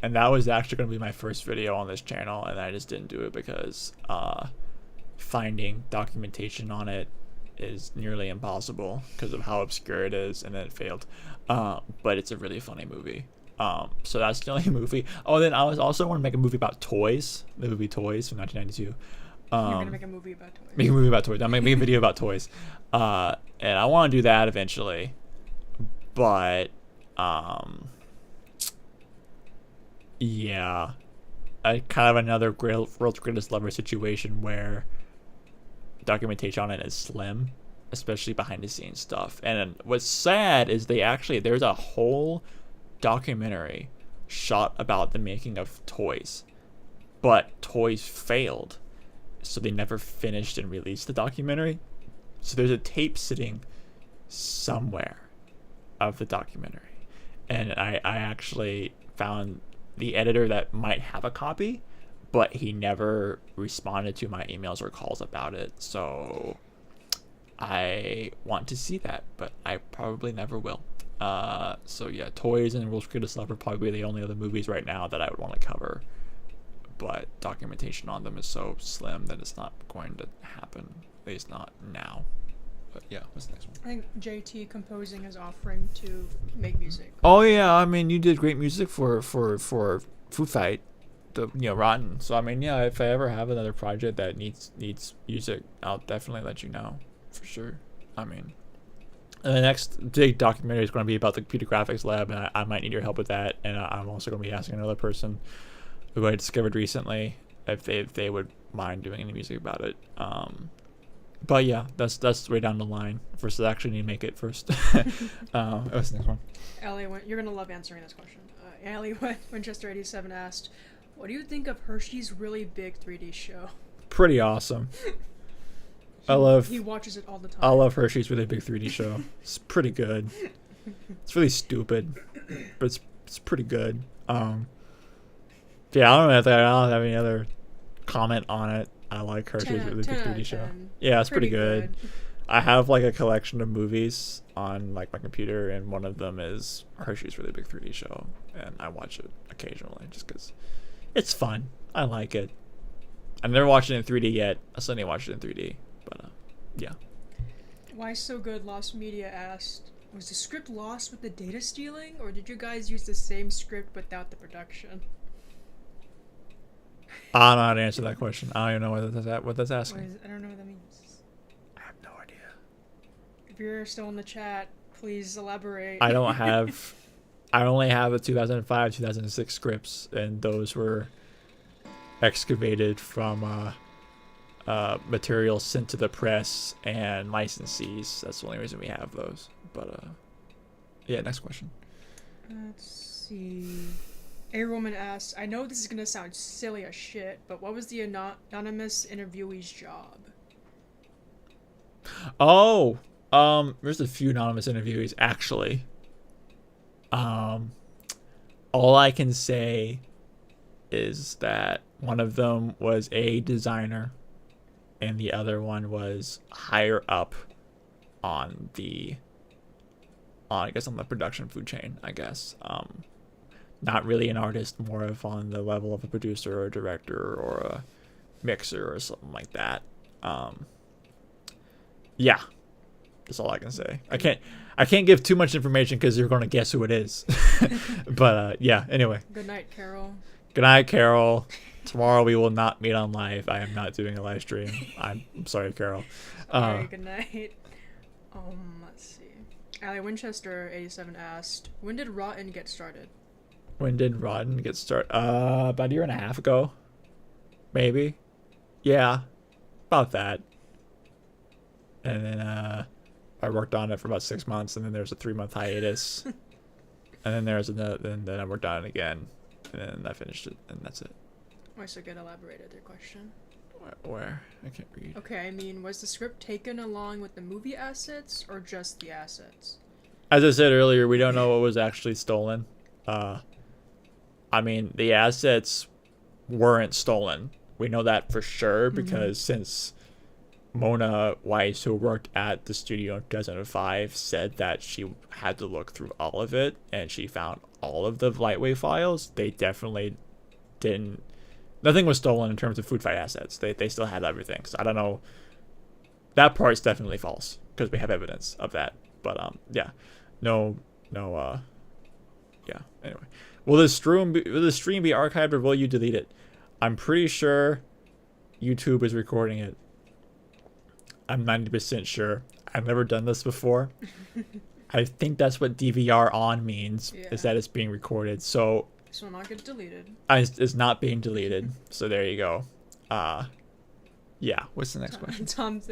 And that was actually going to be my first video on this channel, and I just didn't do it because finding documentation on it is nearly impossible because of how obscure it is, and then it failed. But it's a really funny movie. So that's the only movie. Oh, then I was also want to make a movie about toys, the movie Toys from 1992. You're gonna make a movie about toys. Make a movie about toys. I'm making a video about toys, and I want to do that eventually. But yeah, kind of another World's Greatest Lover situation where documentation on it is slim, especially behind the scenes stuff. And what's sad is there's a whole documentary shot about the making of Toys, but Toys failed, so they never finished and released the documentary. So there's a tape sitting somewhere of the documentary, and I actually found the editor that might have a copy, but he never responded to my emails or calls about it. So I want to see that, but I probably never will. So yeah, Toys and World's Greatest Lover are probably the only other movies right now that I would want to cover, but documentation on them is so slim that it's not going to happen, at least not now. But yeah, what's the next one? I think JT Composing is offering to make music. Oh yeah, I mean, you did great music for Foodfight, Rotten. So I mean, yeah, if I ever have another project that needs music, I'll definitely let you know, for sure. I mean, the next big documentary is going to be about the computer graphics lab, and I might need your help with that. And I'm also going to be asking another person who I discovered recently if they would mind doing any music about it. But yeah, that's way down the line. First, I actually need to make it first. What's the next one? Allie, you're gonna love answering this question. Allie Winchester 87 asked, "What do you think of Hershey's really big 3D show?" Pretty awesome. He watches it all the time. I love Hershey's really big 3D show. It's pretty good. It's really stupid, but it's pretty good. Yeah, I don't have any other comment on it. I like Hershey's really big 3D show. Yeah, it's pretty good. I have like a collection of movies on like my computer, and one of them is Hershey's really big 3D show, and I watch it occasionally just because it's fun. I like it. I've never watched it in 3D yet. I still need to watch it in 3D, but yeah. Why So Good Lost Media asked, was the script lost with the data stealing, or did you guys use the same script without the production? I don't know how to answer that question. I don't even know what that's asking. I don't know what that means. I have no idea. If you're still in the chat, please elaborate. I don't have. I only have the 2005, 2006 scripts, and those were excavated from materials sent to the press and licensees. That's the only reason we have those. But yeah, next question. Let's see. A woman asks, I know this is gonna sound silly as shit, but what was the anonymous interviewee's job? Oh, there's a few anonymous interviewees actually. All I can say is that one of them was a designer, and the other one was higher up on the, I guess on the production food chain. I guess. Not really an artist, more of on the level of a producer or a director or a mixer or something like that. Yeah, that's all I can say. I can't give too much information because you're going to guess who it is. But yeah, anyway. Good night, Carol. Good night, Carol. Tomorrow we will not meet on live. I am not doing a live stream. I'm sorry, Carol. Alright, good night. Let's see. Allie Winchester 87 asked, when did Rotten get started? When did Rotten get started? About a year and a half ago. Maybe. Yeah. About that. And then I worked on it for about 6 months, and then there's a 3-month hiatus. And then there's another, then I worked on it again, and then I finished it, and that's it. Why So Good elaborated their question. Where? I can't read. Okay, I mean, was the script taken along with the movie assets, or just the assets? As I said earlier, we don't know what was actually stolen. I mean, the assets weren't stolen. We know that for sure because since Mona Weiss, who worked at the studio in 2005, said that she had to look through all of it and she found all of the Lightwave files, they definitely didn't. Nothing was stolen in terms of Foodfight assets. They still had everything. So I don't know. That part's definitely false because we have evidence of that. But yeah, yeah. Anyway. Will the stream be archived, or will you delete it? I'm pretty sure YouTube is recording it. I'm 90% sure. I've never done this before. I think that's what DVR on means, is that it's being recorded. So will not get deleted. It's not being deleted. So there you go. Yeah. What's the next question? Tom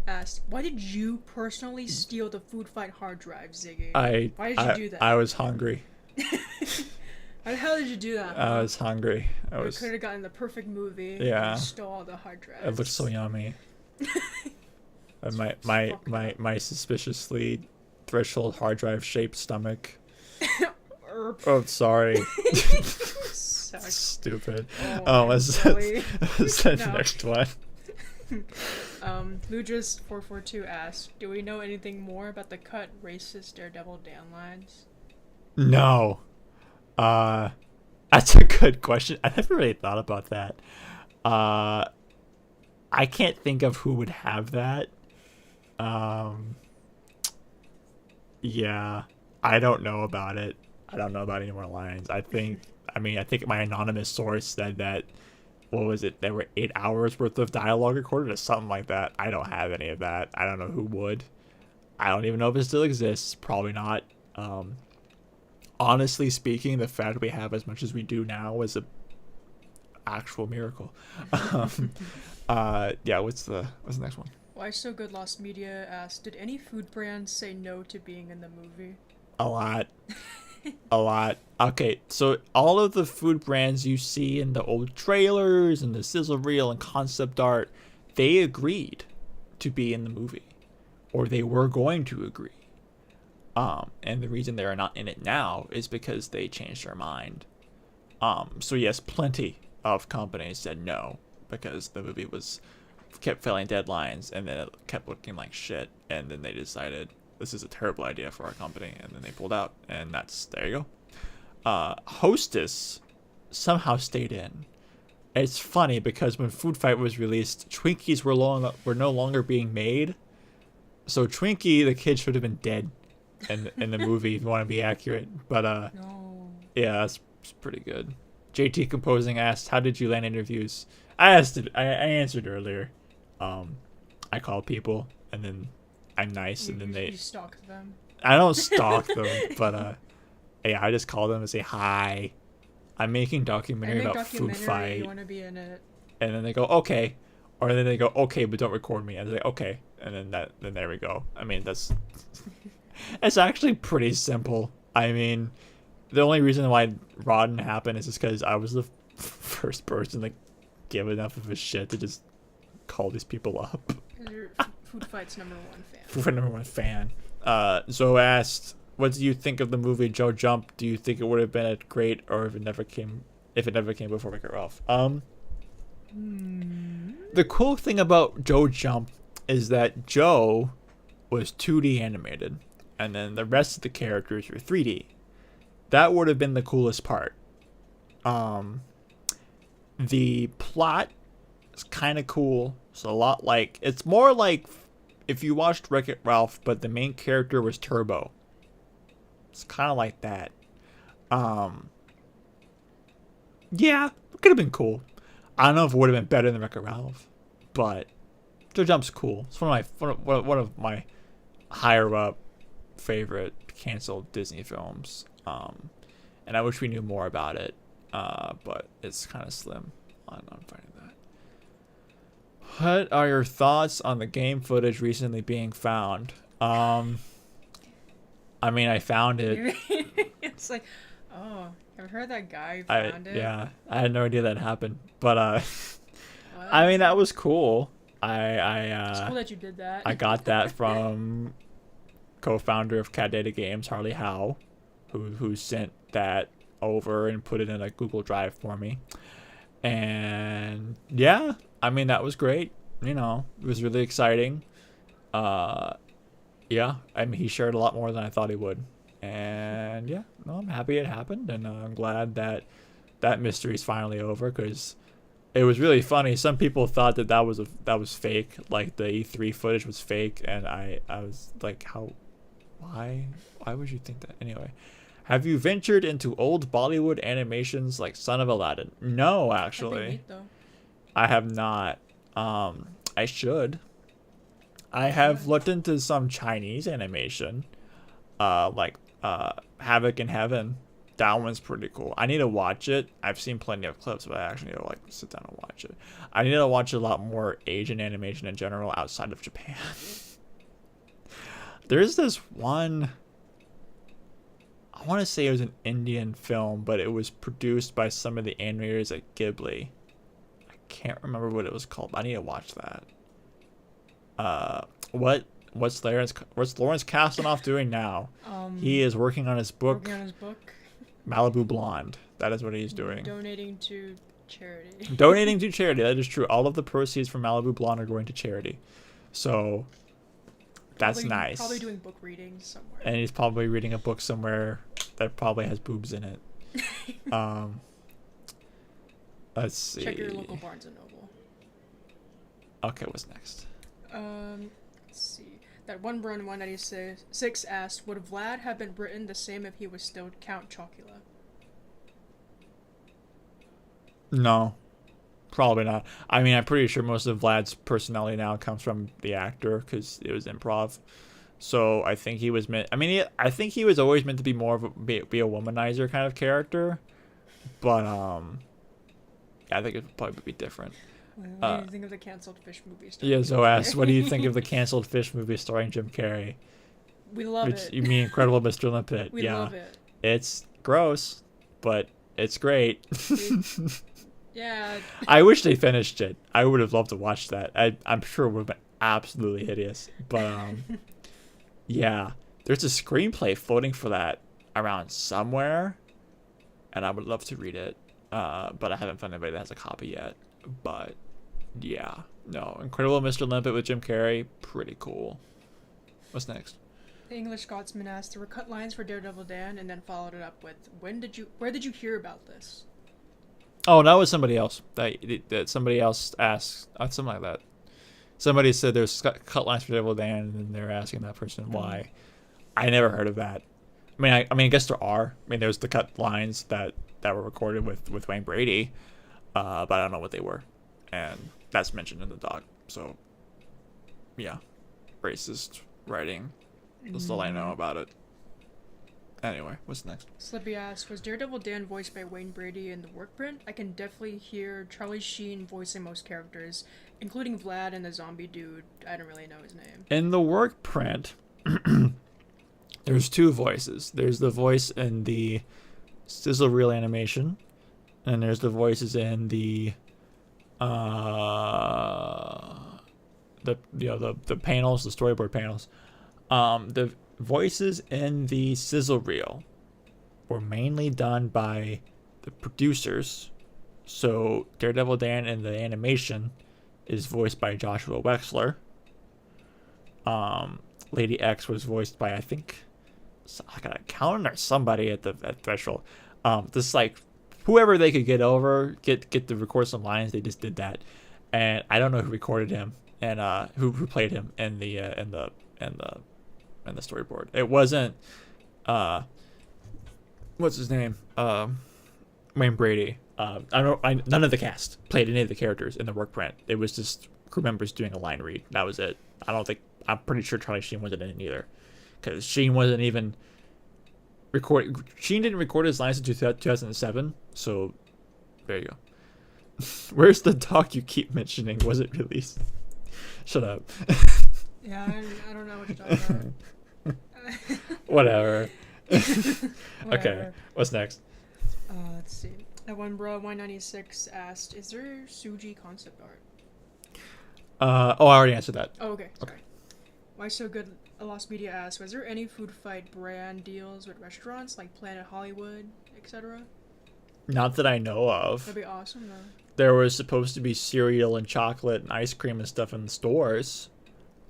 asked, why did you personally steal the Foodfight hard drive, Ziggy? Why did you do that? I was hungry. How the hell did you do that? I was hungry. We could have gotten the perfect movie. Yeah. And stole all the hard drives. It looked so yummy. And my suspiciously threshold hard drive shaped stomach. Oh, sorry. Stupid. Let's the next one. Lugis442 asked, do we know anything more about the cut racist Daredevil Dan lines? No. That's a good question. I never really thought about that. I can't think of who would have that. Yeah, I don't know about it. I don't know about any more lines. I think my anonymous source said that, what was it? There were 8 hours worth of dialogue recorded or something like that. I don't have any of that. I don't know who would. I don't even know if it still exists. Probably not. Honestly speaking, the fact we have as much as we do now is actual miracle. Yeah, what's the next one? Why So Good Lost Media asked, did any food brands say no to being in the movie? A lot. A lot. Okay, so all of the food brands you see in the old trailers and the sizzle reel and concept art, they agreed to be in the movie, or they were going to agree. And the reason they are not in it now is because they changed their mind. So yes, plenty of companies said no because the movie kept failing deadlines, and then it kept looking like shit, and then they decided this is a terrible idea for our company, and then they pulled out, and there you go. Hostess somehow stayed in. It's funny because when Foodfight was released, Twinkies were no longer being made, so Twinkie the kid should have been dead in the movie if you want to be accurate. But No. yeah, that's pretty good. JT Composing asked, how did you land interviews? I answered earlier. I call people, and then I'm nice, and then You stalk them. I don't stalk them, but yeah, I just call them and say hi. I'm making documentary about Food Fight. You want to be in it? And then they go okay, or then they go okay, but don't record me. And they say okay, and then there we go. I mean, it's actually pretty simple. I mean, the only reason why Raw didn't happen is just because I was the first person to give enough of a shit to just call these people up. You're Food Fight's #1 fan. For #1 fan. Zoe asked, what do you think of the movie Joe Jump? Do you think it would have been great, or if it never came before Wreck-It Ralph? The cool thing about Joe Jump is that Joe was 2D animated, and then the rest of the characters were 3D. That would have been the coolest part. The plot is kind of cool. It's more like if you watched Wreck-It Ralph, but the main character was Turbo. It's kind of like that. Yeah, it could have been cool. I don't know if it would have been better than Wreck-It Ralph, but Joe Jump's cool. It's one of my higher up favorite canceled Disney films. And I wish we knew more about it, but it's kind of slim on finding that. What are your thoughts on the game footage recently being found? I mean, I found it. It's like, oh, have you heard that guy found it? Yeah, I had no idea that happened, but I mean, that was cool. It's cool that you did that. I got that from co-founder of Cat Data Games, Harley Howe, who sent that over and put it in a Google Drive for me. And yeah, I mean, that was great. You know, it was really exciting. Yeah, I mean, he shared a lot more than I thought he would. And yeah, no, I'm happy it happened, and I'm glad that mystery's finally over, because it was really funny. Some people thought that was fake, like the E3 footage was fake, and I was like, why would you think that? Anyway, have you ventured into old Bollywood animations like Son of Aladdin? No, actually. I have not. I should. I have looked into some Chinese animation, like Havoc in Heaven. That one's pretty cool. I need to watch it. I've seen plenty of clips, but I actually need to sit down and watch it. I need to watch a lot more Asian animation in general outside of Japan. There's this one, I want to say it was an Indian film, but it was produced by some of the animators at Ghibli. I can't remember what it was called, but I need to watch that. What's Lawrence Kasanoff doing now? He is working on his book. Malibu Blonde. That is what he's doing. Donating to charity. Donating to charity. That is true. All of the proceeds from Malibu Blonde are going to charity. So that's nice. Probably doing book readings somewhere. And he's probably reading a book somewhere that probably has boobs in it. Let's see. Check your local Barnes and Noble. Okay, what's next? Let's see. That one Brun 196 asked, would Vlad have been written the same if he was still Count Chocula? No, probably not. I mean, I'm pretty sure most of Vlad's personality now comes from the actor, because it was improv. So I think he was meant. I mean, I think he was always meant to be more of be a womanizer kind of character. But I think it would probably be different. What do you think of the canceled Fish movie? Yeah, Zoas, what do you think of the canceled Fish movie starring Jim Carrey? We love it. You mean Incredible Mr. Limpet? We love it. It's gross, but it's great. Yeah. I wish they finished it. I would have loved to watch that. I'm sure it would have been absolutely hideous. But yeah, there's a screenplay floating for that around somewhere, and I would love to read it. But I haven't found anybody that has a copy yet. But yeah, no, Incredible Mr. Limpet with Jim Carrey, pretty cool. What's next? The English Scotsman asked, there were cut lines for Daredevil Dan, and then followed it up with, where did you hear about this? Oh, that was somebody else. That somebody else asked something like that. Somebody said there's cut lines for Daredevil Dan, and then they're asking that person why. I never heard of that. I mean, I guess there are. I mean, there's the cut lines that were recorded with Wayne Brady, but I don't know what they were, and that's mentioned in the doc. So, yeah, racist writing. That's all I know about it. Anyway, what's next? Slippy asked, was Daredevil Dan voiced by Wayne Brady in the work print? I can definitely hear Charlie Sheen voicing most characters, including Vlad and the zombie dude. I don't really know his name. In the work print, there's two voices. There's the voice in the sizzle reel animation, and there's the voices in the panels, the storyboard panels. The voices in the sizzle reel were mainly done by the producers. So Daredevil Dan in the animation is voiced by Joshua Wexler. Lady X was voiced by, I think, I got a counter or somebody at Threshold. Just like whoever they could get to record some lines, they just did that. And I don't know who recorded him and who played him in the storyboard. It wasn't what's his name? Wayne Brady. None of the cast played any of the characters in the work print. It was just crew members doing a line read. That was it. I'm pretty sure Charlie Sheen wasn't in it either, because Sheen wasn't even recorded. Sheen didn't record his lines until 2007. So there you go. Where's the doc you keep mentioning? Was it released? Shut up. Yeah, I don't know what you're talking about. Whatever. Okay, what's next? Let's see. One bro 196 asked, "Is there Suji concept art?" I already answered that. Oh, okay. Sorry. Why so good? A Lost Media asked, "Was there any Foodfight brand deals with restaurants like Planet Hollywood, etc.?" Not that I know of. That'd be awesome, though. There was supposed to be cereal and chocolate and ice cream and stuff in the stores,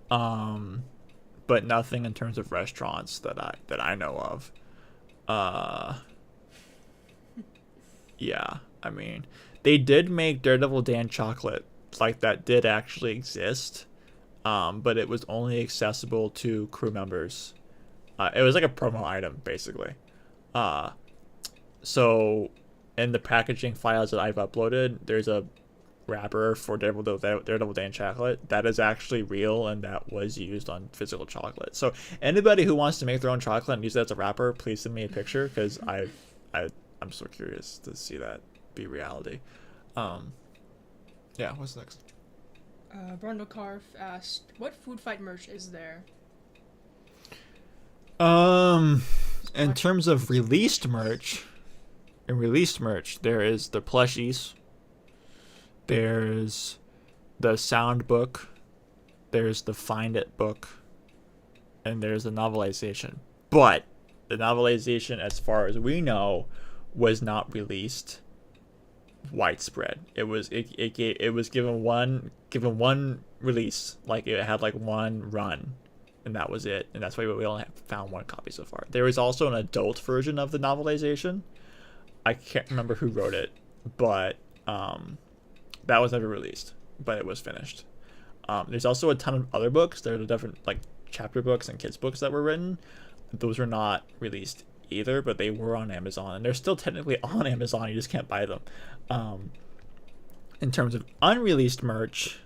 but nothing in terms of restaurants that I know of. Yeah, I mean, they did make Daredevil Dan chocolate, like that did actually exist, but it was only accessible to crew members. It was like a promo item, basically. So in the packaging files that I've uploaded, there's a wrapper for Daredevil Dan chocolate that is actually real, and that was used on physical chocolate. So anybody who wants to make their own chocolate and use that as a wrapper, please send me a picture, because I'm so curious to see that be reality. Yeah, what's next? Brundle Carf asked, "What Foodfight merch is there?" In terms of released merch, there is the plushies, there's the sound book, there's the Find It book, and there's the novelization. But the novelization, as far as we know, was not released widespread. It was given one release, like it had like one run, and that was it. And that's why we only found one copy so far. There was also an adult version of the novelization. I can't remember who wrote it, but that was never released, but it was finished. There's also a ton of other books. There are different like chapter books and kids books that were written. Those were not released either, but they were on Amazon, and they're still technically on Amazon. You just can't buy them. In terms of unreleased merch,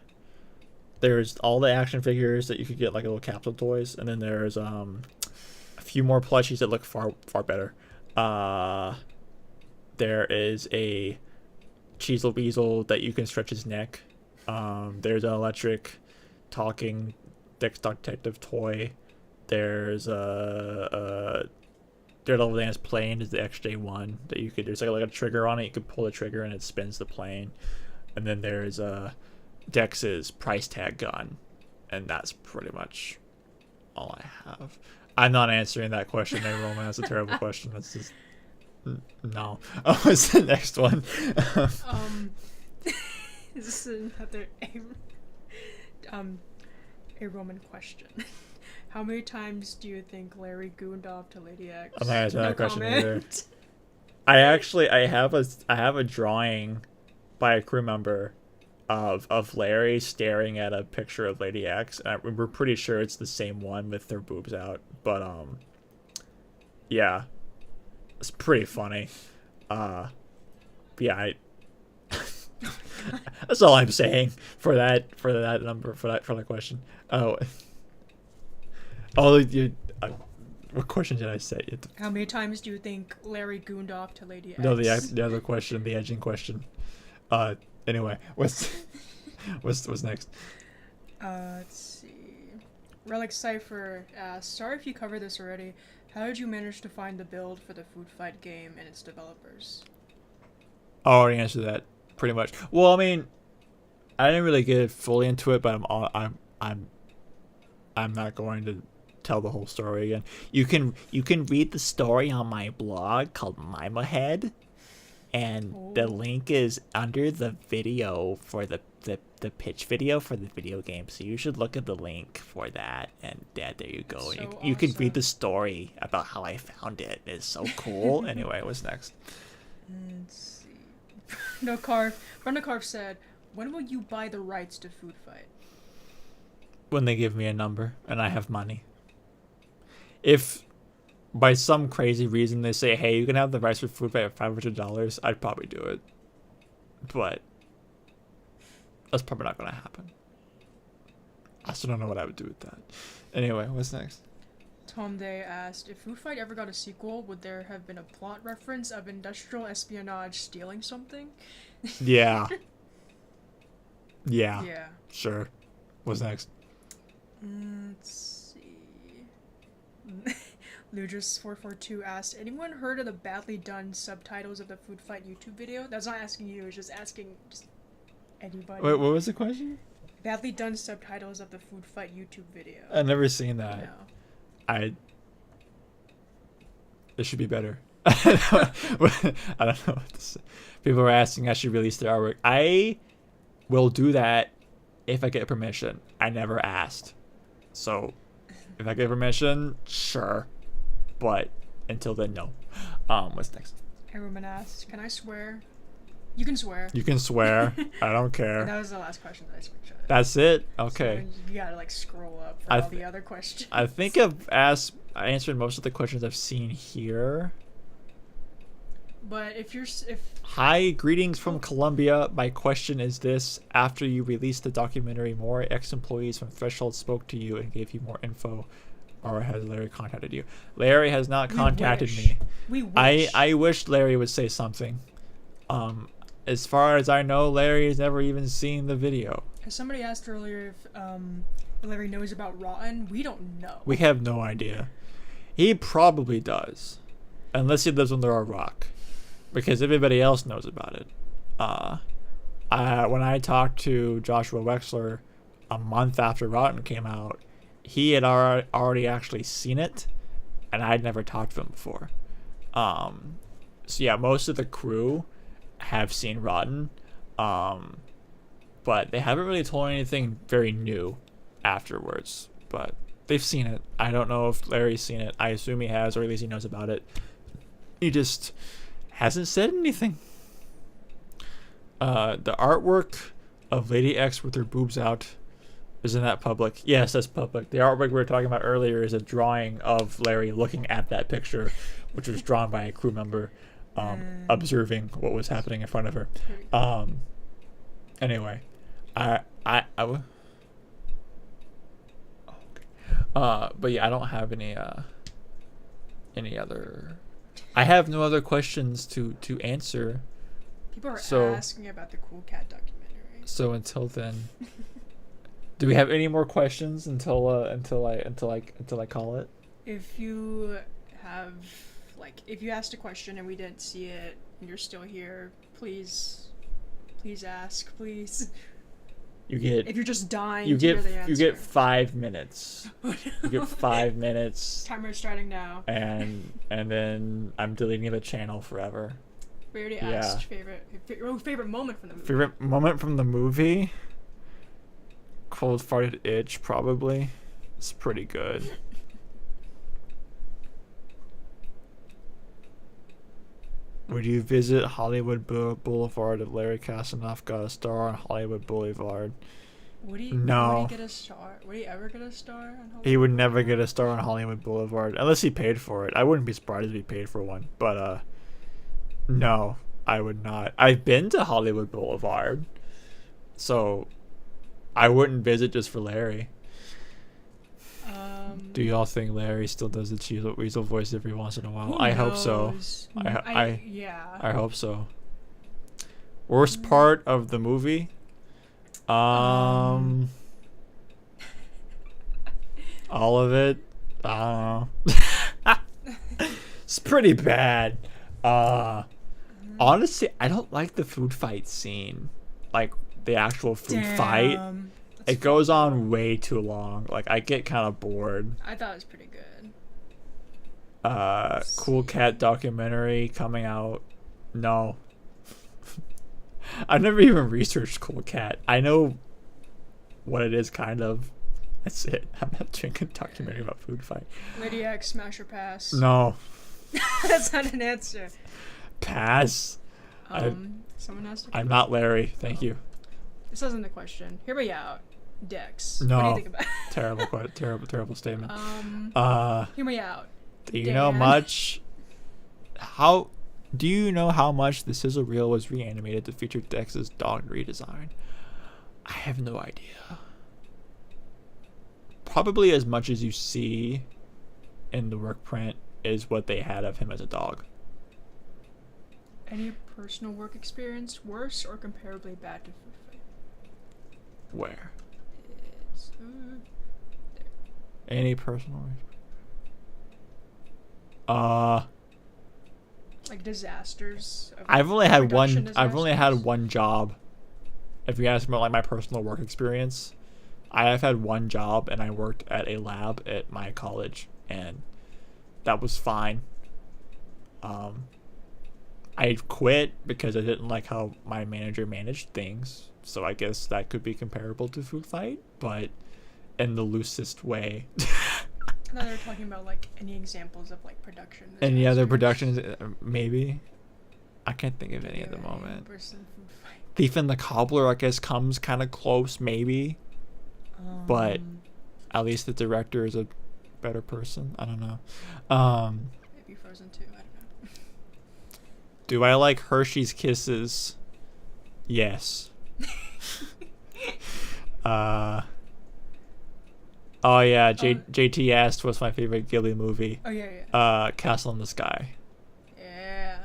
there's all the action figures that you could get, like little capsule toys, and then there's a few more plushies that look far better. There is a Cheezel Weasel that you can stretch his neck. There's an electric talking detective toy. There's a Daredevil Dance plane is the XJ1 that you could. There's like a trigger on it. You could pull the trigger and it spins the plane. And then there's Dex's price tag gun, and that's pretty much all I have. I'm not answering that question, Roman. That's a terrible question. That's just no. Oh, what's the next one? This is another a Roman question. How many times do you think Larry gooned off to Lady X? I'm not answering that question comment. either. I have a drawing by a crew member of Larry staring at a picture of Lady X, and we're pretty sure it's the same one with their boobs out. But yeah, it's pretty funny. Yeah, that's all I'm saying for that number for that question. What question did I say? How many times do you think Larry gooned off to Lady X? No, the other question, the edging question. Anyway, what's next? Let's see. Relic Cypher asks, sorry if you covered this already. How did you manage to find the build for the Foodfight game and its developers? I already answered that pretty much. Well, I mean, I didn't really get fully into it, but I'm not going to tell the whole story again. You can read the story on my blog called Mima Head, and the link is under the video for the pitch video for the video game. So you should look at the link for that, and there you go. So you can read the story about how I found it. It's so cool. Anyway, what's next? Let's see. Brenda Carve said, when will you buy the rights to Foodfight? When they give me a number and I have money. If by some crazy reason they say, hey, you can have the rights for Foodfight at $500, I'd probably do it. But that's probably not going to happen. I still don't know what I would do with that. Anyway, what's next? Tom Day asked, if Foodfight ever got a sequel, would there have been a plot reference of industrial espionage stealing something? Yeah. Yeah. Yeah. Sure. What's next? Let's see. Ludris442 asked, anyone heard of the badly done subtitles of the Foodfight YouTube video? That's not asking you, it's just asking anybody. Wait, what was the question? Badly done subtitles of the Foodfight YouTube video. I've never seen that. No. It should be better. I don't know what to say. People are asking I should release their artwork. I will do that if I get permission. I never asked. So if I get permission, sure. But until then, no. What's next? Everyone asked, can I swear? You can swear. You can swear. I don't care. And that was the last question that I screenshotted. That's it? Okay. So you gotta like scroll up for all the other questions. I think I answered most of the questions I've seen here. But Hi, greetings from Colombia. My question is this: after you released the documentary, more ex-employees from Threshold spoke to you and gave you more info, or has Larry contacted you? Larry has not contacted me. We wish. I wish Larry would say something. As far as I know, Larry has never even seen the video. Somebody asked earlier if Larry knows about Rotten. We don't know. We have no idea. He probably does, unless he lives under a rock, because everybody else knows about it. When I talked to Joshua Wexler a month after Rotten came out, he had already actually seen it, and I'd never talked to him before. So yeah, most of the crew have seen Rotten, but they haven't really told anything very new afterwards. But they've seen it. I don't know if Larry's seen it. I assume he has, or at least he knows about it. He just hasn't said anything. The artwork of Lady X with her boobs out, isn't that public? Yes, that's public. The artwork we were talking about earlier is a drawing of Larry looking at that picture, which was drawn by a crew member, observing what was happening in front of her. Anyway, but yeah, I don't have any other. I have no other questions to answer. People are So- asking about the Cool Cat documentary. So until then, do we have any more questions until I call it? If you have, like, if you asked a question and we didn't see it and you're still here, please ask, please. You get. If you're just dying You to hear the get. answer. You get 5 minutes. You get 5 minutes. Timer starting now. And then I'm deleting the channel forever. We already Yeah. asked favorite moment from the movie. Favorite moment from the movie? Cold farted itch, probably. It's pretty good. Would you visit Hollywood Boulevard if Larry Kasanoff got a star on Hollywood Boulevard? Would he? No. Would he get a star? Would he ever get a star? On Hollywood? He would never get a star on Hollywood Boulevard unless he paid for it. I wouldn't be surprised if he paid for one, but no, I would not. I've been to Hollywood Boulevard, so I wouldn't visit just for Larry. Do y'all think Larry still does the weasel voice every once in a while? Who I hope so. knows? I hope so. Worst part of the movie? All of it? I don't know. It's pretty bad. Honestly, I don't like the food fight scene. Like, the actual food fight. It goes on way too long. Like, I get kind of bored. I thought it was pretty good. Cool Cat documentary coming out. No. I've never even researched Cool Cat. I know what it is, kind of. That's it. I'm not doing a documentary about food fight. Lady X, smash or pass? No. That's not an answer. Pass. Someone has to. I'm not Larry. Thank you. This isn't the question. Hear me out. Dex. No. What do you think about it? terrible statement. Hear me out. Do you know much? Do you know how much the sizzle reel was reanimated to feature Dex's dog redesign? I have no idea. Probably as much as you see in the work print is what they had of him as a dog. Any personal work experience worse or comparably bad to Food Fight? Where? It's Any personal? like disasters. I've only had production one. I've only had disasters? one job. If you ask me about like my personal work experience, I have had one job, and I worked at a lab at my college, and that was fine. I quit because I didn't like how my manager managed things, so I guess that could be comparable to Food Fight, but in the loosest way. No, they're talking about like any examples of like production. Any other productions? Maybe. I can't think of any at the moment. Person Food Fight. Thief and the Cobbler, I guess, comes kind of close, maybe. But at least the director is a better person. I don't know. Maybe Frozen 2. I don't know. Do I like Hershey's Kisses? Yes. Oh yeah, JT asked what's my favorite Ghibli movie. Oh yeah. Castle in the Sky. Yeah.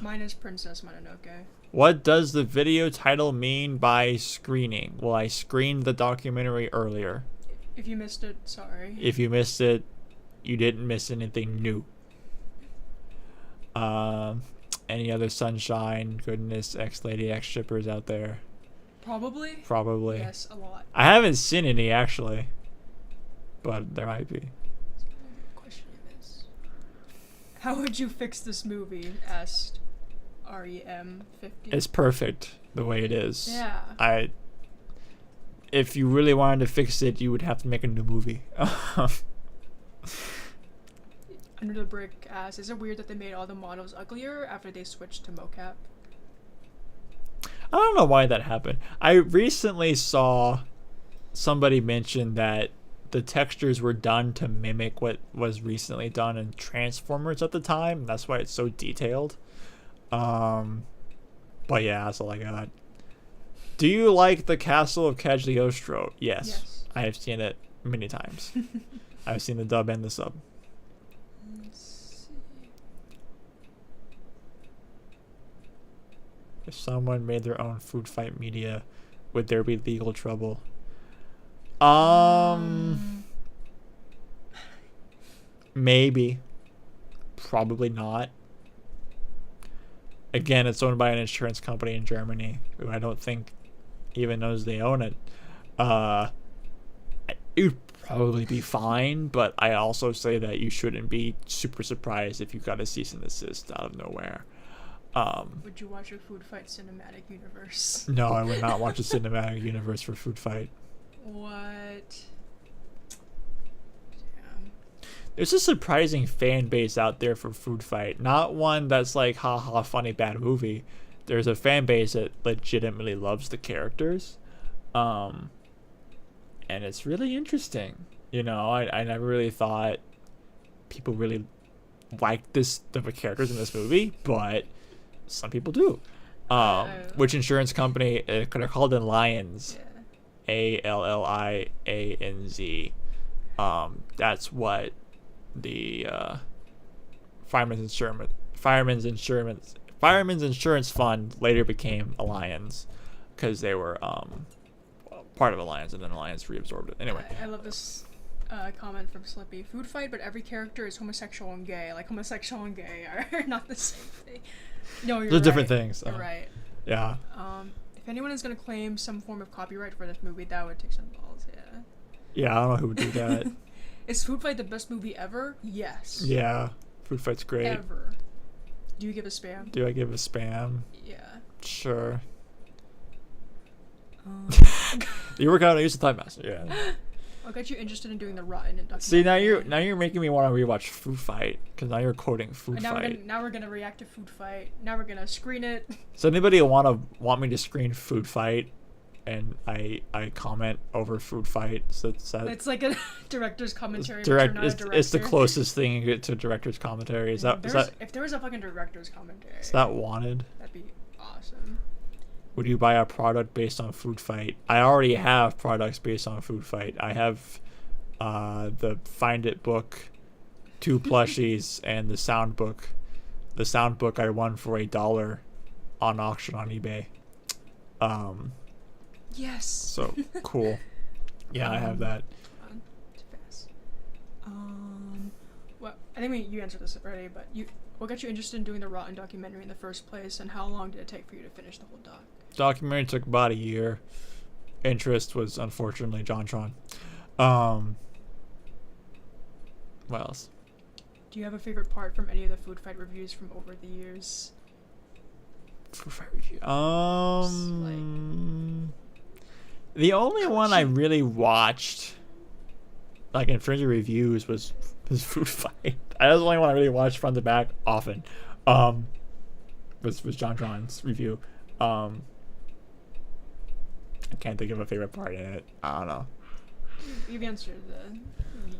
Mine is Princess Mononoke. What does the video title mean by screening? Well, I screened the documentary earlier. If you missed it, sorry. If you missed it, you didn't miss anything new. Any other Sunshine, Goodness, X-Lady, X-Shippers out there? Probably. Probably. Yes, a lot. I haven't seen any, actually. But there might be. Question is, how would you fix this movie? Asked REM50. It's perfect the way it is. Yeah. If you really wanted to fix it, you would have to make a new movie. Under the Brick asks, is it weird that they made all the models uglier after they switched to mocap? I don't know why that happened. I recently saw somebody mention that the textures were done to mimic what was recently done in Transformers at the time. That's why it's so detailed. But yeah, that's all I got. Do you like the Castle of Cagliostro? Yes. I have seen it many times. I've seen the dub and the sub. If someone made their own food fight media, would there be legal trouble? Maybe. Probably not. Again, it's owned by an insurance company in Germany who I don't think even knows they own it. It would probably be fine, but I also say that you shouldn't be super surprised if you got a cease and desist out of nowhere. Would you watch a Food Fight cinematic universe? No, I would not watch a cinematic universe for Food Fight. What? There's a surprising fan base out there for Food Fight. Not one that's like, haha, funny, bad movie. There's a fan base that legitimately loves the characters. And it's really interesting. You know, I never really thought people really liked the characters in this movie, but some people do. Which insurance company? They're called Allianz. Allianz. That's what the Fireman's Insurance Fund later became Allianz, because they were part of Allianz, and then Allianz reabsorbed it. Anyway, I love this comment from Slippy. Food Fight, but every character is homosexual and gay. Like, homosexual and gay are not the same thing. No, you're they're right. different things. You're right. Yeah. If anyone is going to claim some form of copyright for this movie, that would take some balls, yeah. Yeah, I don't know who would do that. Is Food Fight the best movie ever? Yes. Yeah, Food Fight's great. Ever. Do you give a spam? Do I give a spam? Yeah. Sure. You work out. I use the Time Master. Yeah. What got you interested in doing the rotten and See, now you're making me want to rewatch Food Fight, because now you're quoting Food Fight. Now we're gonna react to Food Fight. Now we're gonna screen it. Does anybody want me to screen Food Fight, and I comment over Food Fight? So it's like a director's commentary. It's the closest thing you get to a director's commentary. If there was a fucking director's commentary, is that wanted? That'd be awesome. Would you buy a product based on Food Fight? I already have products based on Food Fight. I have the Find It book, 2 plushies, and the sound book. The sound book I won for $1 on auction on eBay. Yes. So cool. Yeah, I have that. Too fast. Well, I think you answered this already, but what got you interested in doing the Rotten documentary in the first place, and how long did it take for you to finish the whole doc? Documentary took about a year. Interest was unfortunately JonTron. What else? Do you have a favorite part from any of the Food Fight reviews from over the years? Food Fight review. The only one I really watched, like in terms of reviews, was Food Fight. That was the only one I really watched front to back often. Was JonTron's review. I can't think of a favorite part in it. I don't know. You've answered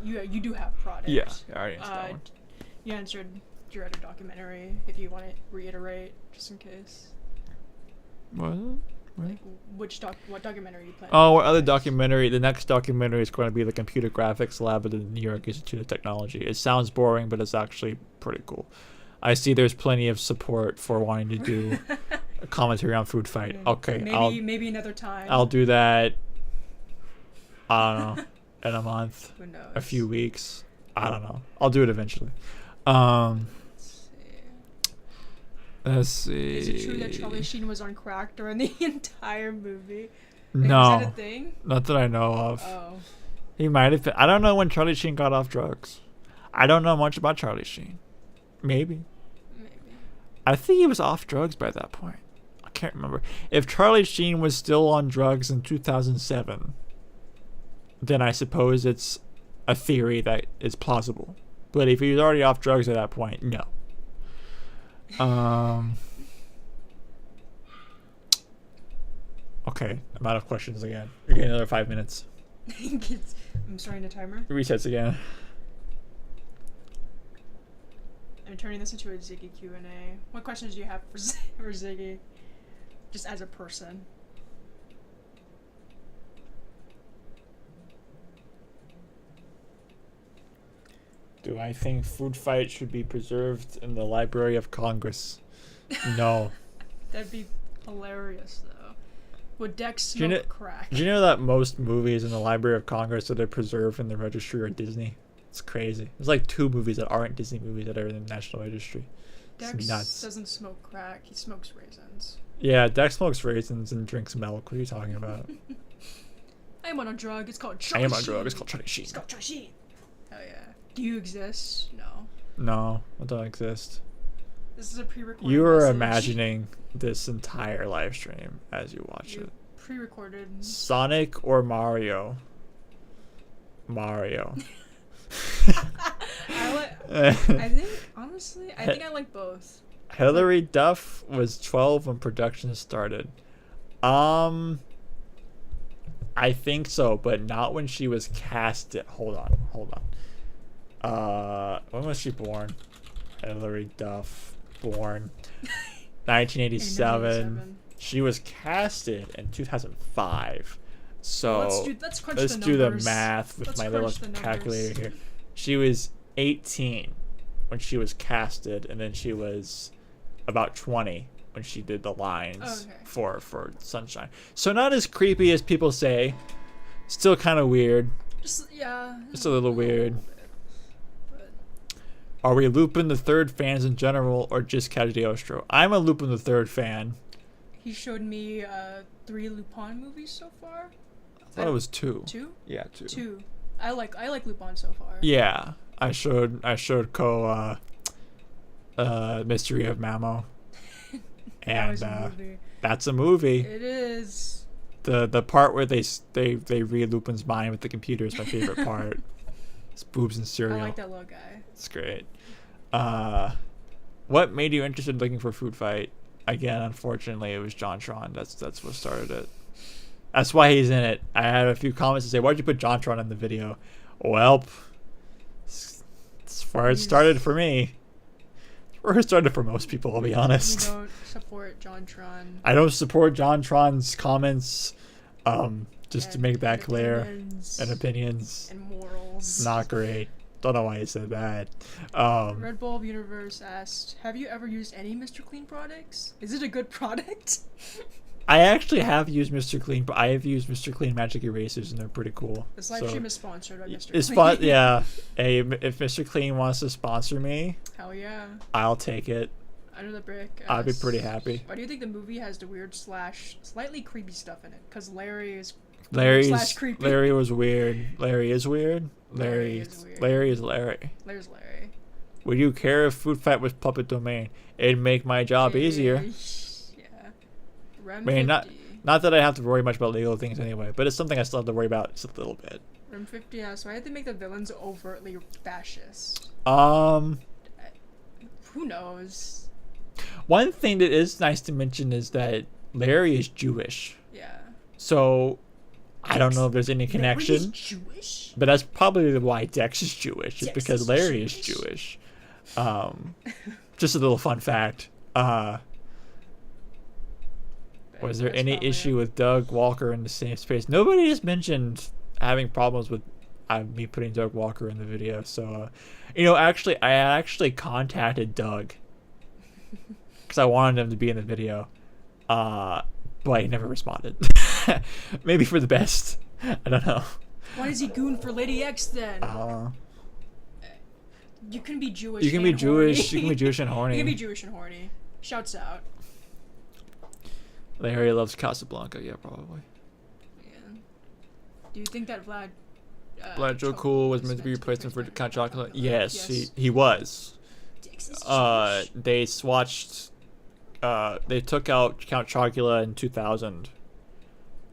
you do have products. Yeah, I already answered that one. You answered your other documentary. If you want to reiterate, just in case. What? Like, what documentary you plan? Oh, what other documentary? The next documentary is going to be the Computer Graphics Lab at the New York Institute of Technology. It sounds boring, but it's actually pretty cool. I see there's plenty of support for wanting to do a commentary on Food Fight. Okay, maybe another time. I'll do that. I don't know, in a month, Who knows? a few weeks. I don't know. I'll do it eventually. Let's see. Is it true that Charlie Sheen was on crack during the entire movie? No. Is that a thing? Not that I know of. Oh. He might have been. I don't know when Charlie Sheen got off drugs. I don't know much about Charlie Sheen. Maybe. I think he was off drugs by that point. I can't remember. If Charlie Sheen was still on drugs in 2007, then I suppose it's a theory that is plausible. But if he was already off drugs at that point, no. Okay, I'm out of questions again. You're getting another 5 minutes. I'm starting the timer. Resets again. I'm turning this into a Ziggy Q&A. What questions do you have for Ziggy? Just as a person. Do I think Food Fight should be preserved in the Library of Congress? No. That'd be hilarious though. Would Dex Do you smoke know? crack? Do you know that most movies in the Library of Congress that are preserved in the registry are Disney? It's crazy. There's like 2 movies that aren't Disney movies that are in the National Registry. It's Dex nuts. doesn't smoke crack. He smokes raisins. Yeah, Dex smokes raisins and drinks milk. What are you talking about? I am on a drug. It's called. I am on a drug. It's called Trishine. It's called Trishine. Hell yeah. Do you exist? No. No, I don't exist. This is a pre-recorded. You are message. imagining this entire live stream as you watch it. Pre-recorded. Sonic or Mario? Mario. I think honestly, I think I like both. Hilary Duff was 12 when production started. I think so, but not when she was casted. Hold on. When was she born? Hilary Duff, born 1987. She was casted in 2005. So let's crunch let's the do the numbers. math with Let's my little crunch the numbers. calculator here. She was 18 when she was casted, and then she was about 20 when she did the lines for Sunshine. So not as creepy as people say. Still kind of weird. Just a little weird. Are we Lupin the Third fans in general, or just Cagliostro? I'm a Lupin the Third fan. He showed me 3 Lupin movies so far. I thought it was 2. 2? Yeah, 2. 2. I like Lupin so far. Yeah, I showed Ko Mystery of Mamo, and that's a movie. It is. The part where they read Lupin's mind with the computer is my favorite part. It's boobs and cereal. I like that little guy. It's great. What made you interested in looking for Food Fight? Again, unfortunately, it was JonTron. That's what started it. That's why he's in it. I had a few comments to say, why'd you put JonTron in the video? Well, that's where it started for me. It's where it started for most people, I'll be honest. You don't support JonTron. I don't support JonTron's comments, just to make that clear. And opinions. And morals. Not great. Don't know why he said that. Red Bulb Universe asked, have you ever used any Mr. Clean products? Is it a good product? I actually have used Mr. Clean, but I have used Mr. Clean Magic Erasers, and they're pretty cool. This live stream is sponsored by Mr. It's Clean. yeah. Hey, if Mr. Clean wants to sponsor me, hell yeah. I'll take it. Under the Brick. I'd be pretty happy. Why do you think the movie has the weird / slightly creepy stuff in it? Because Larry is creepy. Larry was weird. Larry is weird. Larry is Larry. There's Larry. Would you care if Food Fight was public domain? It'd make my job easier. Yeah. Rem I mean, 50. not that I have to worry much about legal things anyway, but it's something I still have to worry about just a little bit. Rem 50 asks, why did they make the villains overtly fascist? Who knows? One thing that is nice to mention is that Larry is Jewish. Yeah. So I don't know if there's any connection. Larry is Jewish? But that's probably why Dex is Jewish. It's Dex because is Larry is Jewish. Just a little fun fact. Was there any issue with Doug Walker in the same space? Nobody has mentioned having problems with me putting Doug Walker in the video. So, actually, I actually contacted Doug because I wanted him to be in the video, but he never responded. Maybe for the best. I don't know. Why does he goon for Lady X then? You can be Jewish. You can be and Jewish. Horny. You can be Jewish and horny. You can be Jewish and horny. Shouts out. Larry loves Casablanca. Yeah, probably. Yeah. Do you think that Vlad Joe Cool was meant to be replacement for Count Chocolate? Yes, he was. They swatched. They took out Count Chocula in 2000.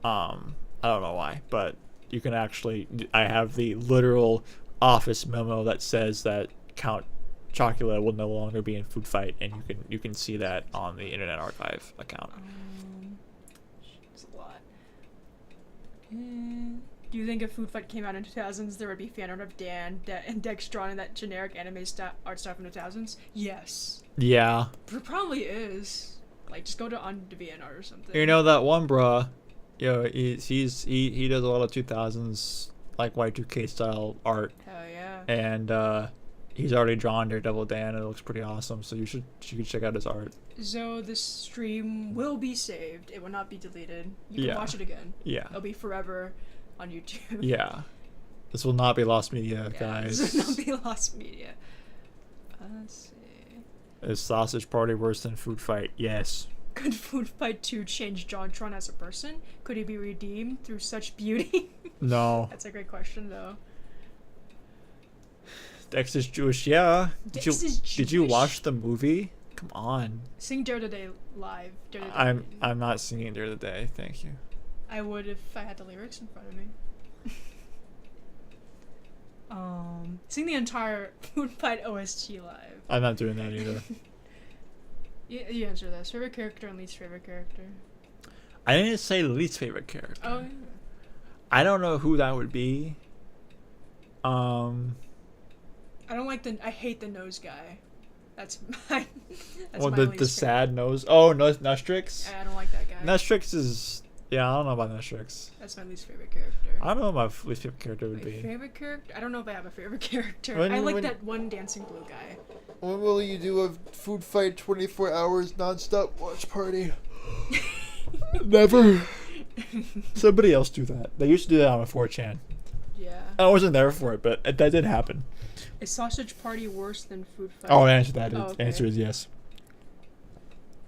I don't know why, but you can actually. I have the literal office memo that says that Count Chocula will no longer be in Food Fight, and you can see that on the Internet Archive account. It's a lot. Do you think if Food Fight came out in 2000s, there would be fan art of Dan and Dex drawn in that generic anime art style from the 2000s? Yes. Yeah. There probably is. Like, just go to on DeviantArt or something. You know that one bruh, he does a lot of 2000s like Y2K style art. Hell yeah. And He's already drawn Daredevil Dan, and it looks pretty awesome. So you should check out his art. So this stream will be saved. It will not be deleted. You Yeah. can watch it again. Yeah. It'll be forever on YouTube. Yeah. This will not be lost media, Yeah, guys. This will not be lost media. Let's see. Is Sausage Party worse than Food Fight? Yes. Could Food Fight 2 change JonTron as a person? Could he be redeemed through such beauty? No. That's a great question, though. Dex is Jewish, yeah. Dex is Did you Jewish? watch the movie? Come on. Sing Dare the Day live. Dare the Day. I'm not singing Dare the Day, thank you. I would if I had the lyrics in front of me. Sing the entire Food Fight OST live. I'm not doing that either. You answer this. Favorite character and least favorite character. I didn't say least favorite character. Oh, yeah. I don't know who that would be. I don't like I hate the nose guy. That's my. That's Well, my the least favorite. sad nose. Oh, no, Nustrix. I don't like that guy. Nustrix is. Yeah, I don't know about Nustrix. That's my least favorite character. I don't know what my least favorite character would My be. favorite character? I don't know if I have a favorite character. When- I like when- that one dancing blue guy. When will you do a Food Fight 24 hours nonstop watch party? Never. Somebody else do that. They used to do that on a 4chan. Yeah. I wasn't there for it, but that did happen. Is Sausage Party worse than Food Fight? Oh, answer that. Oh, okay. Answer is yes.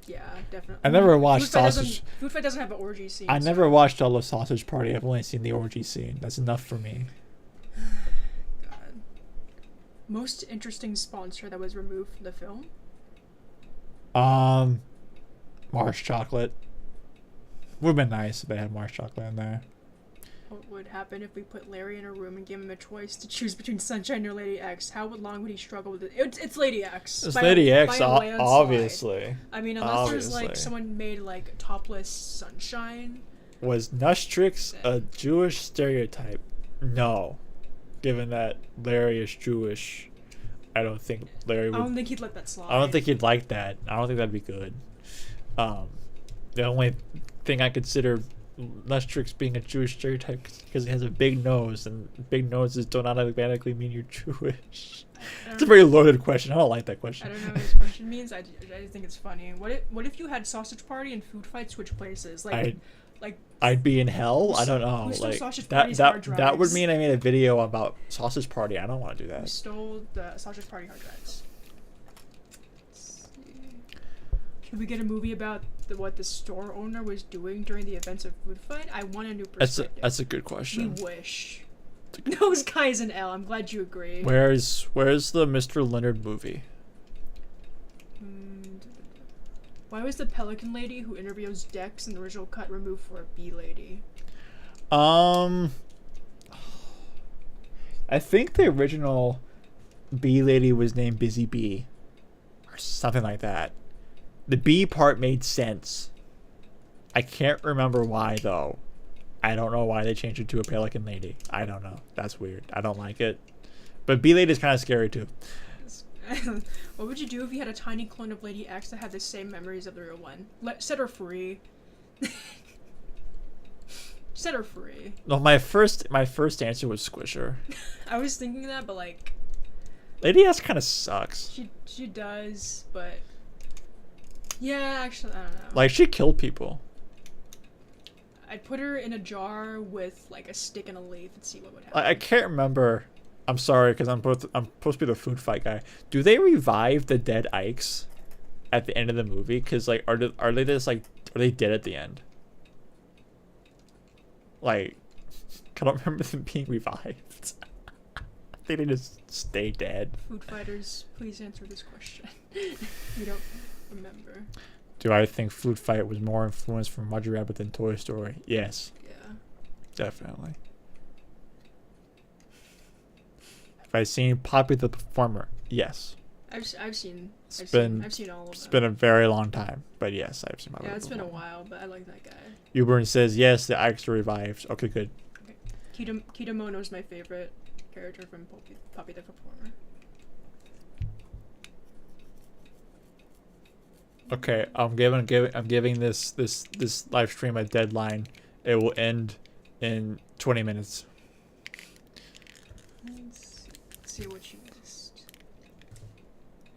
Yeah, definitely. I never watched Food Fight Sausage. Food Fight doesn't have an orgy scene. I so- never watched all of Sausage Party. I've only seen the orgy scene. That's enough for me. God. Most interesting sponsor that was removed from the film? Mars Chocolate. Would have been nice if they had Mars Chocolate in there. What would happen if we put Larry in a room and gave him a choice to choose between Sunshine or Lady X? How long would he struggle with it? It's Lady X. It's by Lady a- X, by a landslide. obviously. I mean, unless there's like Obviously. someone made like topless Sunshine. Was Nustrix a Jewish stereotype? No. Given that Larry is Jewish, I don't think Larry I would. don't think he'd let that slide. I don't think he'd like that. I don't think that'd be good. The only thing I consider Nustrix being a Jewish stereotype because he has a big nose, and big noses don't automatically mean you're Jewish. It's a very loaded question. I don't like that question. I don't know what this question means. I just think it's funny. What if you had Sausage Party and Food Fight switch places? I'd be in hell. I don't know. who stole Like Sausage that Party's hard that would drives? mean I made a video about Sausage Party. I don't want to do We that. stole the Sausage Party hard drives. Let's see. Should we get a movie about what the store owner was doing during the events of Food Fight? I want a new perspective. That's a good question. We wish. Those guys in L. I'm glad you agree. Where's the Mr. Leonard movie? Why was the Pelican Lady who interviews Dex in the original cut removed for a Bee Lady? I think the original Bee Lady was named Busy Bee, or something like that. The bee part made sense. I can't remember why though. I don't know why they changed it to a Pelican Lady. I don't know. That's weird. I don't like it. But Bee Lady is kind of scary too. What would you do if you had a tiny clone of Lady X that had the same memories of the real one? Set her free. Set her free. No, my first answer was Squisher. I was thinking that, but like, Lady X kind of sucks. she does, but yeah, actually, I don't know. Like, she killed people. I'd put her in a jar with like a stick and a leaf and see what would happen. I can't remember. I'm sorry, because I'm supposed to be the Food Fight guy. Do they revive the dead Ikes at the end of the movie? Because like, are they just like, are they dead at the end? Like, I don't remember them being revived. I think they just stay dead. Food Fighters, please answer this question. You don't remember. Do I think Food Fight was more influenced from Roger Rabbit than Toy Story? Yes. Yeah. Definitely. Have I seen Poppy the Performer? Yes. I've seen all of It's them. been a very long time, but yes, I've seen Poppy Yeah, the it's been a Performer. while, but I like that guy. Uburn says yes, the Ikes are revived. Okay, good. Kitamono's my favorite character from Poppy the Performer. Okay, I'm giving this live stream a deadline. It will end in 20 minutes. Let's see what you missed.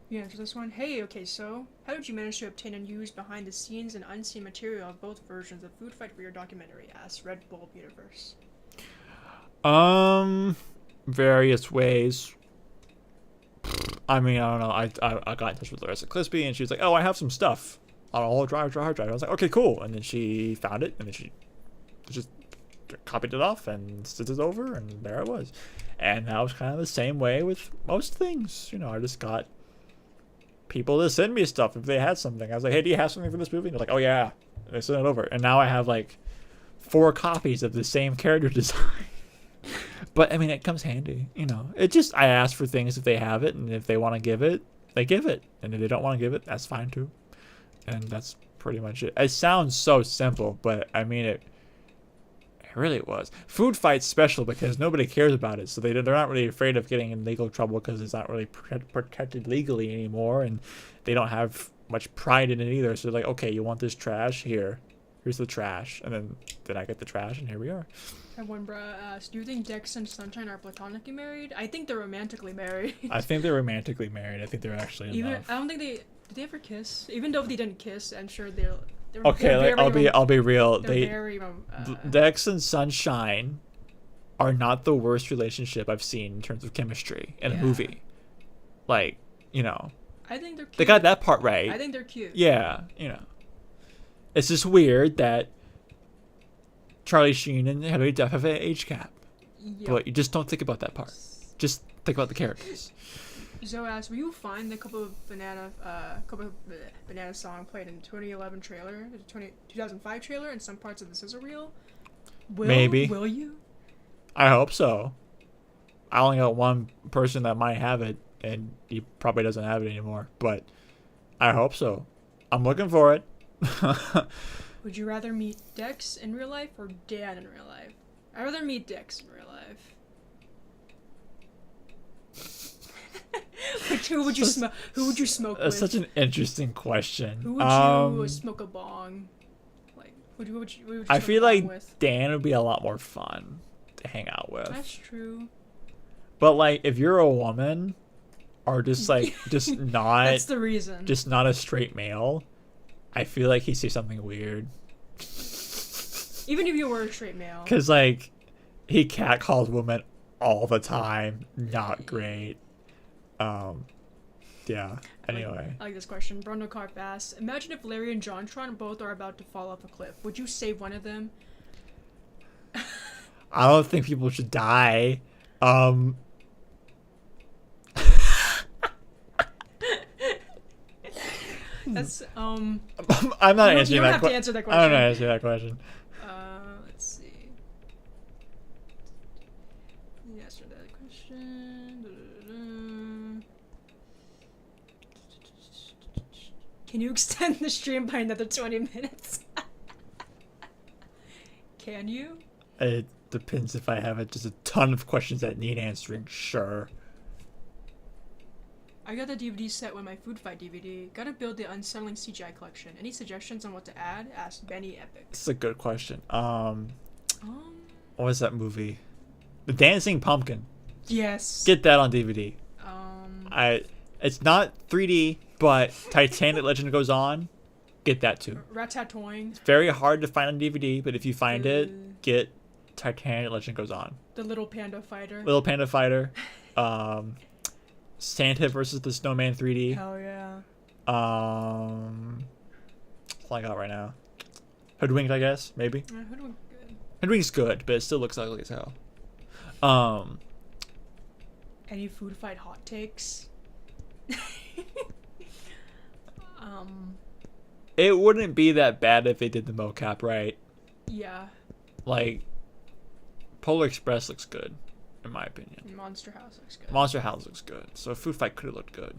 You answer this one. Hey, okay, so how did you manage to obtain and use behind the scenes and unseen material of both versions of Food Fight for your documentary? Asks Red Bulb Universe. Various ways. I mean, I don't know. I got in touch with Larissa Crispy, and she was like, "Oh, I have some stuff on a whole hard drive." I was like, "Okay, cool." And then she found it, and then she just copied it off and sent it over, and there it was. And that was kind of the same way with most things. You know, I just got people to send me stuff if they had something. I was like, "Hey, do you have something for this movie?" And they're like, "Oh yeah," and they sent it over. And now I have like 4 copies of the same character design. But I mean, it comes handy, you know. It just, I ask for things if they have it, and if they want to give it, they give it, and if they don't want to give it, that's fine too. And that's pretty much it. It sounds so simple, but I mean, it really was. Food Fight's special because nobody cares about it, so they're not really afraid of getting in legal trouble because it's not really protected legally anymore, and they don't have much pride in it either. So they're like, okay, you want this trash? Here's the trash, and then I get the trash, and here we are. And one bra asked, do you think Dex and Sunshine are platonically married? I think they're romantically married. I think they're romantically married. I think they're actually in love. I don't think did they ever kiss? Even though they didn't kiss, I'm sure they're okay, like, I'll be real. Dex and Sunshine are not the worst relationship I've seen in terms of chemistry in a movie. Like, you know, I think they're cute. They got that part right. I think they're cute. Yeah, you know. It's just weird that Charlie Sheen and Hilary Duff have an age gap. Yep. But you just don't think about that part. Just think about the characters. Zoe asked, will you find the couple of banana song played in 2011 trailer, the 2005 trailer, and some parts of the sizzle reel? Maybe. Will you? I hope so. I only got one person that might have it, and he probably doesn't have it anymore. But I hope so. I'm looking for it. Would you rather meet Dex in real life or Dan in real life? I'd rather meet Dex in real life. Who would you smoke with? That's such an interesting question. Who would you smoke a bong? Like, who would you I feel like with? Dan would be a lot more fun to hang out with. That's true. But like, if you're a woman, or just like, just not. That's the reason. Just not a straight male. I feel like he'd say something weird. Even if you were a straight male. Because, like, he catcalls women all the time. Not great. Yeah. Anyway. I like this question. Bruno Carp asks, imagine if Larry and Jontron both are about to fall off a cliff. Would you save one of them? I don't think people should die. That's I'm not answering that question. You don't have to answer that question. I'm not answering that question. Let's see. You answer that question. Can you extend the stream by another 20 minutes? Can you? It depends if I have just a ton of questions that need answering. Sure. I got the DVD set with my Food Fight DVD. Gotta build the unsettling CGI collection. Any suggestions on what to add? Asked Benny Epic. It's a good question. What was that movie? The Dancing Pumpkin. Yes. Get that on DVD. It's not 3D, but Titanic Legend Goes On. Get that too. Ratatouille. It's very hard to find on DVD, but if you find it, get Titanic Legend Goes On. The Little Panda Fighter. Little Panda Fighter. Santa versus the Snowman 3D. Hell yeah. That's all I got right now. Hoodwinked, I guess, maybe. Hoodwinked good. Hoodwinked's good, but it still looks ugly as hell. Any Food Fight hot takes? It wouldn't be that bad if they did the mocap right. Yeah. Like, Polar Express looks good, in my opinion. Monster House looks good. Monster House looks good. So Food Fight could have looked good.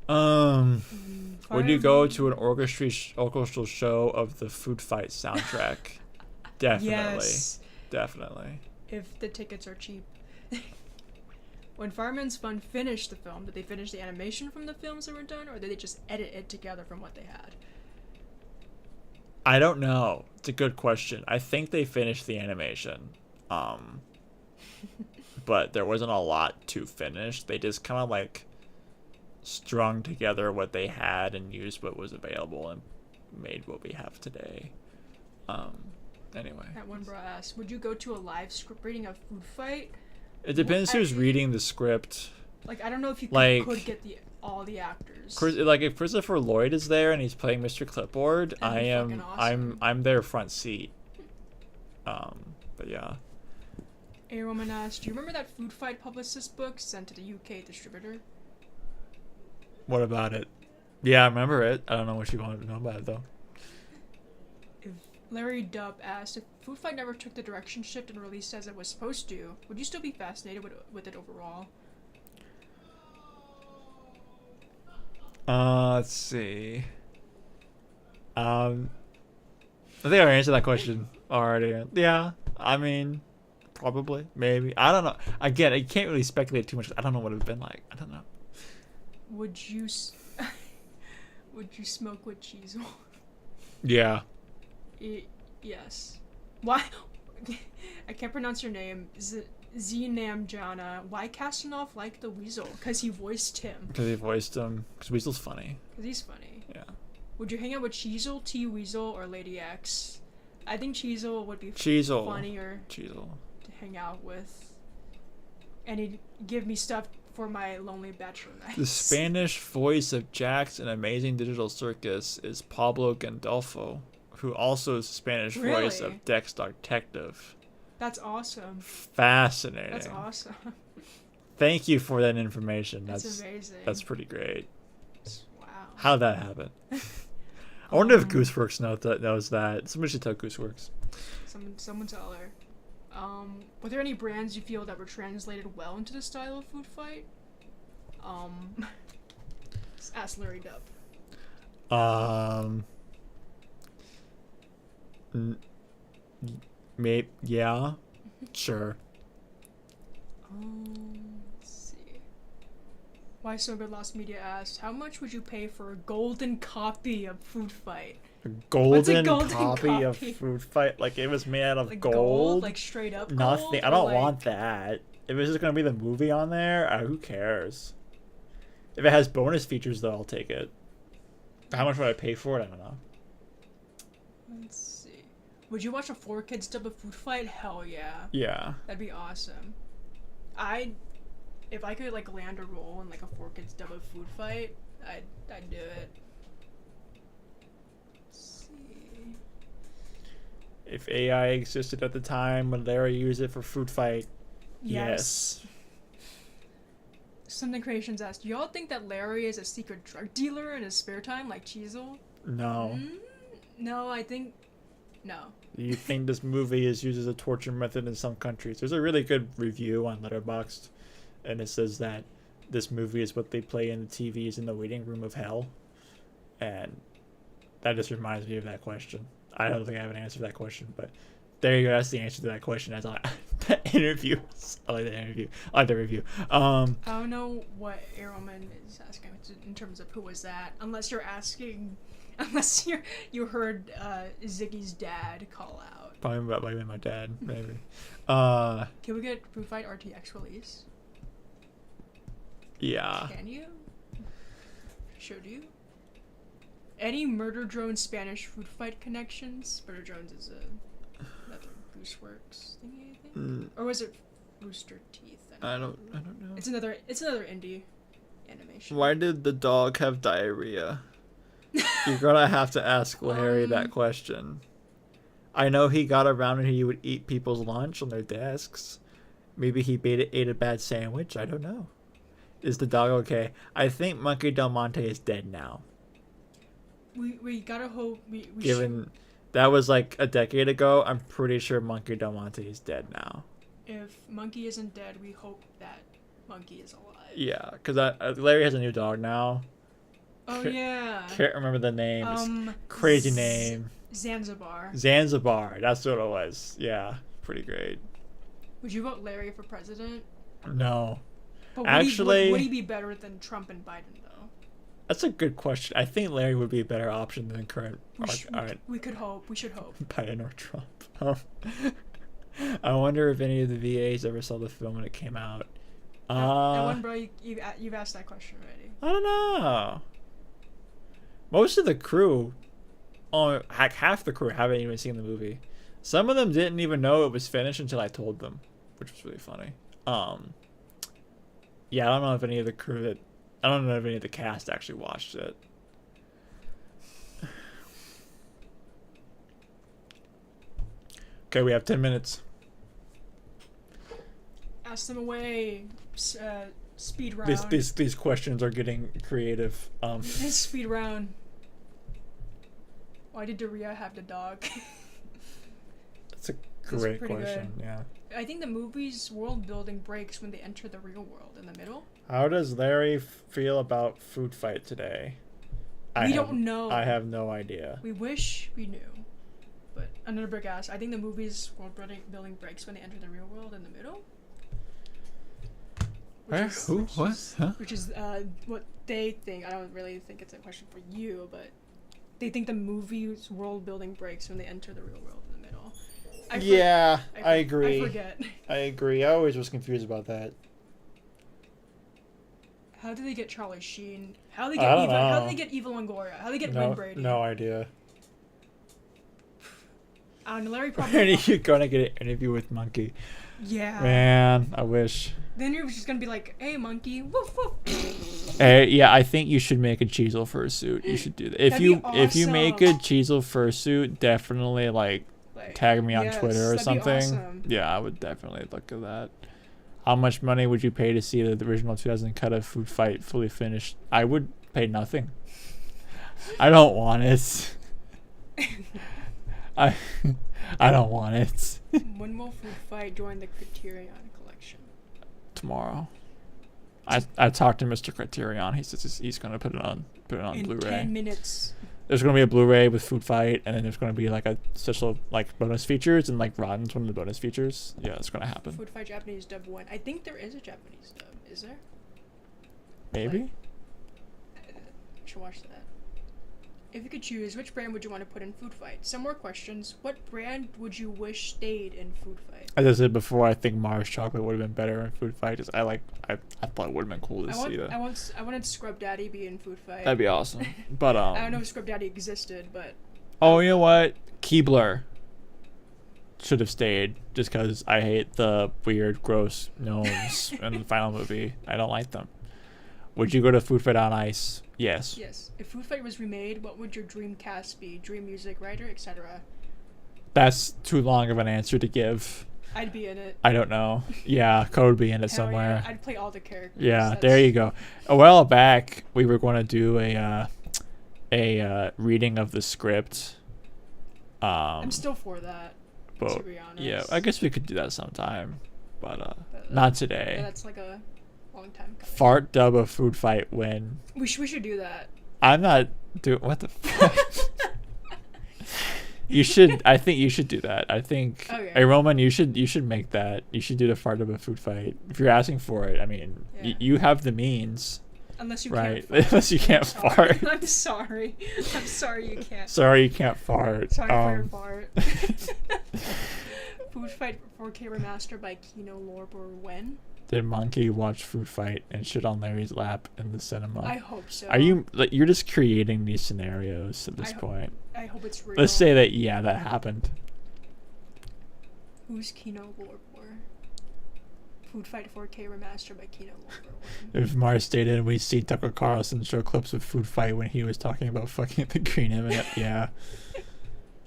Would you go to an orchestral show of the Food Fight soundtrack? Definitely. Yes. Definitely. If the tickets are cheap. When Fireman's Fun finished the film, did they finish the animation from the films that were done, or did they just edit it together from what they had? I don't know. It's a good question. I think they finished the animation. But there wasn't a lot to finish. They just kind of like strung together what they had and used what was available and made what we have today. Anyway. That one bro asked, would you go to a live script reading of Food Fight? It depends who's reading the script. Like, I don't know if you could get all the actors. Like, if Christopher Lloyd is there and he's playing Mr. Clipboard, That'd be fucking awesome. I'm their front seat. But yeah. A Roman asked, do you remember that Food Fight publicist book sent to the UK distributor? What about it? Yeah, I remember it. I don't know what you wanted to know about it though. If Larry Dubb asked, if Food Fight never took the direction shift and released as it was supposed to, would you still be fascinated with it overall? Let's see. I think I answered that question already. Yeah, I mean, probably, maybe. I don't know. Again, I can't really speculate too much. I don't know what it would have been like. I don't know. Would you smoke with Cheezel? Yeah. Yes. Why? I can't pronounce your name. Zinamjana. Why Casanov like the Weasel? Because he voiced him. Because Weasel's funny. Because he's funny. Yeah. Would you hang out with Cheezel, T Weasel, or Lady X? I think Cheezel would be funnier to hang out with. And he'd give me stuff for my lonely bachelor nights. The Spanish voice of Jax in Amazing Digital Circus is Pablo Gandolfo, who also is the Spanish voice of Dex Detective. That's awesome. Fascinating. That's awesome. Thank you for that information. That's amazing. That's pretty great. Wow. How did that happen? I wonder if Gooseworks knows that. Somebody should tell Gooseworks. Someone tell her. Were there any brands you feel that were translated well into the style of Food Fight? Ask Larry Dubb. Maybe, yeah, sure. Let's see. Why So Good Lost Media asked, how much would you pay for a golden copy of Food Fight? A golden copy of Food Fight? Like it was made out of like gold? Like straight up Nothing. gold? I don't want that. If it's just gonna be the movie on there, who cares? If it has bonus features, though, I'll take it. How much would I pay for it? I don't know. Let's see. Would you watch a 4Kids dub of Food Fight? Hell yeah. Yeah. That'd be awesome. If I could like land a role in like a 4Kids dub of Food Fight, I'd do it. Let's see. If AI existed at the time, would Larry use it for Food Fight? Yes. Something Creations asked, do y'all think that Larry is a secret drug dealer in his spare time like Cheezel? No. No, I think... No. You think this movie is used as a torture method in some countries? There's a really good review on Letterboxd, and it says that this movie is what they play in the TVs in the waiting room of hell. And that just reminds me of that question. I don't think I have an answer to that question, but there you go. That's the answer to that question. As I interviews. I like the interview. I like the review. I don't know what Arrowman is asking in terms of who was that, unless you're asking, you heard Ziggy's dad call out. Probably my dad, maybe. Can we get Food Fight RTX release? Yeah. Can you? Should you? Any Murder Drone Spanish Food Fight connections? Murder Drones is another Gooseworks thingy, I think. Or was it Rooster Teeth? I don't know. It's another indie animation. Why did the dog have diarrhea? You're gonna have to ask Larry that question. I know he got around and he would eat people's lunch on their desks. Maybe he ate a bad sandwich. I don't know. Is the dog okay? I think Monkey Del Monte is dead now. We gotta hope Given that was like a decade ago, I'm pretty sure Monkey Del Monte is dead now. If Monkey isn't dead, we hope that Monkey is alive. Yeah, because Larry has a new dog now. Oh yeah. Can't remember the name. It's crazy name. Zanzibar. Zanzibar. That's what it was. Yeah, pretty great. Would you vote Larry for president? No. But actually, would he be better than Trump and Biden though? That's a good question. I think Larry would be a better option than current. We could hope. We should hope. Biden or Trump. I wonder if any of the VAs ever saw the film when it came out. That one, bro, you've asked that question already. I don't know. Most of the crew, half the crew haven't even seen the movie. Some of them didn't even know it was finished until I told them, which was really funny. Yeah, I don't know if any of the crew I don't know if any of the cast actually watched it. Okay, we have 10 minutes. Ask them away. Speed round. These questions are getting creative. Speed round. Why did Daria have the dog? That's a great question. Good. Yeah. I think the movie's world building breaks when they enter the real world in the middle. How does Larry feel about Foodfight today? We don't know. I have no idea. We wish we knew. But another brick ass. I think the movie's world building breaks when they enter the real world in the middle. Who? What? Huh? Which is what they think. I don't really think it's a question for you, but they think the movie's world building breaks when they enter the real world in the middle. I agree. I forget. I agree. I always was confused about that. How do they get Charlie Sheen? How do they get Eva? How do they get Eva Longoria? How do they get Wayne Brady? No idea. Larry probably. You're gonna get an interview with Monkey. Yeah. Man, I wish. Then you're just gonna be like, "Hey, Monkey, woof woof." Hey, yeah, I think you should make a Cheezel fursuit. You should do that. If you make a Cheezel fursuit, definitely like tag me on Twitter or something. Awesome. Yeah, I would definitely look at that. How much money would you pay to see the original 2000 cut of Food Fight fully finished? I would pay nothing. I don't want it. I don't want it. When will Food Fight join the Criterion collection? Tomorrow. I talked to Mr. Criterion. He says he's gonna put it on in Blu-ray. 10 minutes. There's gonna be a Blu-ray with Food Fight, and then there's gonna be like a special like bonus features, and like Rodden's one of the bonus features. Yeah, it's gonna happen. Food Fight Japanese dub 1. I think there is a Japanese dub. Is there? Maybe. Should watch that. If you could choose, which brand would you want to put in Food Fight? Some more questions. What brand would you wish stayed in Food Fight? As I said before, I think Mars chocolate would have been better in Food Fight. I thought it would have been cool to see that. I wanted Scrub Daddy be in Food Fight. That'd be awesome. But I don't know if Scrub Daddy existed, but. Oh, you know what? Keebler should have stayed just because I hate the weird, gross gnomes in the final movie. I don't like them. Would you go to Food Fight on Ice? Yes. Yes. If Food Fight was remade, what would your dream cast be? Dream music writer, etc. That's too long of an answer to give. I'd be in it. I don't know. Yeah, Code would be in it somewhere. Yeah. I'd play all the characters. Yeah, there you go. A while back, we were going to do a reading of the script. I'm still for that. To be honest. Yeah, I guess we could do that sometime, but not today. Yeah, that's like a long time coming. Fart dub a Food Fight win. We should do that. I'm not doing what the fuck. You should. I think you should do that. I think. Okay. Hey Roman, you should make that. You should do the fart dub a Food Fight if you're asking for it. I mean, you have the means. Unless you right? can't fart. Unless you can't fart. I'm sorry. I'm sorry you can't. Sorry you can't fart. Sorry for your fart. Food Fight 4K remastered by Kino Lorber when? Did Monkey watch Food Fight and shit on Larry's lap in the cinema? I hope so. Are you like you're just creating these scenarios at this point? I hope it's real. Let's say that that happened. Who's Kino Lorber? Food Fight 4K remastered by Kino Lorber. If Mars stayed in, we see Tucker Carlson show clips of Food Fight when he was talking about fucking the green M&M. Yeah.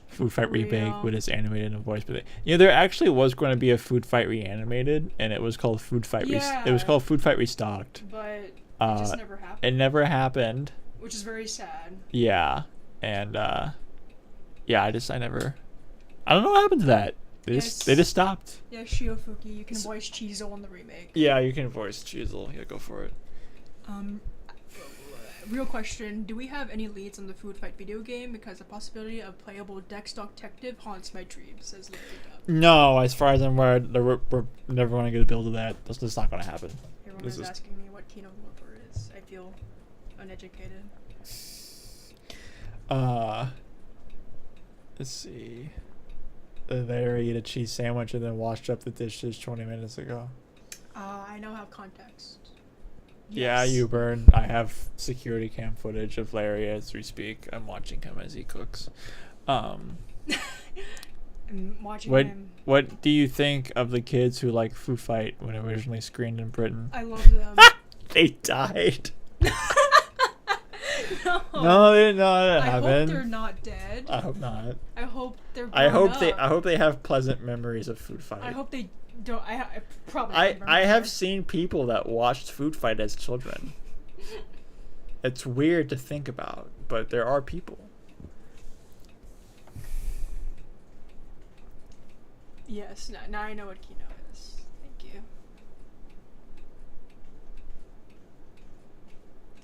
Food Fight remake with his animated voice, but there actually was going to be a Food Fight reanimated, and it was called Food Fight. It was called Food Fight Restocked. But it just never happened. It never happened. Which is very sad. Yeah, and I don't know what happened to that. They just stopped. Yeah, Shiofuki, you can voice Chizo on the remake. Yeah, you can voice Chizo. Yeah, go for it. Real question, do we have any leads on the Food Fight video game? Because the possibility of playable Dexdoc Detective haunts my dreams, says Larry Dub. No, as far as I'm aware, we're never going to get a build of that. That's just not going to happen. Everyone is asking me what Kino Lorber is. I feel uneducated. Let's see. Larry ate a cheese sandwich and then washed up the dishes 20 minutes ago. I now have context. Yeah, Yes. you burn. I have security cam footage of Larry as we speak. I'm watching him as he cooks. I'm watching What him. What do you think of the kids who like Food Fight when it originally screened in Britain? I love them. They died. No. No, they didn't. No, that I hope happened. they're not dead. I hope not. I hope they're. I hope grown they. up. I hope they have pleasant memories of Food Fight. I hope they don't. I probably. I remember. have seen people that watched Food Fight as children. It's weird to think about, but there are people. Yes. Now I know what Kino is. Thank you.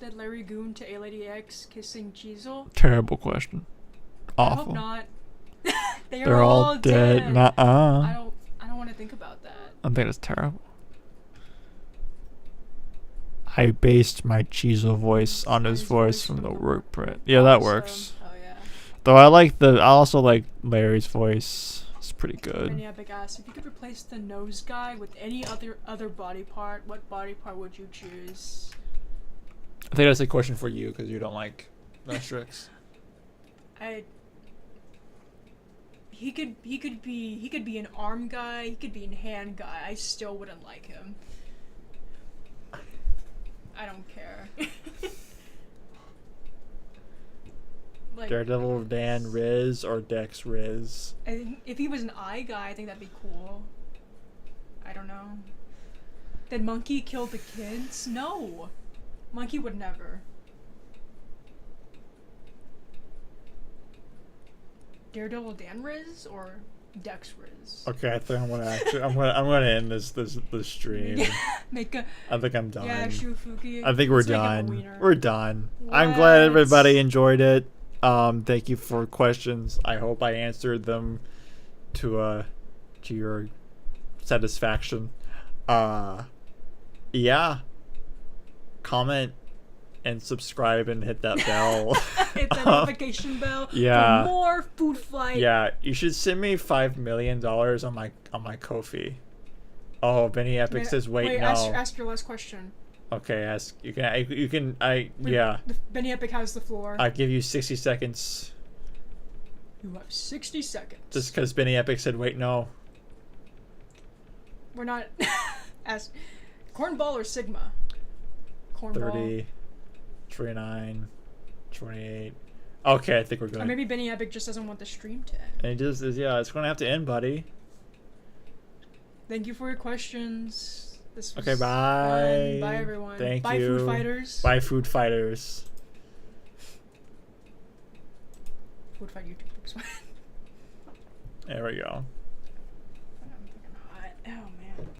Did Larry Goon to A Lady X kissing Cheezel? Terrible question. I hope Awful. not. They're all dead. Nuh-uh. I don't want to think about that. I think it's terrible. I based my Chizo voice on his voice from the work print. Yeah, that works. Oh yeah. Though I also like Larry's voice. It's pretty good. Benny Epic asks, if you could replace the nose guy with any other body part, what body part would you choose? I think that's a question for you because you don't like Matrix. He could be an arm guy, he could be a hand guy. I still wouldn't like him. I don't care. Like, Daredevil Dan Riz or Dex Riz? I think if he was an eye guy, I think that'd be cool. I don't know. Did Monkey kill the kids? No. Monkey would never. Daredevil Dan Riz or Dex Riz? Okay, I think I'm gonna end this stream. Make a. I think I'm done. Yeah, Shufuki. I think we're Let's make him a done. wiener. We're done. I'm glad everybody enjoyed it. Thank you for questions. I hope I answered them to your satisfaction. Yeah. Comment and subscribe and hit that bell. Hit that notification bell Yeah. for more Food Fight. Yeah, you should send me $5 million on my Ko-fi. Oh, Benny Epic says wait no. Ask your last question. Okay, ask. You can. Wait, Yeah. Benny Epic has the floor. I give you 60 seconds. You have 60 seconds. Just because Benny Epic said wait no. We're not. Ask. Cornball or Sigma? Cornball. 30, 29, 28. Okay, I think we're good. Or maybe Benny Epic just doesn't want the stream to end. And it just is, yeah, it's gonna have to end, buddy. Thank you for your questions. This was Okay, bye. fun. Bye, everyone. Thank bye, you. Food Fighters. Bye, Food Fighters. Food Fight YouTube. There we go. Oh, man.